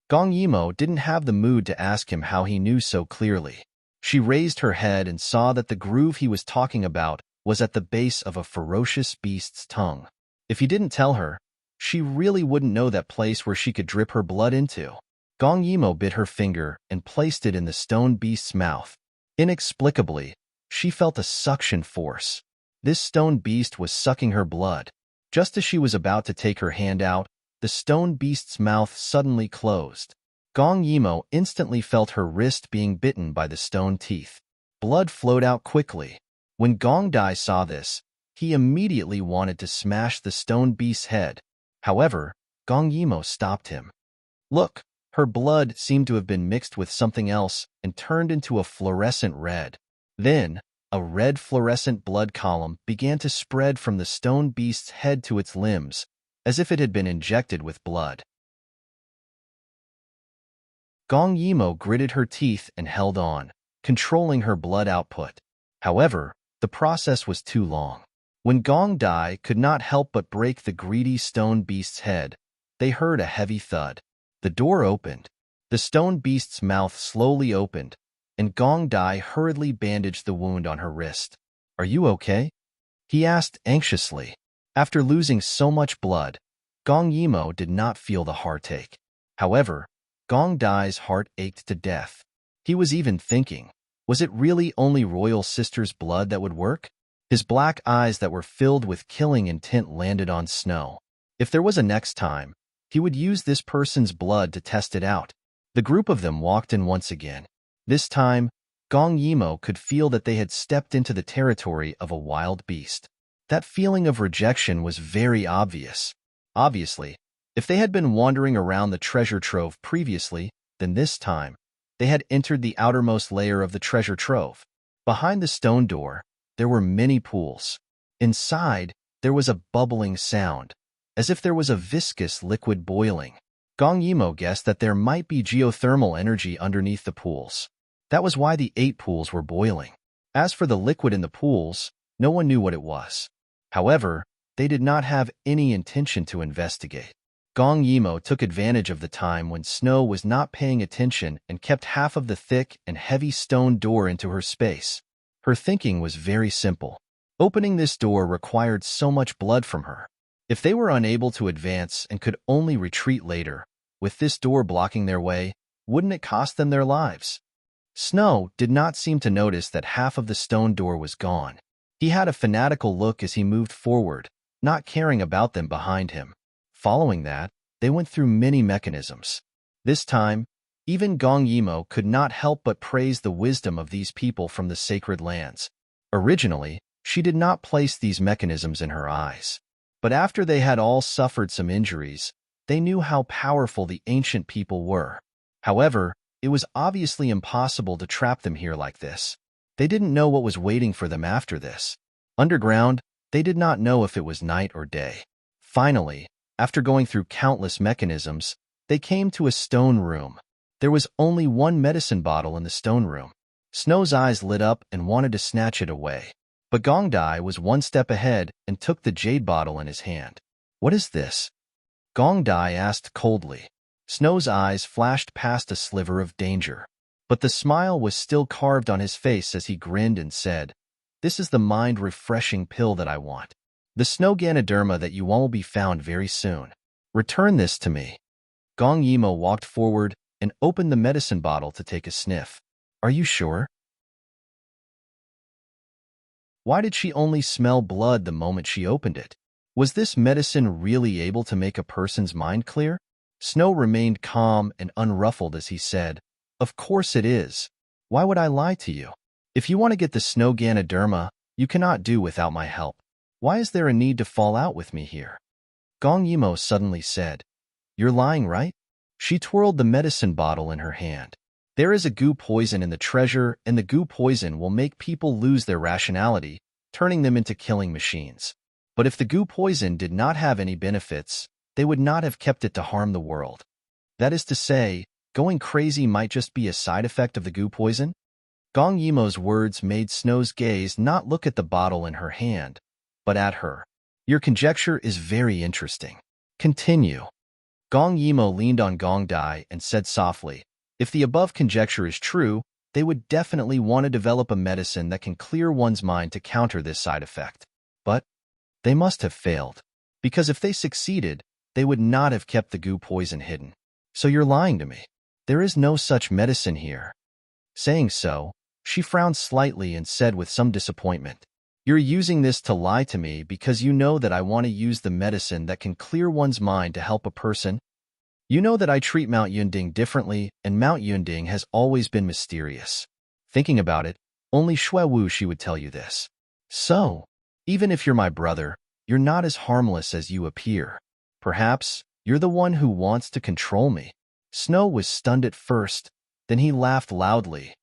Gong Yimo didn't have the mood to ask him how he knew so clearly. She raised her head and saw that the groove he was talking about was at the base of a ferocious beast's tongue. If he didn't tell her, she really wouldn't know that place where she could drip her blood into. Gong Yimo bit her finger and placed it in the stone beast's mouth. Inexplicably, she felt a suction force. This stone beast was sucking her blood. Just as she was about to take her hand out, the stone beast's mouth suddenly closed. Gong Yimo instantly felt her wrist being bitten by the stone teeth. Blood flowed out quickly. When Gong Dai saw this, he immediately wanted to smash the stone beast's head. However, Gong Yimo stopped him. Look, her blood seemed to have been mixed with something else and turned into a fluorescent red. Then, a red fluorescent blood column began to spread from the stone beast's head to its limbs, as if it had been injected with blood. Gong Yimo gritted her teeth and held on, controlling her blood output. However, the process was too long. When Gong Dai could not help but break the greedy stone beast's head, they heard a heavy thud. The door opened. The stone beast's mouth slowly opened, and Gong Dai hurriedly bandaged the wound on her wrist. "Are you okay?" he asked anxiously. After losing so much blood, Gong Yimo did not feel the heartache. However, Gong Dai's heart ached to death. He was even thinking, was it really only Royal Sister's blood that would work? His black eyes that were filled with killing intent landed on Snow. If there was a next time, he would use this person's blood to test it out. The group of them walked in once again. This time, Gong Yimo could feel that they had stepped into the territory of a wild beast. That feeling of rejection was very obvious. Obviously, if they had been wandering around the treasure trove previously, then this time, they had entered the outermost layer of the treasure trove. Behind the stone door, there were many pools. Inside, there was a bubbling sound, as if there was a viscous liquid boiling. Gong Yimo guessed that there might be geothermal energy underneath the pools. That was why the 8 pools were boiling. As for the liquid in the pools, no one knew what it was. However, they did not have any intention to investigate. Gong Yimo took advantage of the time when Snow was not paying attention and kept half of the thick and heavy stone door into her space. Her thinking was very simple. Opening this door required so much blood from her. If they were unable to advance and could only retreat later, with this door blocking their way, wouldn't it cost them their lives? Snow did not seem to notice that half of the stone door was gone. He had a fanatical look as he moved forward, not caring about them behind him. Following that, they went through many mechanisms. This time, even Gong Yimo could not help but praise the wisdom of these people from the sacred lands. Originally, she did not place these mechanisms in her eyes. But after they had all suffered some injuries, they knew how powerful the ancient people were. However, it was obviously impossible to trap them here like this. They didn't know what was waiting for them after this. Underground, they did not know if it was night or day. Finally, after going through countless mechanisms, they came to a stone room. There was only one medicine bottle in the stone room. Snow's eyes lit up and wanted to snatch it away. But Gong Dai was one step ahead and took the jade bottle in his hand. "What is this?" Gong Dai asked coldly. Snow's eyes flashed past a sliver of danger. But the smile was still carved on his face as he grinned and said, "This is the mind-refreshing pill that I want. The snow Ganoderma that you want will be found very soon. Return this to me." Gong Yimo walked forward and opened the medicine bottle to take a sniff. "Are you sure?" Why did she only smell blood the moment she opened it? Was this medicine really able to make a person's mind clear? Snow remained calm and unruffled as he said, "Of course it is. Why would I lie to you? If you want to get the snow Ganoderma, you cannot do without my help. Why is there a need to fall out with me here?" Gong Yimo suddenly said, "You're lying, right?" She twirled the medicine bottle in her hand. "There is a goo poison in the treasure, and the goo poison will make people lose their rationality, turning them into killing machines. But if the goo poison did not have any benefits, they would not have kept it to harm the world. That is to say, going crazy might just be a side effect of the goo poison." Gong Yimo's words made Snow's gaze not look at the bottle in her hand, but at her. "Your conjecture is very interesting. Continue." Gong Yimo leaned on Gong Dai and said softly, "If the above conjecture is true, they would definitely want to develop a medicine that can clear one's mind to counter this side effect. But they must have failed, because if they succeeded, they would not have kept the goo poison hidden. So you're lying to me. There is no such medicine here." Saying so, she frowned slightly and said with some disappointment, "You're using this to lie to me because you know that I want to use the medicine that can clear one's mind to help a person. You know that I treat Mount Yunding differently, and Mount Yunding has always been mysterious. Thinking about it, only Shui Wu she would tell you this. So, even if you're my brother, you're not as harmless as you appear. Perhaps you're the one who wants to control me." Snow was stunned at first, then he laughed loudly.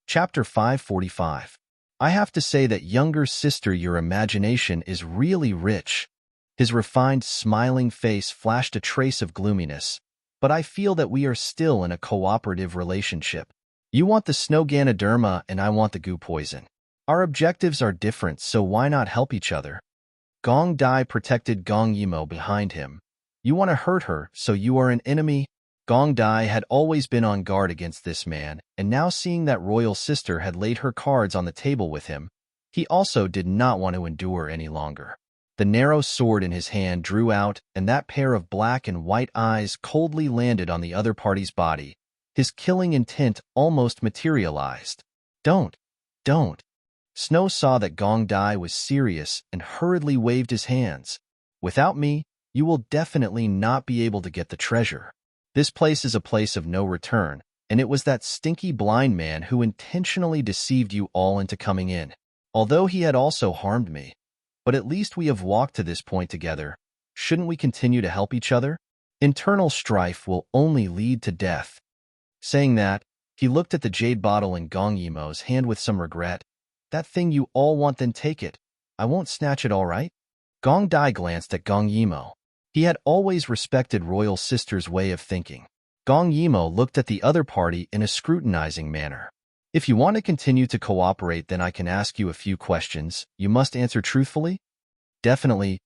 Chapter 545. "I have to say that younger sister, your imagination is really rich." His refined, smiling face flashed a trace of gloominess, "But I feel that we are still in a cooperative relationship. You want the snow Ganoderma and I want the goo poison. Our objectives are different, so why not help each other?" Gong Dai protected Gong Yimo behind him. "You want to hurt her, so you are an enemy?" Gong Dai had always been on guard against this man, and now seeing that royal sister had laid her cards on the table with him, he also did not want to endure any longer. The narrow sword in his hand drew out, and that pair of black and white eyes coldly landed on the other party's body. His killing intent almost materialized. Don't. Snow saw that Gong Dai was serious and hurriedly waved his hands. "Without me, you will definitely not be able to get the treasure. This place is a place of no return, and it was that stinky blind man who intentionally deceived you all into coming in. Although he had also harmed me. But at least we have walked to this point together. Shouldn't we continue to help each other? Internal strife will only lead to death." Saying that, he looked at the jade bottle in Gong Yimo's hand with some regret. "That thing you all want, then take it. I won't snatch it, all right?" Gong Dai glanced at Gong Yimo. He had always respected royal sister's way of thinking. Gong Yimo looked at the other party in a scrutinizing manner. "If you want to continue to cooperate, then I can ask you a few questions. You must answer truthfully." Definitely,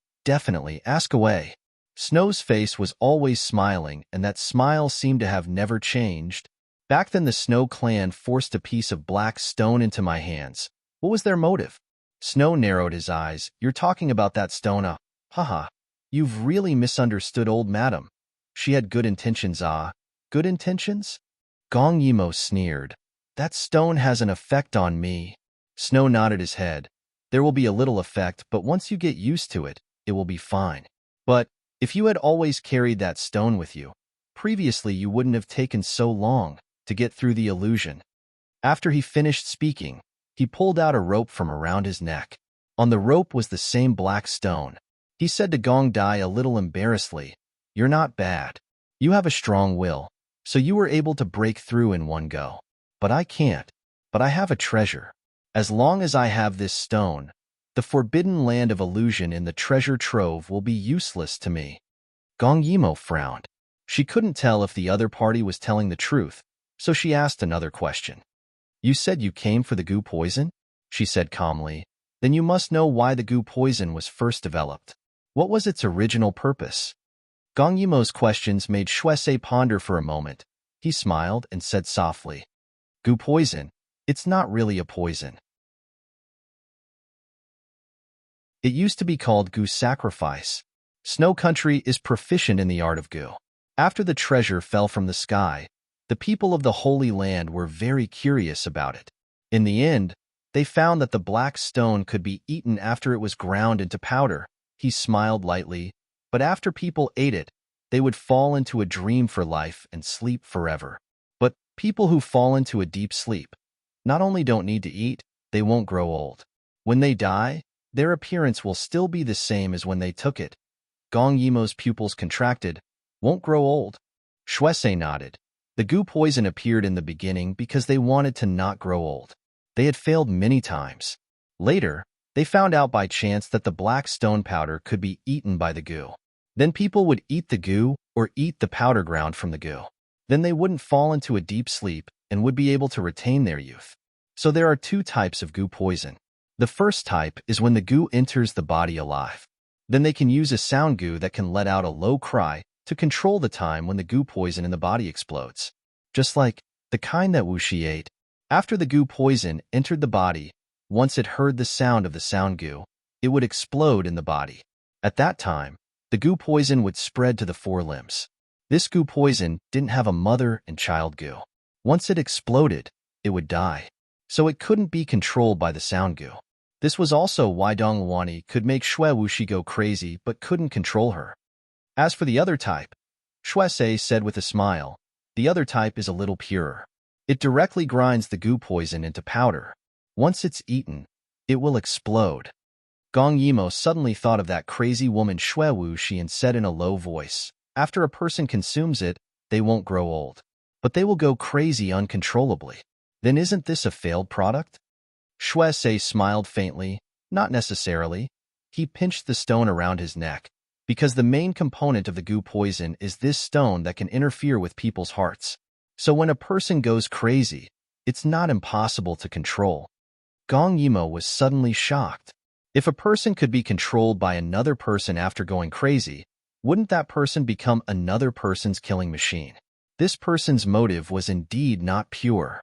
ask away." Snow's face was always smiling, and that smile seemed to have never changed. "Back then the Snow clan forced a piece of black stone into my hands. What was their motive?" Snow narrowed his eyes. "You're talking about that stone, Haha. You've really misunderstood old madam. She had good intentions, Good intentions?" Gong Yimo sneered. "That stone has an effect on me." Snow nodded his head. "There will be a little effect, but once you get used to it, it will be fine. But if you had always carried that stone with you, previously you wouldn't have taken so long to get through the illusion." After he finished speaking, he pulled out a rope from around his neck. On the rope was the same black stone. He said to Gong Dai a little embarrassedly, "You're not bad. You have a strong will, so you were able to break through in one go. But I can't. But I have a treasure. As long as I have this stone, the forbidden land of illusion in the treasure trove will be useless to me." Gong Yimo frowned. She couldn't tell if the other party was telling the truth, so she asked another question. "You said you came for the goo poison?" she said calmly. "Then you must know why the goo poison was first developed. What was its original purpose?" Gong Yimo's questions made Shuese ponder for a moment. He smiled and said softly, "Goo poison, it's not really a poison. It used to be called goo sacrifice. Snow Country is proficient in the art of goo. After the treasure fell from the sky, the people of the Holy Land were very curious about it. In the end, they found that the black stone could be eaten after it was ground into powder." He smiled lightly, "But after people ate it, they would fall into a dream for life and sleep forever. But people who fall into a deep sleep not only don't need to eat, they won't grow old. When they die, their appearance will still be the same as when they took it." Gong Yimo's pupils contracted. "Won't grow old?" Shuese nodded. The goo poison appeared in the beginning because they wanted to not grow old. They had failed many times. Later, they found out by chance that the black stone powder could be eaten by the goo. Then people would eat the goo or eat the powder ground from the goo. Then they wouldn't fall into a deep sleep and would be able to retain their youth. So there are two types of goo poison. The first type is when the goo enters the body alive. Then they can use a sound goo that can let out a low cry to control the time when the goo poison in the body explodes. Just like the kind that Wu Shi ate. After the goo poison entered the body, once it heard the sound of the sound goo, it would explode in the body. At that time, the goo poison would spread to the four limbs. This goo poison didn't have a mother and child goo. Once it exploded, it would die. So it couldn't be controlled by the sound goo. This was also why Dong Wani could make Shui Wuxi go crazy but couldn't control her. As for the other type, Shuese said with a smile, the other type is a little purer. It directly grinds the goo poison into powder. Once it's eaten, it will explode. Gong Yimo suddenly thought of that crazy woman Shui Wuxi and said in a low voice, "After a person consumes it, they won't grow old. But they will go crazy uncontrollably. Then isn't this a failed product?" Shuese smiled faintly. "Not necessarily." He pinched the stone around his neck, because the main component of the goo poison is this stone that can interfere with people's hearts. So when a person goes crazy, it's not impossible to control. Gong Yimo was suddenly shocked. If a person could be controlled by another person after going crazy, wouldn't that person become another person's killing machine? This person's motive was indeed not pure.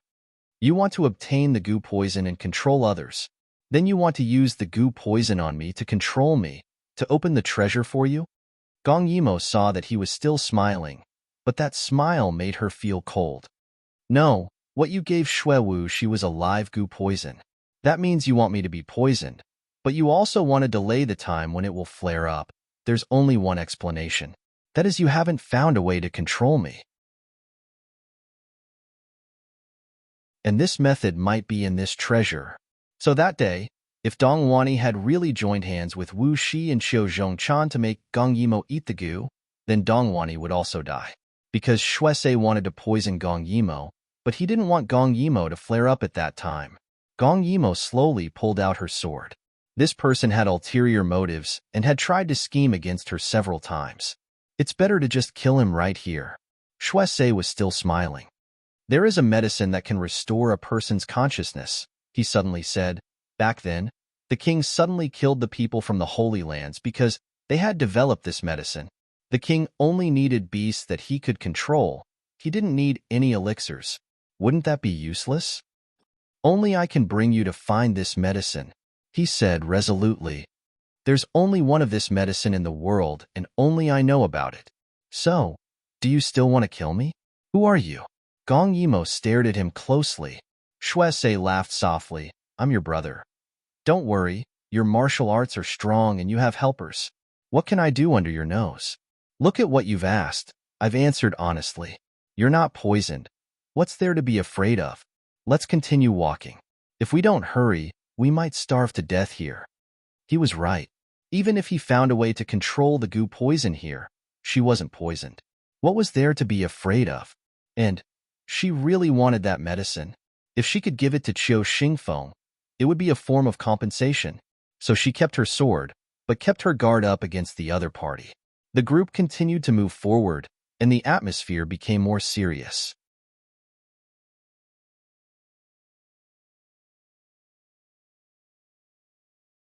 You want to obtain the goo poison and control others. Then you want to use the goo poison on me to control me, to open the treasure for you? Gong Yimo saw that he was still smiling, but that smile made her feel cold. "No, what you gave Shui Wuxi was a live goo poison. That means you want me to be poisoned, but you also want to delay the time when it will flare up. There's only one explanation. That is, you haven't found a way to control me. And this method might be in this treasure." So that day, if Dong Wani had really joined hands with Wu Shi and Xiu Zhongchan to make Gong Yimo eat the goo, then Dong Wani would also die. Because Shuese wanted to poison Gong Yimo, but he didn't want Gong Yimo to flare up at that time. Gong Yimo slowly pulled out her sword. This person had ulterior motives and had tried to scheme against her several times. It's better to just kill him right here. Shuese was still smiling. "There is a medicine that can restore a person's consciousness," he suddenly said. Back then, the king suddenly killed the people from the Holy Lands because they had developed this medicine. The king only needed beasts that he could control. He didn't need any elixirs. Wouldn't that be useless? "Only I can bring you to find this medicine," he said resolutely. "There's only one of this medicine in the world, and only I know about it. So, do you still want to kill me? Who are you?" Gong Yimo stared at him closely. Shuese laughed softly. "I'm your brother. Don't worry, your martial arts are strong and you have helpers. What can I do under your nose? Look at what you've asked. I've answered honestly. You're not poisoned. What's there to be afraid of? Let's continue walking. If we don't hurry, we might starve to death here." He was right. Even if he found a way to control the goo poison here, she wasn't poisoned. What was there to be afraid of? And she really wanted that medicine. If she could give it to Qiu Xingfeng, it would be a form of compensation. So she kept her sword, but kept her guard up against the other party. The group continued to move forward, and the atmosphere became more serious.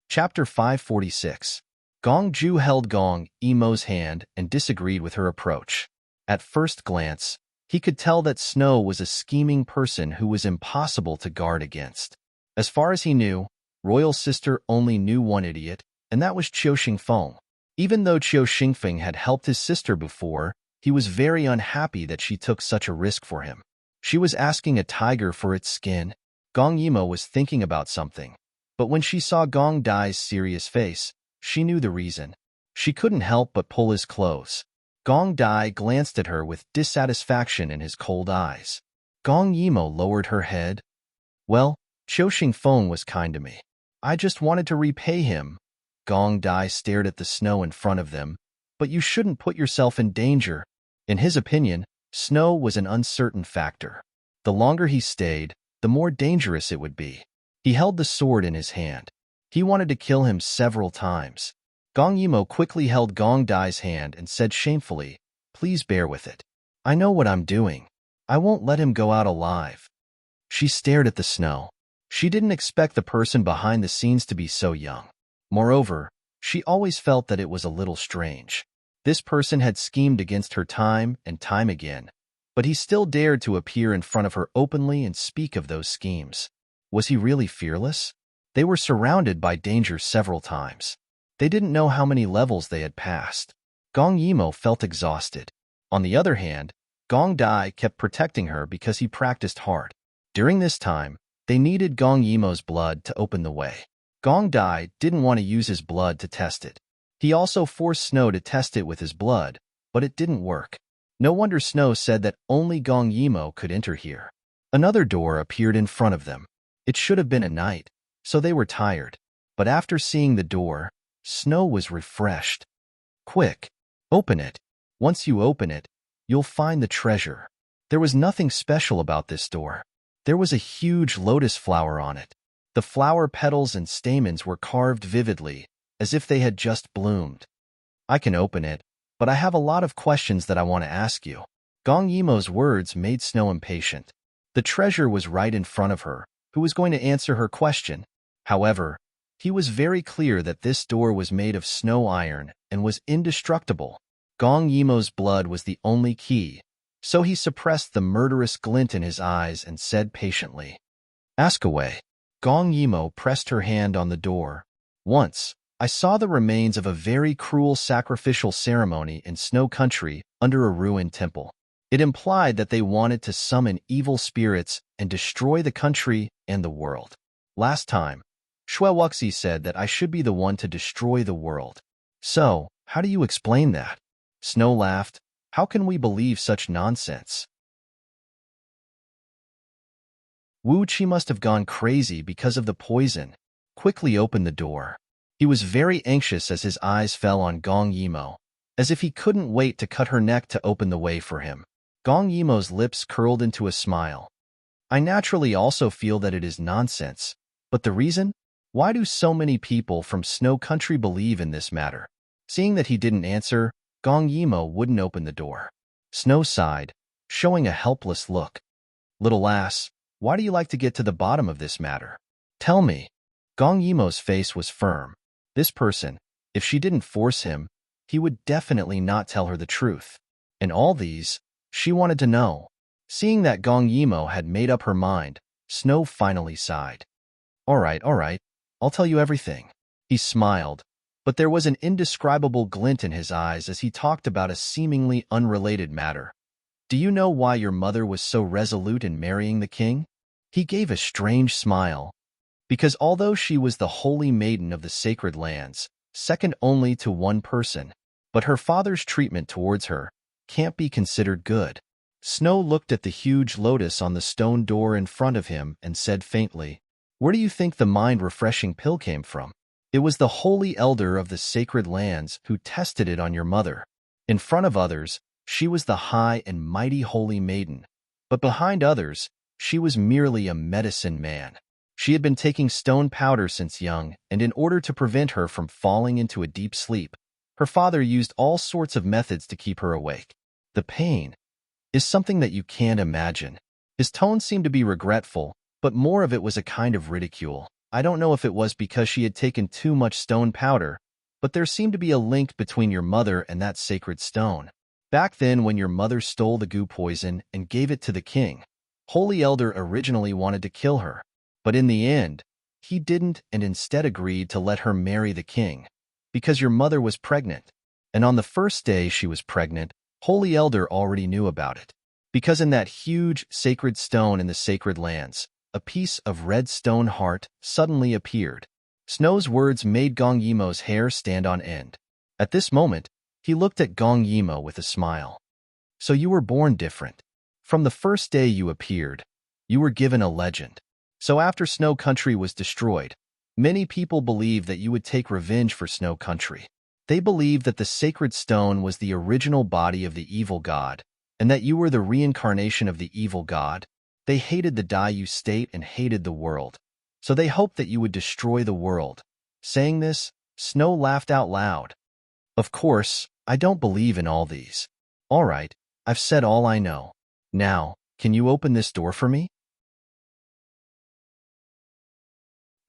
Chapter 546. Gong Ju held Gong Yimo's hand and disagreed with her approach. At first glance, he could tell that Snow was a scheming person who was impossible to guard against. As far as he knew, Royal Sister only knew one idiot, and that was Qiu Xingfeng. Even though Qiu Xingfeng had helped his sister before, he was very unhappy that she took such a risk for him. She was asking a tiger for its skin. Gong Yimo was thinking about something, but when she saw Gong Dai's serious face, she knew the reason. She couldn't help but pull his clothes. Gong Dai glanced at her with dissatisfaction in his cold eyes. Gong Yimo lowered her head. Well, Qiu Xingfeng was kind to me. I just wanted to repay him. Gong Dai stared at the snow in front of them. But you shouldn't put yourself in danger. In his opinion, snow was an uncertain factor. The longer he stayed, the more dangerous it would be. He held the sword in his hand. He wanted to kill him several times. Gong Yimo quickly held Gong Dai's hand and said shamefully, "Please bear with it. I know what I'm doing. I won't let him go out alive." She stared at the snow. She didn't expect the person behind the scenes to be so young. Moreover, she always felt that it was a little strange. This person had schemed against her time and time again, but he still dared to appear in front of her openly and speak of those schemes. Was he really fearless? They were surrounded by danger several times. They didn't know how many levels they had passed. Gong Yimo felt exhausted. On the other hand, Gong Dai kept protecting her because he practiced hard. During this time, they needed Gong Yimo's blood to open the way. Gong Dai didn't want to use his blood to test it. He also forced Snow to test it with his blood, but it didn't work. No wonder Snow said that only Gong Yimo could enter here. Another door appeared in front of them. It should have been at night, so they were tired. But after seeing the door, Snow was refreshed. Quick, open it. Once you open it, you'll find the treasure. There was nothing special about this door. There was a huge lotus flower on it. The flower petals and stamens were carved vividly, as if they had just bloomed. I can open it, but I have a lot of questions that I want to ask you. Gong Yimo's words made Snow impatient. The treasure was right in front of her, who was going to answer her question. However, he was very clear that this door was made of snow iron and was indestructible. Gong Yimo's blood was the only key, so he suppressed the murderous glint in his eyes and said patiently, "Ask away." Gong Yimo pressed her hand on the door. "Once, I saw the remains of a very cruel sacrificial ceremony in Snow Country under a ruined temple. It implied that they wanted to summon evil spirits and destroy the country and the world. Last time, Shui Wuxi said that I should be the one to destroy the world. So, how do you explain that?" Snow laughed. "How can we believe such nonsense?" Wu Qi must have gone crazy because of the poison. Quickly opened the door. He was very anxious as his eyes fell on Gong Yimo, as if he couldn't wait to cut her neck to open the way for him. Gong Yimo's lips curled into a smile. "I naturally also feel that it is nonsense, but the reason? Why do so many people from Snow Country believe in this matter?" Seeing that he didn't answer, Gong Yimo wouldn't open the door. Snow sighed, showing a helpless look. "Little lass, why do you like to get to the bottom of this matter? Tell me." Gong Yimo's face was firm. This person, if she didn't force him, he would definitely not tell her the truth. And all these, she wanted to know. Seeing that Gong Yimo had made up her mind, Snow finally sighed. All right, I'll tell you everything." He smiled, but there was an indescribable glint in his eyes as he talked about a seemingly unrelated matter. "Do you know why your mother was so resolute in marrying the king?" He gave a strange smile. "Because although she was the holy maiden of the sacred lands, second only to one person, but her father's treatment towards her can't be considered good." Snow looked at the huge lotus on the stone door in front of him and said faintly, "Where do you think the mind-refreshing pill came from?" It was the holy elder of the sacred lands who tested it on your mother. In front of others, she was the high and mighty holy maiden, but behind others, she was merely a medicine man. She had been taking stone powder since young, and in order to prevent her from falling into a deep sleep, her father used all sorts of methods to keep her awake. The pain is something that you can't imagine. His tone seemed to be regretful, but more of it was a kind of ridicule. I don't know if it was because she had taken too much stone powder, but there seemed to be a link between your mother and that sacred stone. Back then, when your mother stole the goo poison and gave it to the king, Holy Elder originally wanted to kill her, but in the end, he didn't and instead agreed to let her marry the king, because your mother was pregnant. And on the first day she was pregnant, Holy Elder already knew about it, because in that huge sacred stone in the sacred lands, a piece of red stone heart suddenly appeared. Snow's words made Gong Yimo's hair stand on end. At this moment, he looked at Gong Yimo with a smile. So you were born different. From the first day you appeared, you were given a legend. So after Snow Country was destroyed, many people believed that you would take revenge for Snow Country. They believed that the sacred stone was the original body of the evil god, and that you were the reincarnation of the evil god. They hated the Daiyu state and hated the world, so they hoped that you would destroy the world. Saying this, Snow laughed out loud. Of course, I don't believe in all these. All right, I've said all I know. Now, can you open this door for me?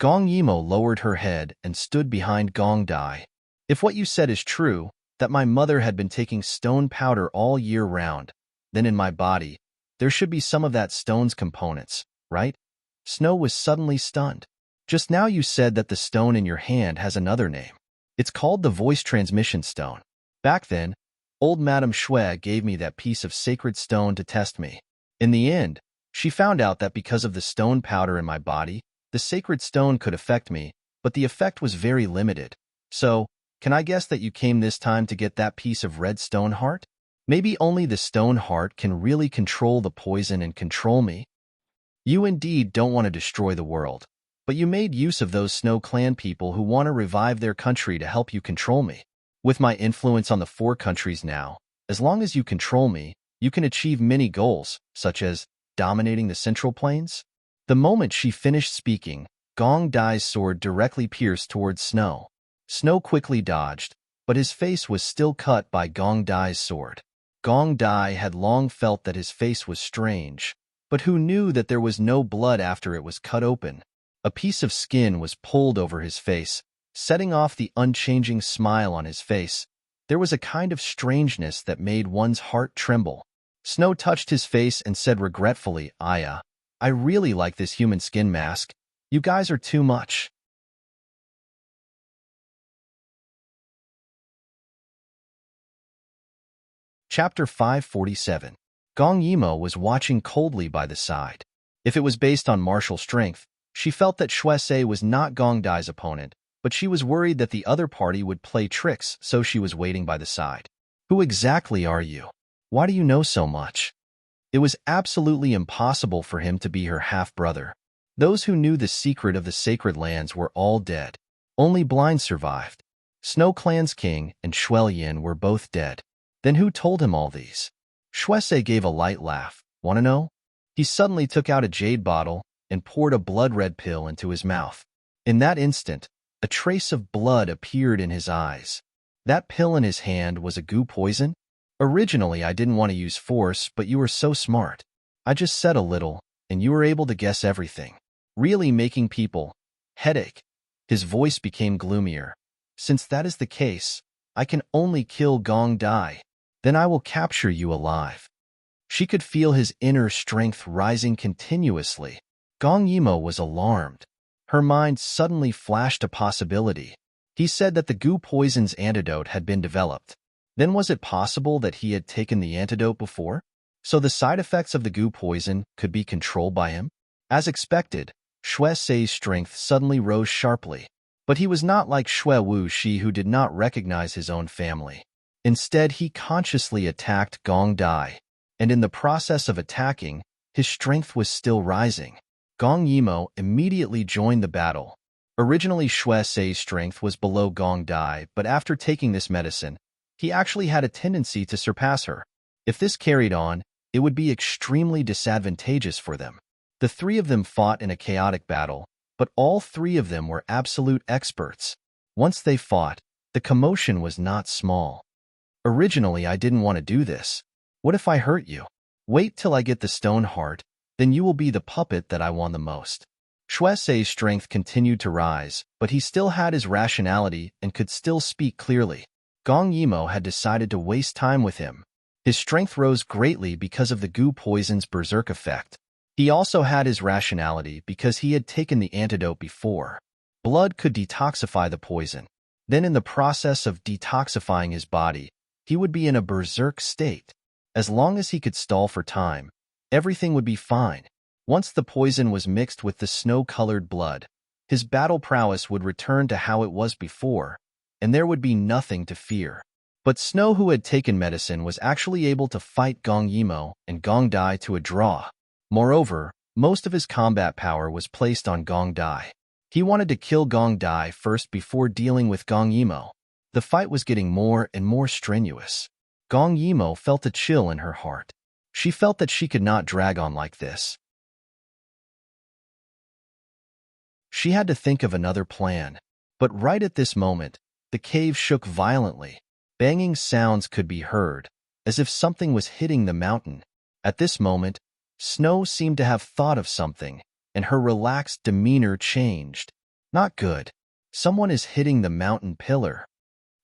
Gong Yimo lowered her head and stood behind Gong Dai. If what you said is true, that my mother had been taking stone powder all year round, then in my body, there should be some of that stone's components, right? Snow was suddenly stunned. Just now you said that the stone in your hand has another name. It's called the voice transmission stone. Back then, old Madame Shui gave me that piece of sacred stone to test me. In the end, she found out that because of the stone powder in my body, the sacred stone could affect me, but the effect was very limited. So, can I guess that you came this time to get that piece of red stone heart? Maybe only the stone heart can really control the poison and control me? You indeed don't want to destroy the world, but you made use of those Snow Clan people who want to revive their country to help you control me. With my influence on the 4 countries now, as long as you control me, you can achieve many goals, such as dominating the Central Plains. The moment she finished speaking, Gong Dai's sword directly pierced towards Snow. Snow quickly dodged, but his face was still cut by Gong Dai's sword. Gong Dai had long felt that his face was strange, but who knew that there was no blood after it was cut open? A piece of skin was pulled over his face, setting off the unchanging smile on his face. There was a kind of strangeness that made one's heart tremble. Snow touched his face and said regretfully, "Aya, I really like this human skin mask. You guys are too much." Chapter 547. Gong Yimo was watching coldly by the side. If it was based on martial strength, she felt that Shuesei was not Gong Dai's opponent, but she was worried that the other party would play tricks, so she was waiting by the side. Who exactly are you? Why do you know so much? It was absolutely impossible for him to be her half-brother. Those who knew the secret of the sacred lands were all dead. Only Blind survived. Snow Clan's king and Shuelyin were both dead. Then who told him all these? Shuesei gave a light laugh. Want to know? He suddenly took out a jade bottle and poured a blood-red pill into his mouth. In that instant, a trace of blood appeared in his eyes. That pill in his hand was a goo poison? Originally, I didn't want to use force, but you were so smart. I just said a little, and you were able to guess everything. Really making people headache. His voice became gloomier. Since that is the case, I can only kill Gong Dai. Then I will capture you alive. She could feel his inner strength rising continuously. Gong Yimo was alarmed. Her mind suddenly flashed a possibility. He said that the goo poison's antidote had been developed. Then was it possible that he had taken the antidote before? So the side effects of the goo poison could be controlled by him? As expected, Shuesei's strength suddenly rose sharply. But he was not like Xue Wuxi, who did not recognize his own family. Instead, he consciously attacked Gong Dai, and in the process of attacking, his strength was still rising. Gong Yimo immediately joined the battle. Originally, Shui Sei's strength was below Gong Dai, but after taking this medicine, he actually had a tendency to surpass her. If this carried on, it would be extremely disadvantageous for them. The three of them fought in a chaotic battle, but all three of them were absolute experts. Once they fought, the commotion was not small. Originally, I didn't want to do this. What if I hurt you? Wait till I get the stone heart, then you will be the puppet that I want the most. Shui Sei's strength continued to rise, but he still had his rationality and could still speak clearly. Gong Yimo had decided to waste time with him. His strength rose greatly because of the goo poison's berserk effect. He also had his rationality because he had taken the antidote before. Blood could detoxify the poison. Then in the process of detoxifying his body, he would be in a berserk state. As long as he could stall for time, everything would be fine. Once the poison was mixed with the snow-colored blood, his battle prowess would return to how it was before, and there would be nothing to fear. But Snow, who had taken medicine, was actually able to fight Gong Yimo and Gong Dai to a draw. Moreover, most of his combat power was placed on Gong Dai. He wanted to kill Gong Dai first before dealing with Gong Yimo. The fight was getting more and more strenuous. Gong Yimo felt a chill in her heart. She felt that she could not drag on like this. She had to think of another plan. But right at this moment, the cave shook violently. Banging sounds could be heard, as if something was hitting the mountain. At this moment, Snow seemed to have thought of something, and her relaxed demeanor changed. Not good. Someone is hitting the mountain pillar.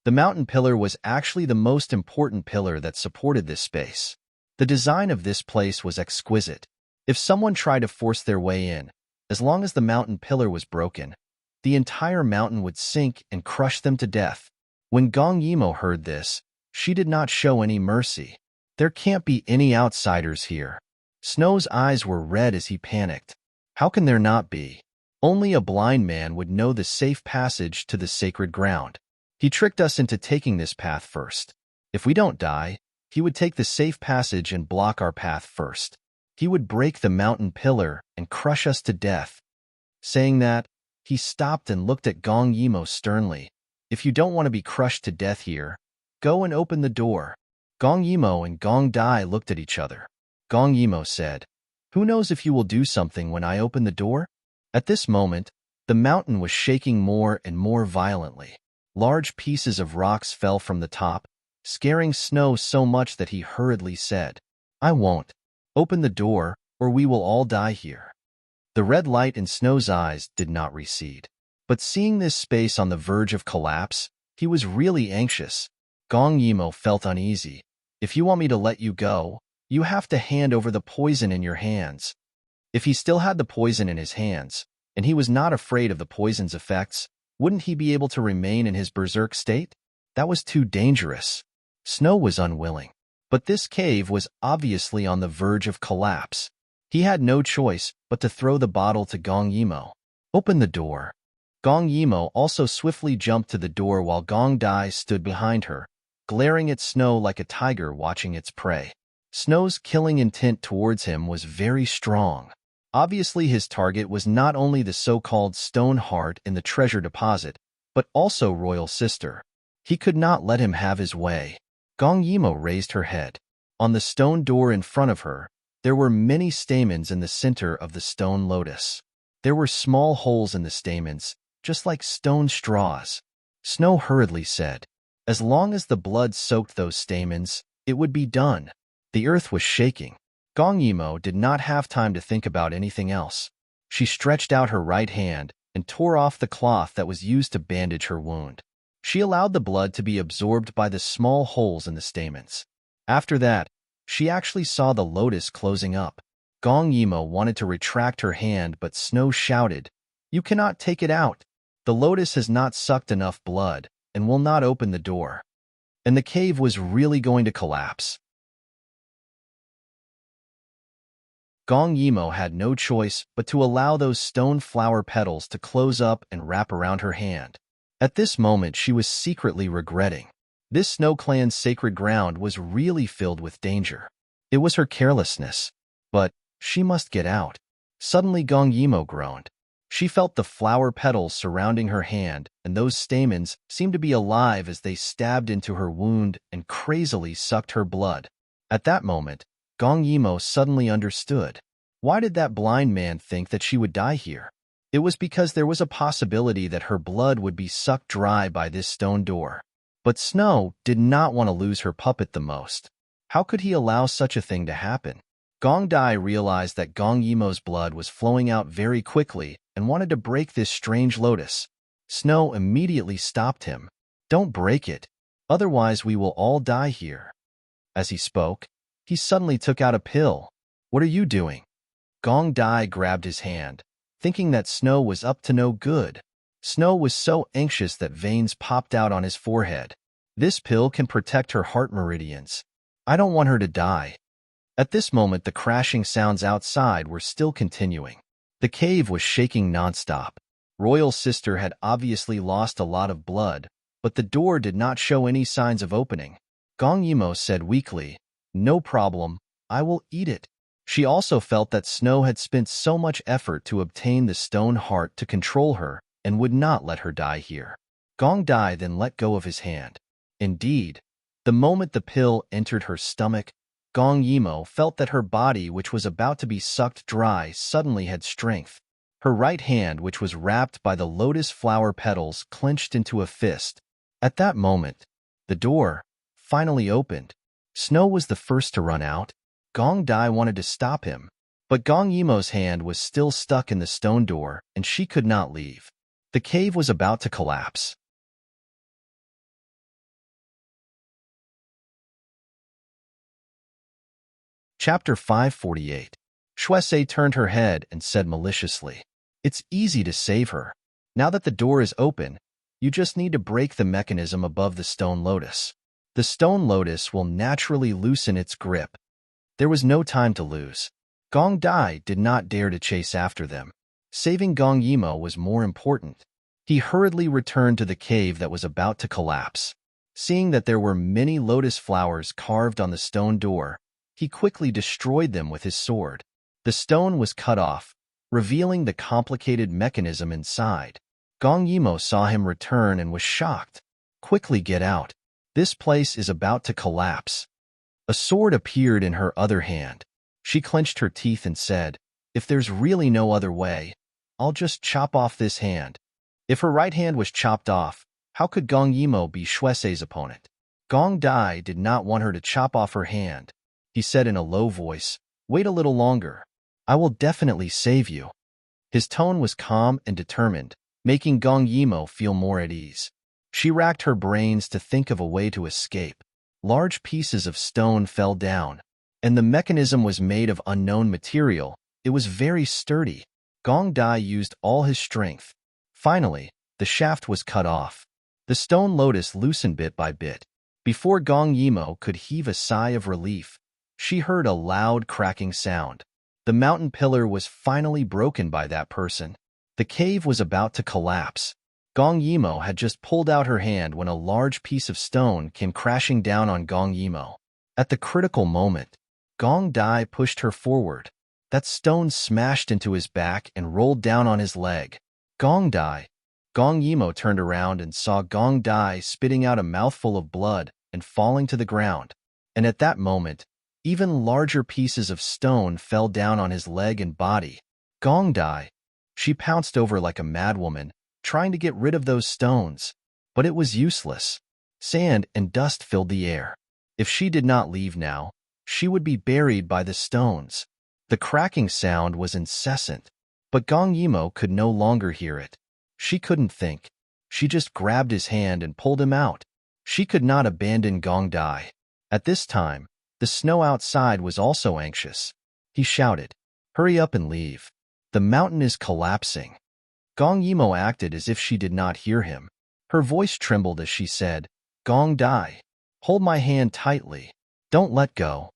The mountain pillar was actually the most important pillar that supported this space. The design of this place was exquisite. If someone tried to force their way in, as long as the mountain pillar was broken, the entire mountain would sink and crush them to death. When Gong Yimo heard this, she did not show any mercy. There can't be any outsiders here. Snow's eyes were red as he panicked. How can there not be? Only a blind man would know the safe passage to the sacred ground. He tricked us into taking this path first. If we don't die, he would take the safe passage and block our path first. He would break the mountain pillar and crush us to death. Saying that, he stopped and looked at Gong Yimo sternly. If you don't want to be crushed to death here, go and open the door. Gong Yimo and Gong Dai looked at each other. Gong Yimo said, "Who knows if you will do something when I open the door?" At this moment, the mountain was shaking more and more violently. Large pieces of rocks fell from the top, scaring Snow so much that he hurriedly said, "I won't. Open the door, or we will all die here." The red light in Snow's eyes did not recede. But seeing this space on the verge of collapse, he was really anxious. Gong Yimo felt uneasy. "If you want me to let you go, you have to hand over the poison in your hands." If he still had the poison in his hands, and he was not afraid of the poison's effects, wouldn't he be able to remain in his berserk state? That was too dangerous. Snow was unwilling. But this cave was obviously on the verge of collapse. He had no choice but to throw the bottle to Gong Yimo. "Open the door." Gong Yimo also swiftly jumped to the door while Gong Dai stood behind her, glaring at Snow like a tiger watching its prey. Snow's killing intent towards him was very strong. Obviously, his target was not only the so-called stone heart in the treasure deposit, but also Royal Sister. He could not let him have his way. Gong Yimo raised her head. On the stone door in front of her, there were many stamens in the center of the stone lotus. There were small holes in the stamens, just like stone straws. Snow hurriedly said, "As long as the blood soaked those stamens, it would be done." The earth was shaking. Gong Yimo did not have time to think about anything else. She stretched out her right hand and tore off the cloth that was used to bandage her wound. She allowed the blood to be absorbed by the small holes in the stamens. After that, she actually saw the lotus closing up. Gong Yimo wanted to retract her hand, but Snow shouted, "You cannot take it out. The lotus has not sucked enough blood and will not open the door." And the cave was really going to collapse. Gong Yimo had no choice but to allow those stone flower petals to close up and wrap around her hand. At this moment, she was secretly regretting. This Snow Clan's sacred ground was really filled with danger. It was her carelessness, but she must get out. Suddenly, Gong Yimo groaned. She felt the flower petals surrounding her hand, and those stamens seemed to be alive as they stabbed into her wound and crazily sucked her blood. At that moment, Gong Yimo suddenly understood. Why did that blind man think that she would die here? It was because there was a possibility that her blood would be sucked dry by this stone door. But Snow did not want to lose her puppet the most. How could he allow such a thing to happen? Gong Dai realized that Gong Yimo's blood was flowing out very quickly and wanted to break this strange lotus. Snow immediately stopped him. "Don't break it, otherwise we will all die here." As he spoke, he suddenly took out a pill. "What are you doing?" Gong Dai grabbed his hand, thinking that Snow was up to no good. Snow was so anxious that veins popped out on his forehead. "This pill can protect her heart meridians. I don't want her to die." At this moment, the crashing sounds outside were still continuing. The cave was shaking nonstop. Royal's sister had obviously lost a lot of blood, but the door did not show any signs of opening. Gong Yimo said weakly, "No problem, I will eat it." She also felt that Snow had spent so much effort to obtain the stone heart to control her and would not let her die here. Gong Dai then let go of his hand. Indeed, the moment the pill entered her stomach, Gong Yimo felt that her body, which was about to be sucked dry, suddenly had strength. Her right hand, which was wrapped by the lotus flower petals, clenched into a fist. At that moment, the door finally opened. Snow was the first to run out. Gong Dai wanted to stop him, but Gong Yimo's hand was still stuck in the stone door, and she could not leave. The cave was about to collapse. Chapter 548. Shuesei turned her head and said maliciously, "It's easy to save her. Now that the door is open, you just need to break the mechanism above the stone lotus. The stone lotus will naturally loosen its grip." There was no time to lose. Gong Dai did not dare to chase after them. Saving Gong Yimo was more important. He hurriedly returned to the cave that was about to collapse. Seeing that there were many lotus flowers carved on the stone door, he quickly destroyed them with his sword. The stone was cut off, revealing the complicated mechanism inside. Gong Yimo saw him return and was shocked. "Quickly get out. This place is about to collapse." A sword appeared in her other hand. She clenched her teeth and said, "If there's really no other way, I'll just chop off this hand." If her right hand was chopped off, how could Gong Yimo be Shuesei's opponent? Gong Dai did not want her to chop off her hand. He said in a low voice, "Wait a little longer. I will definitely save you." His tone was calm and determined, making Gong Yimo feel more at ease. She racked her brains to think of a way to escape. Large pieces of stone fell down, and the mechanism was made of unknown material. It was very sturdy. Gong Dai used all his strength. Finally, the shaft was cut off. The stone lotus loosened bit by bit. Before Gong Yimo could heave a sigh of relief, she heard a loud cracking sound. The mountain pillar was finally broken by that person. The cave was about to collapse. Gong Yimo had just pulled out her hand when a large piece of stone came crashing down on Gong Yimo. At the critical moment, Gong Dai pushed her forward. That stone smashed into his back and rolled down on his leg. "Gong Dai." Gong Yimo turned around and saw Gong Dai spitting out a mouthful of blood and falling to the ground. And at that moment, even larger pieces of stone fell down on his leg and body. "Gong Dai." She pounced over like a madwoman, trying to get rid of those stones. But it was useless. Sand and dust filled the air. If she did not leave now, she would be buried by the stones. The cracking sound was incessant, but Gong Yimo could no longer hear it. She couldn't think. She just grabbed his hand and pulled him out. She could not abandon Gong Dai. At this time, the snow outside was also anxious. He shouted, "Hurry up and leave. The mountain is collapsing." Gong Yimo acted as if she did not hear him. Her voice trembled as she said, "Gong Dai, hold my hand tightly. Don't let go."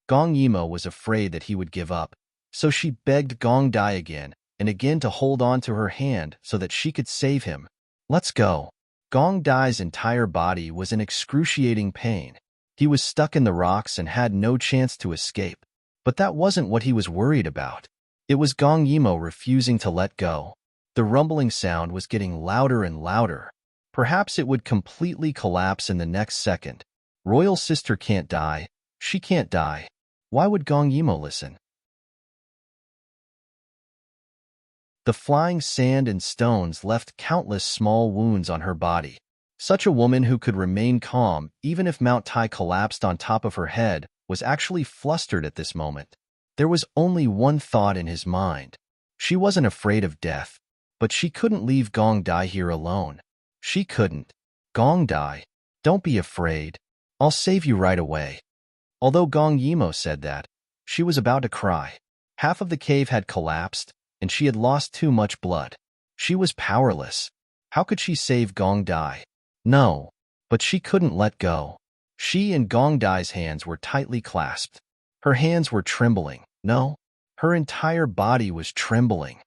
Gong Yimo was afraid that he would give up, so she begged Gong Dai again and again to hold on to her hand so that she could save him. "Let's go." Gong Dai's entire body was in excruciating pain. He was stuck in the rocks and had no chance to escape. But that wasn't what he was worried about. It was Gong Yimo refusing to let go. The rumbling sound was getting louder and louder. Perhaps it would completely collapse in the next second. Royal sister can't die. She can't die. Why would Gong Yimo listen? The flying sand and stones left countless small wounds on her body. Such a woman who could remain calm even if Mount Tai collapsed on top of her head was actually flustered at this moment. There was only one thought in his mind. She wasn't afraid of death, but she couldn't leave Gong Dai here alone. She couldn't. Gong Dai, don't be afraid. I'll save you right away. Although Gong Yimo said that, she was about to cry. Half of the cave had collapsed, and she had lost too much blood. She was powerless. How could she save Gong Dai? No, but she couldn't let go. She and Gong Dai's hands were tightly clasped. Her hands were trembling. No, her entire body was trembling.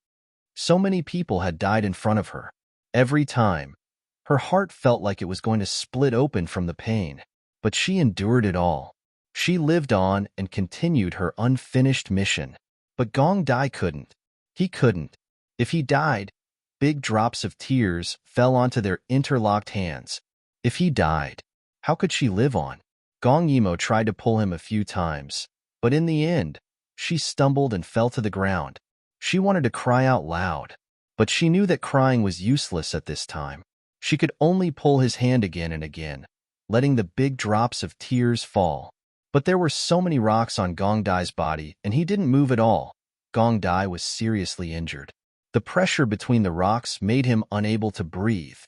So many people had died in front of her. Every time, her heart felt like it was going to split open from the pain. But she endured it all. She lived on and continued her unfinished mission. But Gong Dai couldn't. He couldn't. If he died, big drops of tears fell onto their interlocked hands. If he died, how could she live on? Gong Yimo tried to pull him a few times, but in the end, she stumbled and fell to the ground. She wanted to cry out loud, but she knew that crying was useless at this time. She could only pull his hand again and again, letting the big drops of tears fall. But there were so many rocks on Gong Dai's body, and he didn't move at all. Gong Dai was seriously injured. The pressure between the rocks made him unable to breathe.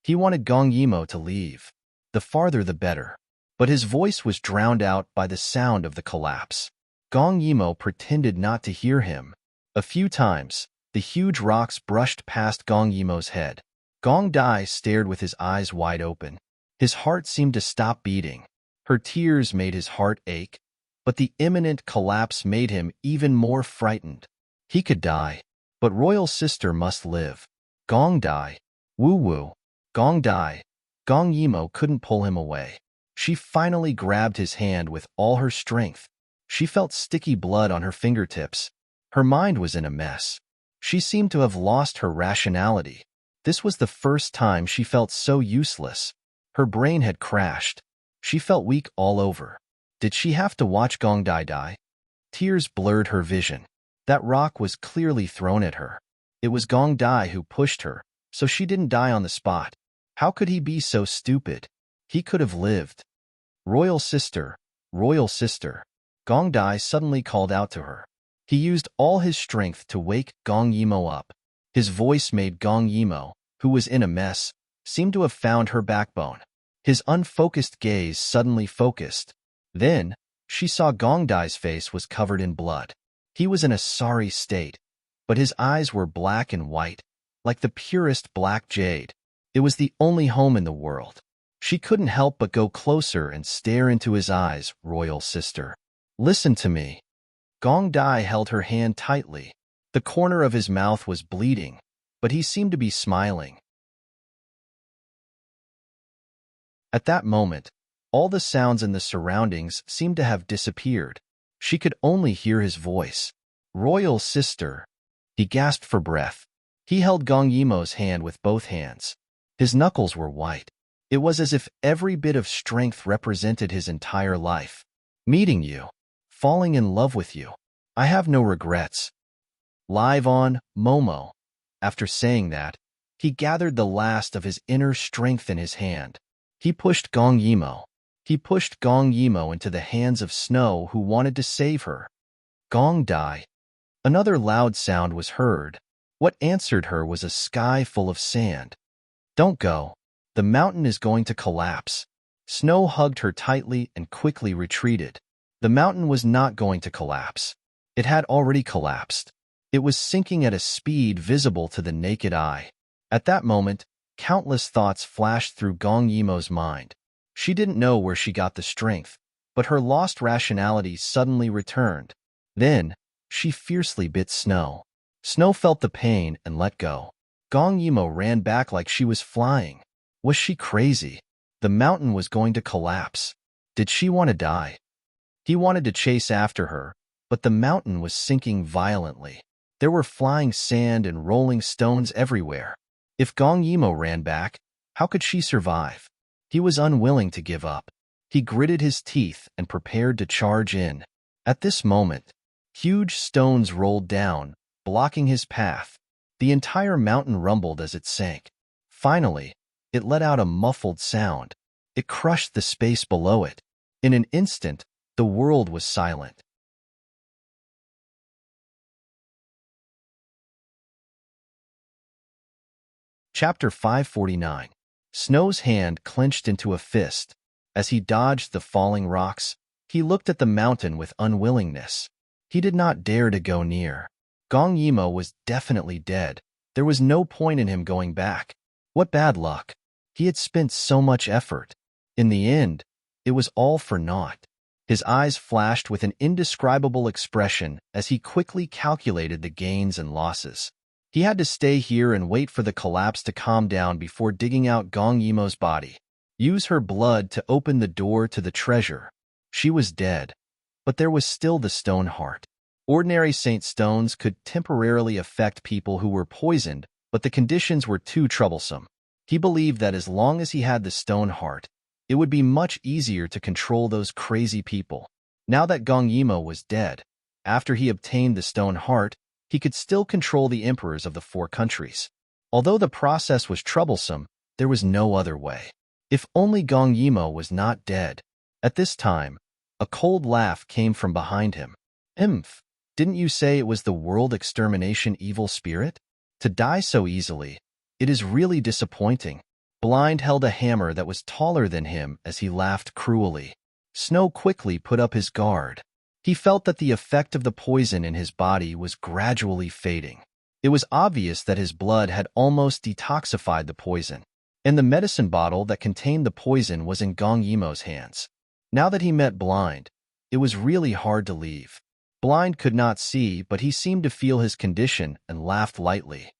He wanted Gong Yimo to leave. The farther the better. But his voice was drowned out by the sound of the collapse. Gong Yimo pretended not to hear him. A few times, the huge rocks brushed past Gong Yimo's head. Gong Dai stared with his eyes wide open. His heart seemed to stop beating. Her tears made his heart ache, but the imminent collapse made him even more frightened. He could die, but Royal Sister must live. Gong Dai, woo-woo, Gong Dai. Gong Yimo couldn't pull him away. She finally grabbed his hand with all her strength. She felt sticky blood on her fingertips. Her mind was in a mess. She seemed to have lost her rationality. This was the first time she felt so useless. Her brain had crashed. She felt weak all over. Did she have to watch Gong Dai die? Tears blurred her vision. That rock was clearly thrown at her. It was Gong Dai who pushed her, so she didn't die on the spot. How could he be so stupid? He could have lived. Royal Sister, Royal Sister. Gong Dai suddenly called out to her. He used all his strength to wake Gong Yimo up. His voice made Gong Yimo, who was in a mess, seem to have found her backbone. His unfocused gaze suddenly focused. Then, she saw Gong Dai's face was covered in blood. He was in a sorry state, but his eyes were black and white, like the purest black jade. It was the only home in the world. She couldn't help but go closer and stare into his eyes. Royal Sister, listen to me. Gong Dai held her hand tightly. The corner of his mouth was bleeding, but he seemed to be smiling. At that moment, all the sounds in the surroundings seemed to have disappeared. She could only hear his voice. Royal Sister. He gasped for breath. He held Gong Yimo's hand with both hands. His knuckles were white. It was as if every bit of strength represented his entire life. Meeting you. Falling in love with you. I have no regrets. Live on Momo. After saying that, he gathered the last of his inner strength in his hand. He pushed Gong Yimo. He pushed Gong Yimo into the hands of Snow, who wanted to save her. Gong Dai. Another loud sound was heard. What answered her was a sky full of sand. Don't go. The mountain is going to collapse. Snow hugged her tightly and quickly retreated. The mountain was not going to collapse. It had already collapsed. It was sinking at a speed visible to the naked eye. At that moment, countless thoughts flashed through Gong Yimo's mind. She didn't know where she got the strength, but her lost rationality suddenly returned. Then, she fiercely bit Snow. Snow felt the pain and let go. Gong Yimo ran back like she was flying. Was she crazy? The mountain was going to collapse. Did she want to die? He wanted to chase after her, but the mountain was sinking violently. There were flying sand and rolling stones everywhere. If Gong Yimo ran back, how could she survive? He was unwilling to give up. He gritted his teeth and prepared to charge in. At this moment, huge stones rolled down, blocking his path. The entire mountain rumbled as it sank. Finally, it let out a muffled sound. It crushed the space below it. In an instant, the world was silent. Chapter 549. Snow's hand clenched into a fist. As he dodged the falling rocks, he looked at the mountain with unwillingness. He did not dare to go near. Gong Yimo was definitely dead. There was no point in him going back. What bad luck. He had spent so much effort. In the end, it was all for naught. His eyes flashed with an indescribable expression as he quickly calculated the gains and losses. He had to stay here and wait for the collapse to calm down before digging out Gong Yimo's body. Use her blood to open the door to the treasure. She was dead, but there was still the stone heart. Ordinary saint stones could temporarily affect people who were poisoned, but the conditions were too troublesome. He believed that as long as he had the stone heart, it would be much easier to control those crazy people. Now that Gong Yimo was dead, after he obtained the stone heart, he could still control the emperors of the 4 countries. Although the process was troublesome, there was no other way. If only Gong Yimo was not dead. At this time, a cold laugh came from behind him. Didn't you say it was the world extermination evil spirit? To die so easily, it is really disappointing. Blind held a hammer that was taller than him as he laughed cruelly. Snow quickly put up his guard. He felt that the effect of the poison in his body was gradually fading. It was obvious that his blood had almost detoxified the poison, and the medicine bottle that contained the poison was in Gong Yimo's hands. Now that he met Blind, it was really hard to leave. Blind could not see, but he seemed to feel his condition and laughed lightly.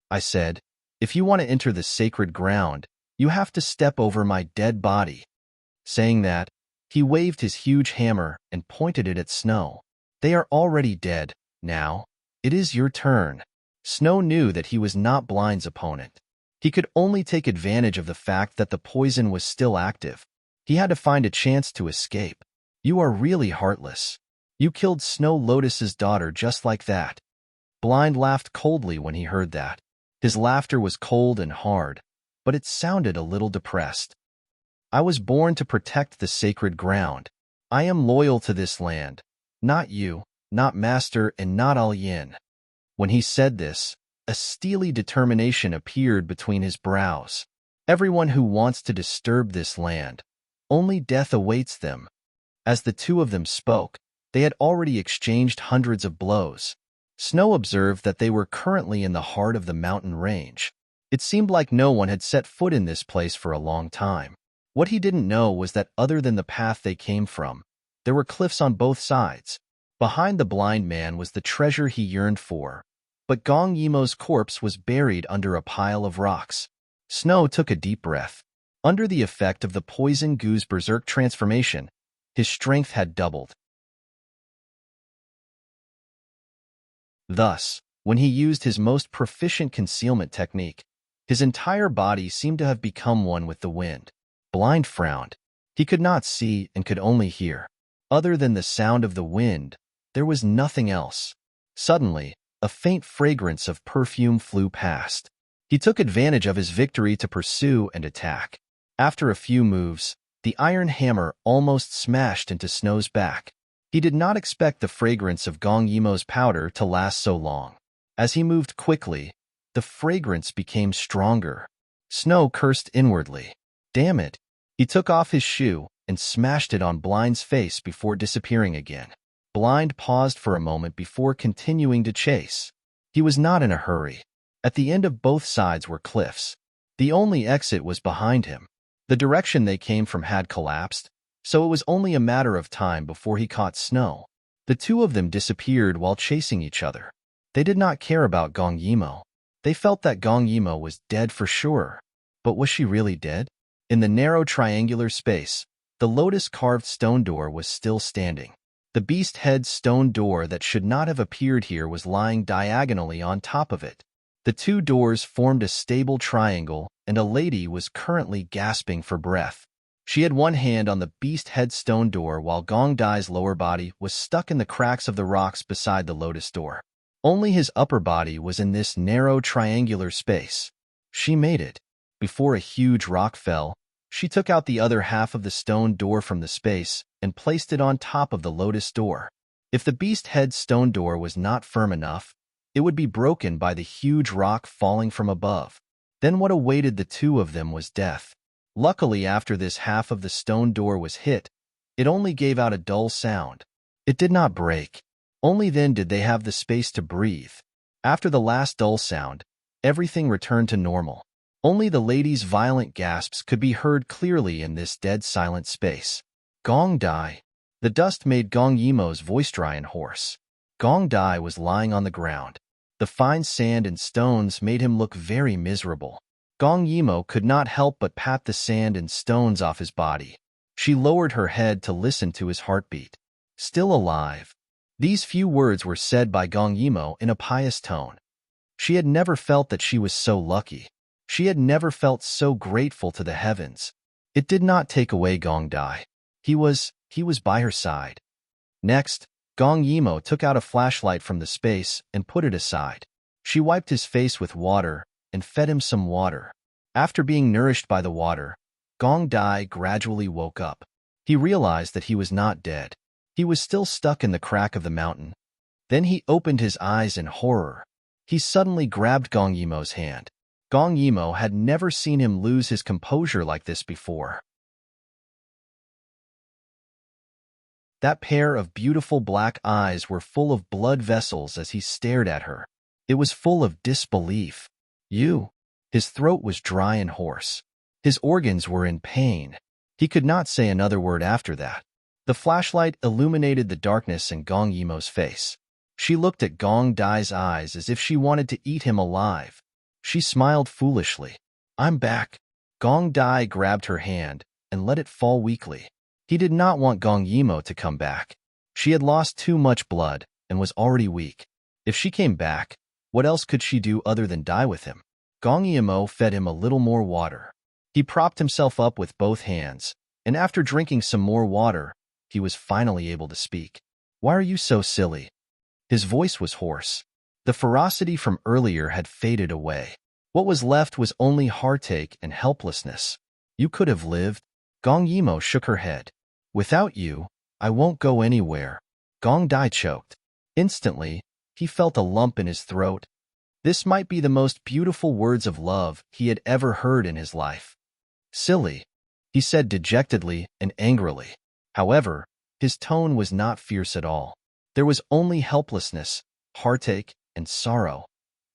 I said, "If you want to enter the sacred ground, you have to step over my dead body." Saying that, he waved his huge hammer and pointed it at Snow. "They are already dead. Now, it is your turn." Snow knew that he was not Blind's opponent. He could only take advantage of the fact that the poison was still active. He had to find a chance to escape. "You are really heartless. You killed Snow Lotus's daughter just like that." Blind laughed coldly when he heard that. His laughter was cold and hard, but it sounded a little depressed. "I was born to protect the sacred ground. I am loyal to this land. Not you, not Master, and not Al Yin." When he said this, a steely determination appeared between his brows. "Everyone who wants to disturb this land, only death awaits them." As the two of them spoke, they had already exchanged hundreds of blows. Snow observed that they were currently in the heart of the mountain range. It seemed like no one had set foot in this place for a long time. What he didn't know was that other than the path they came from, there were cliffs on both sides. Behind the blind man was the treasure he yearned for, but Gong Yimo's corpse was buried under a pile of rocks. Snow took a deep breath. Under the effect of the poison goo's berserk transformation, his strength had doubled. Thus, when he used his most proficient concealment technique, his entire body seemed to have become one with the wind. Blind frowned. He could not see and could only hear. Other than the sound of the wind, there was nothing else. Suddenly, a faint fragrance of perfume flew past. He took advantage of his victory to pursue and attack. After a few moves, the iron hammer almost smashed into Snow's back. He did not expect the fragrance of Gong Yimo's powder to last so long. As he moved quickly, the fragrance became stronger. Snow cursed inwardly. Damn it! He took off his shoe and smashed it on Blind's face before disappearing again. Blind paused for a moment before continuing to chase. He was not in a hurry. At the end of both sides were cliffs. The only exit was behind him. The direction they came from had collapsed, so it was only a matter of time before he caught Snow. The two of them disappeared while chasing each other. They did not care about Gong Yimo. They felt that Gong Yimo was dead for sure. But was she really dead? In the narrow triangular space, the lotus-carved stone door was still standing. The beast head stone door that should not have appeared here was lying diagonally on top of it. The two doors formed a stable triangle, and a lady was currently gasping for breath. She had one hand on the beast head stone door while Gong Dai's lower body was stuck in the cracks of the rocks beside the lotus door. Only his upper body was in this narrow triangular space. She made it. Before a huge rock fell, she took out the other half of the stone door from the space and placed it on top of the lotus door. If the beast head stone door was not firm enough, it would be broken by the huge rock falling from above. Then what awaited the two of them was death. Luckily, after this half of the stone door was hit, it only gave out a dull sound. It did not break. Only then did they have the space to breathe. After the last dull sound, everything returned to normal. Only the lady's violent gasps could be heard clearly in this dead silent space. Gong Dai. The dust made Gong Yimo's voice dry and hoarse. Gong Dai was lying on the ground. The fine sand and stones made him look very miserable. Gong Yimo could not help but pat the sand and stones off his body. She lowered her head to listen to his heartbeat. Still alive. These few words were said by Gong Yimo in a pious tone. She had never felt that she was so lucky. She had never felt so grateful to the heavens. It did not take away Gong Dai. He was by her side. Next, Gong Yimo took out a flashlight from the space and put it aside. She wiped his face with water and fed him some water. After being nourished by the water, Gong Dai gradually woke up. He realized that he was not dead. He was still stuck in the crack of the mountain. Then he opened his eyes in horror. He suddenly grabbed Gong Yimo's hand. Gong Yimo had never seen him lose his composure like this before. That pair of beautiful black eyes were full of blood vessels as he stared at her. It was full of disbelief. You. His throat was dry and hoarse. His organs were in pain. He could not say another word after that. The flashlight illuminated the darkness in Gong Yimo's face. She looked at Gong Dai's eyes as if she wanted to eat him alive. She smiled foolishly. I'm back. Gong Dai grabbed her hand and let it fall weakly. He did not want Gong Yimo to come back. She had lost too much blood and was already weak. If she came back, what else could she do other than die with him? Gong Yimo fed him a little more water. He propped himself up with both hands, and after drinking some more water, he was finally able to speak. Why are you so silly? His voice was hoarse. The ferocity from earlier had faded away. What was left was only heartache and helplessness. You could have lived. Gong Yimo shook her head. Without you, I won't go anywhere. Gong Dai choked. Instantly, he felt a lump in his throat. This might be the most beautiful words of love he had ever heard in his life. Silly, he said dejectedly and angrily. However, his tone was not fierce at all. There was only helplessness, heartache, and sorrow.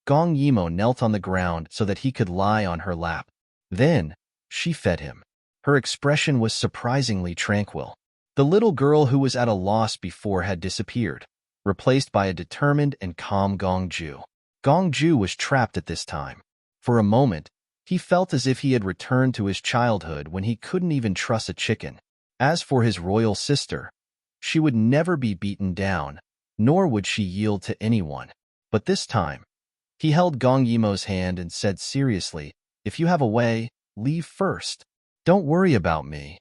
Gong Yimo knelt on the ground so that he could lie on her lap. Then, she fed him. Her expression was surprisingly tranquil. The little girl who was at a loss before had disappeared, replaced by a determined and calm Gong Ju. Gong Ju was trapped at this time. For a moment, he felt as if he had returned to his childhood when he couldn't even trust a chicken. As for his royal sister, she would never be beaten down, nor would she yield to anyone. But this time, he held Gong Yimo's hand and said seriously, if you have a way, leave first. Don't worry about me.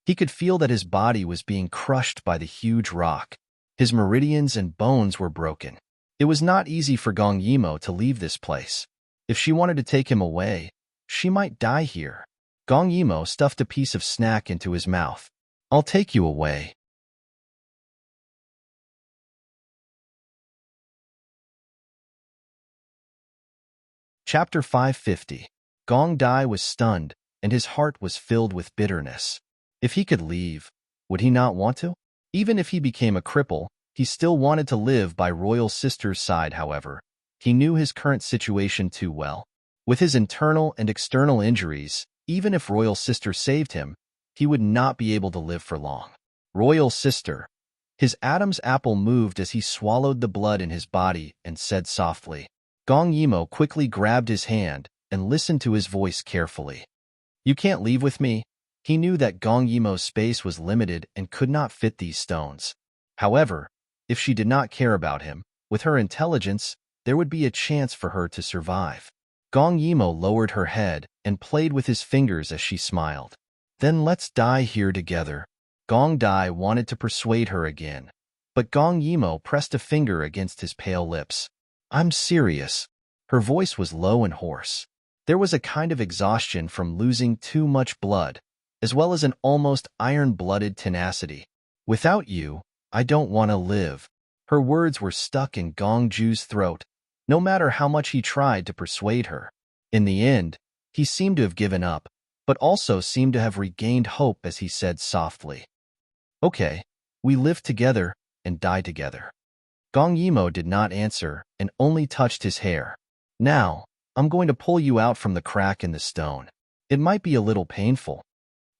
He could feel that his body was being crushed by the huge rock. His meridians and bones were broken. It was not easy for Gong Yimo to leave this place. If she wanted to take him away, she might die here. Gong Yimo stuffed a piece of snack into his mouth. I'll take you away. Chapter 550. Gong Dai was stunned, and his heart was filled with bitterness. If he could leave, would he not want to? Even if he became a cripple, he still wanted to live by Royal Sister's side, however. He knew his current situation too well. With his internal and external injuries, even if Royal Sister saved him, he would not be able to live for long. Royal Sister. His Adam's apple moved as he swallowed the blood in his body and said softly. Gong Yimo quickly grabbed his hand and listened to his voice carefully. You can't leave with me? He knew that Gong Yimo's space was limited and could not fit these stones. However, if she did not care about him, with her intelligence, there would be a chance for her to survive. Gong Yimo lowered her head and played with his fingers as she smiled. Then let's die here together. Gong Dai wanted to persuade her again, but Gong Yimo pressed a finger against his pale lips. I'm serious. Her voice was low and hoarse. There was a kind of exhaustion from losing too much blood, as well as an almost iron-blooded tenacity. Without you, I don't want to live. Her words were stuck in Gong Ju's throat, no matter how much he tried to persuade her. In the end, he seemed to have given up, but also seemed to have regained hope as he said softly, Okay, we live together and die together. Gong Yimo did not answer and only touched his hair. Now, I'm going to pull you out from the crack in the stone. It might be a little painful.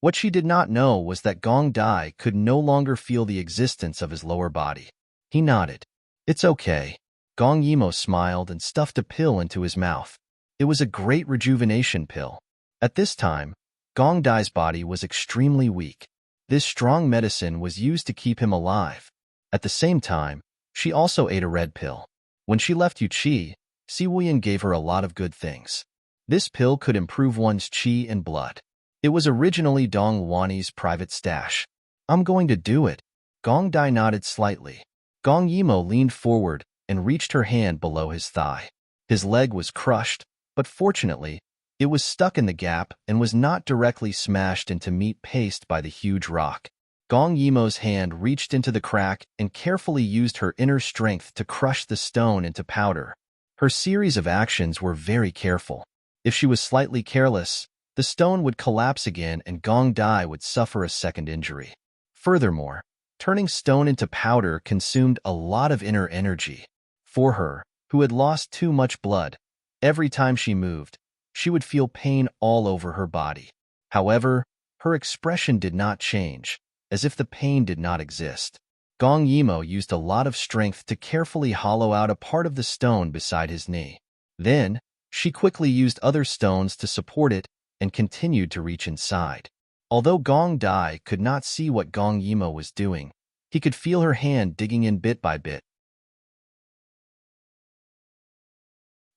What she did not know was that Gong Dai could no longer feel the existence of his lower body. He nodded. It's okay. Gong Yimo smiled and stuffed a pill into his mouth. It was a great rejuvenation pill. At this time, Gong Dai's body was extremely weak. This strong medicine was used to keep him alive. At the same time, she also ate a red pill. When she left Yuqi, Si Wuyan gave her a lot of good things. This pill could improve one's qi and blood. It was originally Dong Wani's private stash. I'm going to do it. Gong Dai nodded slightly. Gong Yimo leaned forward and reached her hand below his thigh. His leg was crushed, but fortunately, it was stuck in the gap and was not directly smashed into meat paste by the huge rock. Gong Yimo's hand reached into the crack and carefully used her inner strength to crush the stone into powder. Her series of actions were very careful. If she was slightly careless, the stone would collapse again and Gong Dai would suffer a second injury. Furthermore, turning stone into powder consumed a lot of inner energy. For her, who had lost too much blood, every time she moved, she would feel pain all over her body. However, her expression did not change, as if the pain did not exist. Gong Yimo used a lot of strength to carefully hollow out a part of the stone beside his knee. Then, she quickly used other stones to support it and continued to reach inside. Although Gong Dai could not see what Gong Yimo was doing, he could feel her hand digging in bit by bit.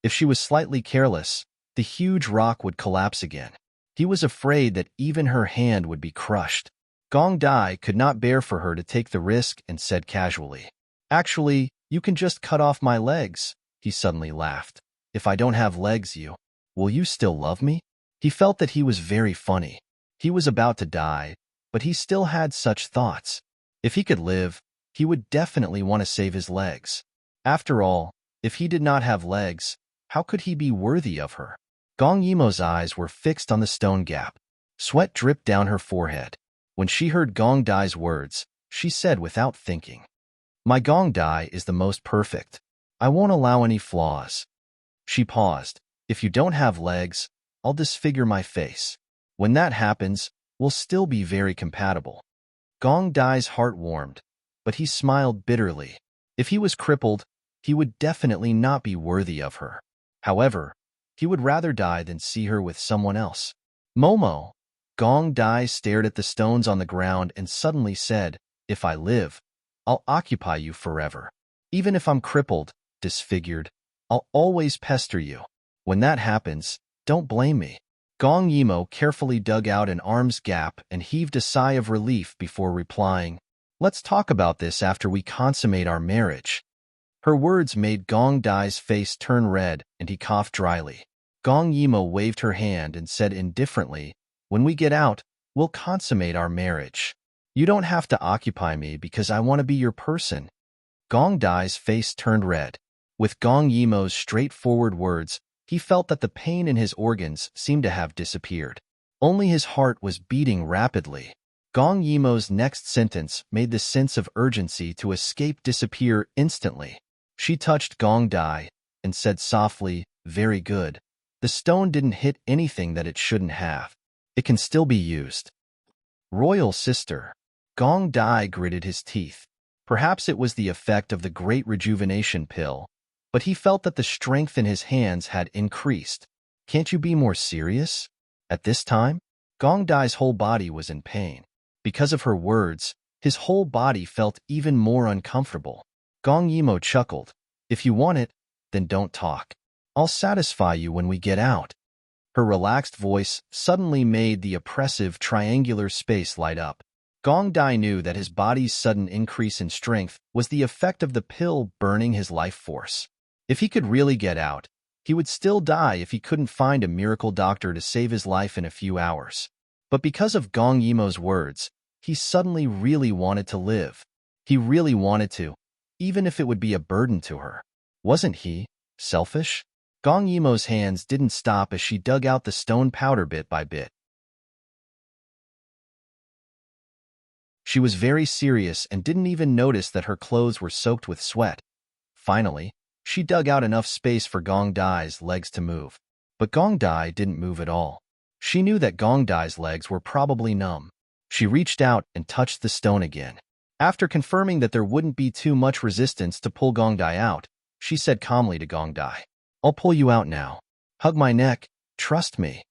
If she was slightly careless, the huge rock would collapse again. He was afraid that even her hand would be crushed. Gong Dai could not bear for her to take the risk and said casually, Actually, you can just cut off my legs. He suddenly laughed. If I don't have legs, will you still love me? He felt that he was very funny. He was about to die, but he still had such thoughts. If he could live, he would definitely want to save his legs. After all, if he did not have legs, how could he be worthy of her? Gong Yimo's eyes were fixed on the stone gap. Sweat dripped down her forehead. When she heard Gong Dai's words, she said without thinking, My Gong Dai is the most perfect. I won't allow any flaws. She paused. If you don't have legs, I'll disfigure my face. When that happens, we'll still be very compatible. Gong Dai's heart warmed, but he smiled bitterly. If he was crippled, he would definitely not be worthy of her. However, he would rather die than see her with someone else. Momo. Gong Dai stared at the stones on the ground and suddenly said, If I live, I'll occupy you forever. Even if I'm crippled, disfigured, I'll always pester you. When that happens, don't blame me. Gong Yimo carefully dug out an arm's gap and heaved a sigh of relief before replying, Let's talk about this after we consummate our marriage. Her words made Gong Dai's face turn red and he coughed dryly. Gong Yimo waved her hand and said indifferently, When we get out, we'll consummate our marriage. You don't have to occupy me because I want to be your person. Gong Dai's face turned red. With Gong Yimo's straightforward words, he felt that the pain in his organs seemed to have disappeared. Only his heart was beating rapidly. Gong Yimo's next sentence made the sense of urgency to escape disappear instantly. She touched Gong Dai and said softly, Very good. The stone didn't hit anything that it shouldn't have. It can still be used. Royal sister. Gong Dai gritted his teeth. Perhaps it was the effect of the great rejuvenation pill, but he felt that the strength in his hands had increased. Can't you be more serious? At this time, Gong Dai's whole body was in pain. Because of her words, His whole body felt even more uncomfortable. Gong Yimo chuckled. If you want it, then don't talk. I'll satisfy you when we get out. Her relaxed voice suddenly made the oppressive triangular space light up. Gong Dai knew that his body's sudden increase in strength was the effect of the pill burning his life force. If he could really get out, he would still die if he couldn't find a miracle doctor to save his life in a few hours. But because of Gong Yimo's words, he suddenly really wanted to live. He really wanted to, even if it would be a burden to her. Wasn't he selfish? Gong Yimo's hands didn't stop as she dug out the stone powder bit by bit. She was very serious and didn't even notice that her clothes were soaked with sweat. Finally, she dug out enough space for Gong Dai's legs to move. But Gong Dai didn't move at all. She knew that Gong Dai's legs were probably numb. She reached out and touched the stone again. After confirming that there wouldn't be too much resistance to pull Gong Dai out, she said calmly to Gong Dai, I'll pull you out now. Hug my neck, trust me.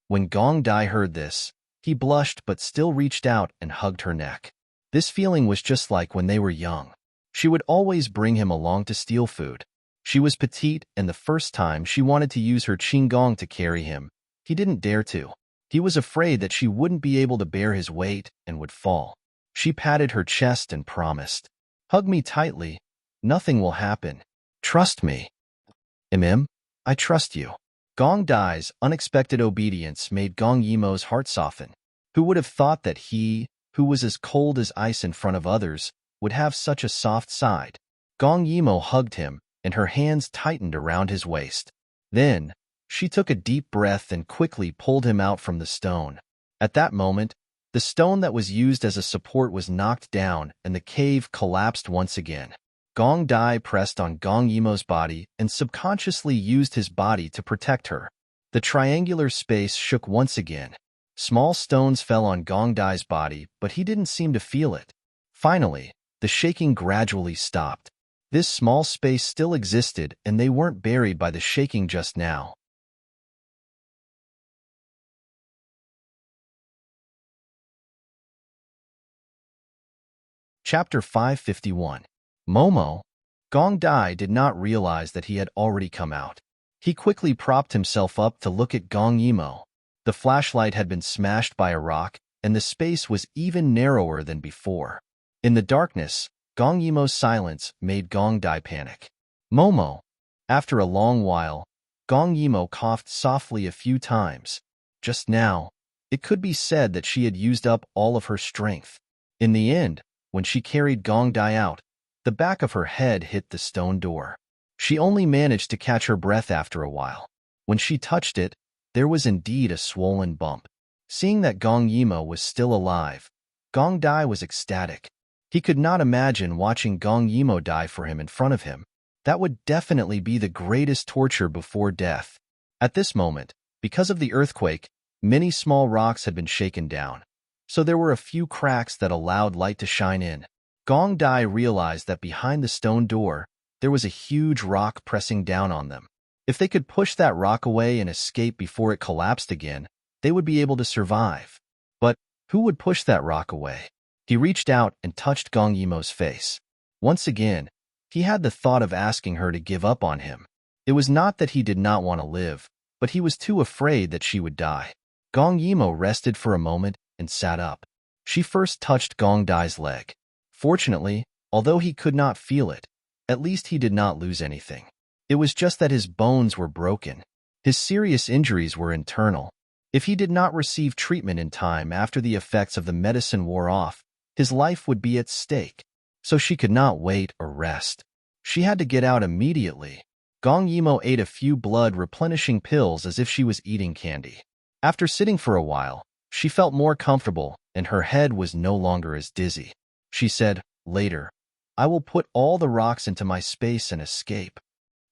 When Gong Dai heard this, he blushed but still reached out and hugged her neck. This feeling was just like when they were young. She would always bring him along to steal food. She was petite, and the first time she wanted to use her qinggong to carry him, he didn't dare to. He was afraid that she wouldn't be able to bear his weight and would fall. She patted her chest and promised, hug me tightly. Nothing will happen. Trust me. I trust you. Gong Dai's unexpected obedience made Gong Yimo's heart soften. Who would have thought that he, who was as cold as ice in front of others, would have such a soft side? Gong Yimo hugged him, and her hands tightened around his waist. Then, she took a deep breath and quickly pulled him out from the stone. At that moment, the stone that was used as a support was knocked down and the cave collapsed once again. Gong Dai pressed on Gong Yimo's body and subconsciously used his body to protect her. The triangular space shook once again. Small stones fell on Gong Dai's body, but he didn't seem to feel it. Finally, the shaking gradually stopped. This small space still existed, and they weren't buried by the shaking just now. Chapter 551. Momo. Gong Dai did not realize that he had already come out. He quickly propped himself up to look at Gong Yimo. The flashlight had been smashed by a rock, and the space was even narrower than before. In the darkness, Gong Yimo's silence made Gong Dai panic. Momo. After a long while, Gong Yimo coughed softly a few times. Just now, it could be said that she had used up all of her strength. In the end, when she carried Gong Dai out, the back of her head hit the stone door. She only managed to catch her breath after a while. When she touched it, there was indeed a swollen bump. Seeing that Gong Yimo was still alive, Gong Dai was ecstatic. He could not imagine watching Gong Yimo die for him in front of him. That would definitely be the greatest torture before death. At this moment, because of the earthquake, many small rocks had been shaken down, so there were a few cracks that allowed light to shine in. Gong Dai realized that behind the stone door, there was a huge rock pressing down on them. If they could push that rock away and escape before it collapsed again, they would be able to survive. But who would push that rock away? He reached out and touched Gong Yimo's face. Once again, he had the thought of asking her to give up on him. It was not that he did not want to live, but he was too afraid that she would die. Gong Yimo rested for a moment and sat up. She first touched Gong Dai's leg. Fortunately, although he could not feel it, at least he did not lose anything. It was just that his bones were broken. His serious injuries were internal. If he did not receive treatment in time after the effects of the medicine wore off, his life would be at stake. So she could not wait or rest. She had to get out immediately. Gong Yimo ate a few blood-replenishing pills as if she was eating candy. After sitting for a while, she felt more comfortable and her head was no longer as dizzy. She said, later, I will put all the rocks into my space and escape.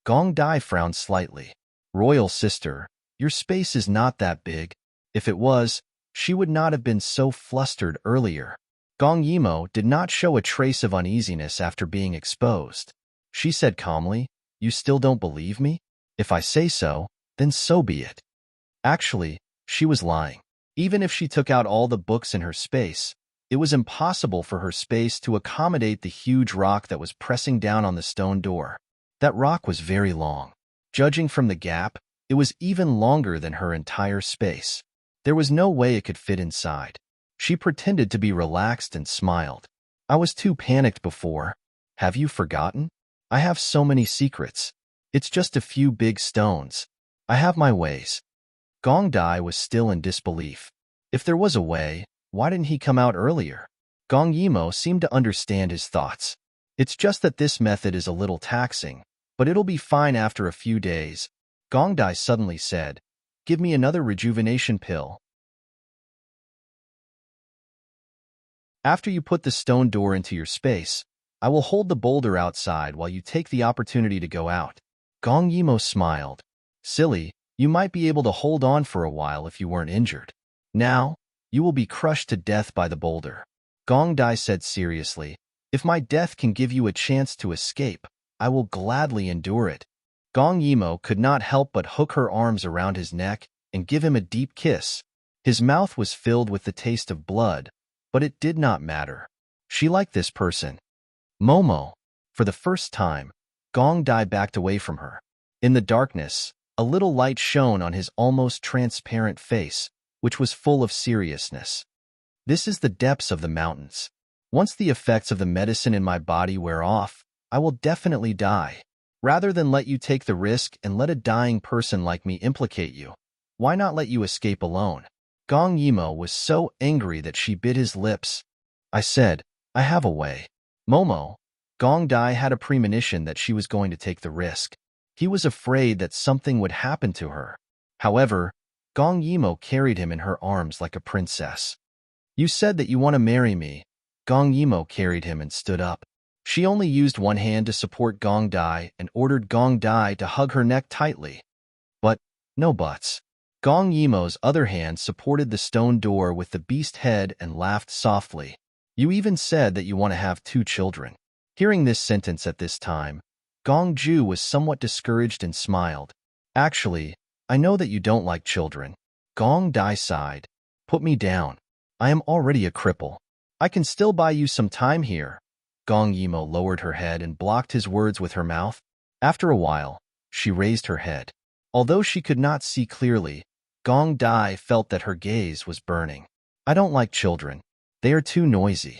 Gong Dai frowned slightly. Royal sister, your space is not that big. If it was, she would not have been so flustered earlier. Gong Yimo did not show a trace of uneasiness after being exposed. She said calmly, you still don't believe me? If I say so, then so be it. Actually, she was lying. Even if she took out all the books in her space, It was impossible for her space to accommodate the huge rock that was pressing down on the stone door. That rock was very long. Judging from the gap, it was even longer than her entire space. There was no way it could fit inside. She pretended to be relaxed and smiled. I was too panicked before. Have you forgotten? I have so many secrets. It's just a few big stones. I have my ways. Gong Dai was still in disbelief. If there was a way, why didn't he come out earlier? Gong Yimo seemed to understand his thoughts. It's just that this method is a little taxing, but it'll be fine after a few days. Gong Dai suddenly said, "Give me another rejuvenation pill." After you put the stone door into your space, I will hold the boulder outside while you take the opportunity to go out. Gong Yimo smiled. Silly, you might be able to hold on for a while if you weren't injured. Now, you will be crushed to death by the boulder. Gong Dai said seriously, if my death can give you a chance to escape, I will gladly endure it. Gong Yimo could not help but hook her arms around his neck and give him a deep kiss. His mouth was filled with the taste of blood, but it did not matter. She liked this person. Momo. For the first time, Gong Dai backed away from her. In the darkness, a little light shone on his almost transparent face, which was full of seriousness. This is the depths of the mountains. Once the effects of the medicine in my body wear off, I will definitely die. Rather than let you take the risk and let a dying person like me implicate you, why not let you escape alone? Gong Yimo was so angry that she bit his lips. I said, I have a way. Momo. Gong Dai had a premonition that she was going to take the risk. He was afraid that something would happen to her. However, Gong Yimo carried him in her arms like a princess. You said that you want to marry me. Gong Yimo carried him and stood up. She only used one hand to support Gong Dai and ordered Gong Dai to hug her neck tightly. But, no buts. Gong Yimo's other hand supported the stone door with the beast head and laughed softly. You even said that you want to have 2 children. Hearing this sentence at this time, Gong Ju was somewhat discouraged and smiled. Actually, I know that you don't like children. Gong Dai sighed. Put me down. I am already a cripple. I can still buy you some time here. Gong Yimo lowered her head and blocked his words with her mouth. After a while, she raised her head. Although she could not see clearly, Gong Dai felt that her gaze was burning. I don't like children. They are too noisy.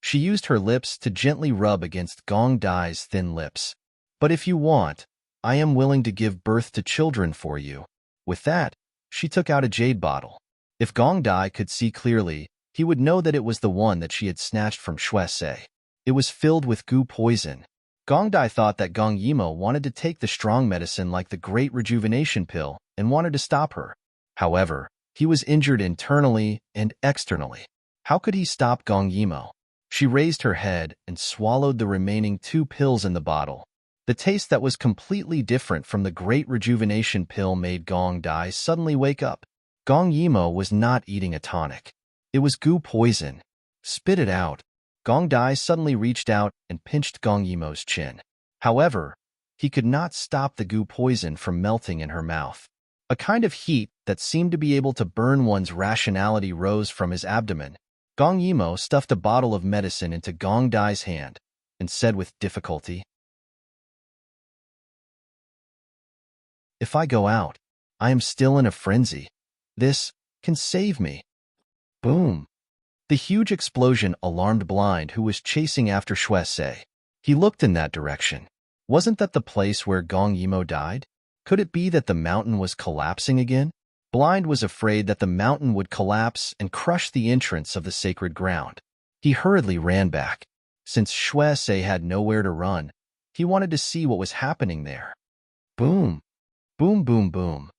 She used her lips to gently rub against Gong Dai's thin lips. But if you want, I am willing to give birth to children for you. With that, she took out a jade bottle. If Gong Dai could see clearly, he would know that it was the one that she had snatched from Shuesei. It was filled with goo poison. Gong Dai thought that Gong Yimo wanted to take the strong medicine like the Great Rejuvenation Pill and wanted to stop her. However, he was injured internally and externally. How could he stop Gong Yimo? She raised her head and swallowed the remaining 2 pills in the bottle. The taste that was completely different from the Great Rejuvenation Pill made Gong Dai suddenly wake up. Gong Yimo was not eating a tonic. It was goo poison. Spit it out. Gong Dai suddenly reached out and pinched Gong Yimo's chin. However, he could not stop the goo poison from melting in her mouth. A kind of heat that seemed to be able to burn one's rationality rose from his abdomen. Gong Yimo stuffed a bottle of medicine into Gong Dai's hand and said with difficulty, If I go out, I am still in a frenzy. This can save me. Boom. The huge explosion alarmed Blind, who was chasing after Shuesei. He looked in that direction. Wasn't that the place where Gong Yimo died? Could it be that the mountain was collapsing again? Blind was afraid that the mountain would collapse and crush the entrance of the sacred ground. He hurriedly ran back. Since Shuesei had nowhere to run, he wanted to see what was happening there. Boom. Boom, boom, boom.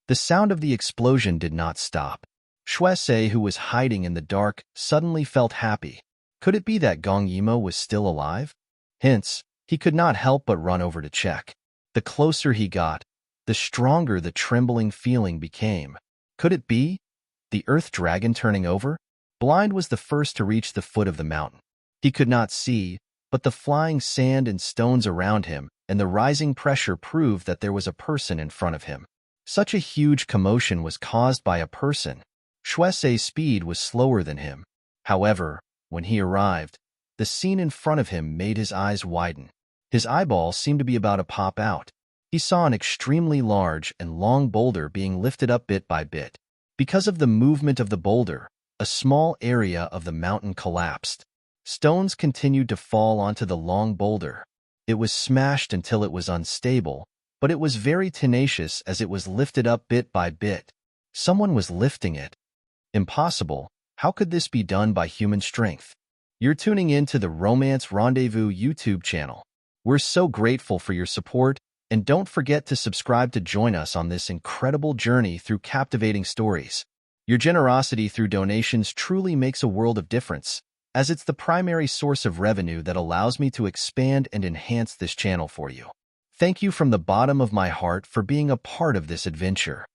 The sound of the explosion did not stop. Shuesei, who was hiding in the dark, suddenly felt happy. Could it be that Gong Yimo was still alive? Hence, he could not help but run over to check. The closer he got, the stronger the trembling feeling became. Could it be the earth dragon turning over? Blind was the first to reach the foot of the mountain. He could not see, but the flying sand and stones around him and the rising pressure proved that there was a person in front of him. Such a huge commotion was caused by a person. Shuesei's speed was slower than him. However, when he arrived, the scene in front of him made his eyes widen. His eyeballs seemed to be about to pop out. He saw an extremely large and long boulder being lifted up bit by bit. Because of the movement of the boulder, a small area of the mountain collapsed. Stones continued to fall onto the long boulder. It was smashed until it was unstable, but it was very tenacious as it was lifted up bit by bit. Someone was lifting it. Impossible. How could this be done by human strength? You're tuning in to the Romance Rendezvous YouTube channel. We're so grateful for your support, and don't forget to subscribe to join us on this incredible journey through captivating stories. Your generosity through donations truly makes a world of difference, as it's the primary source of revenue that allows me to expand and enhance this channel for you. Thank you from the bottom of my heart for being a part of this adventure.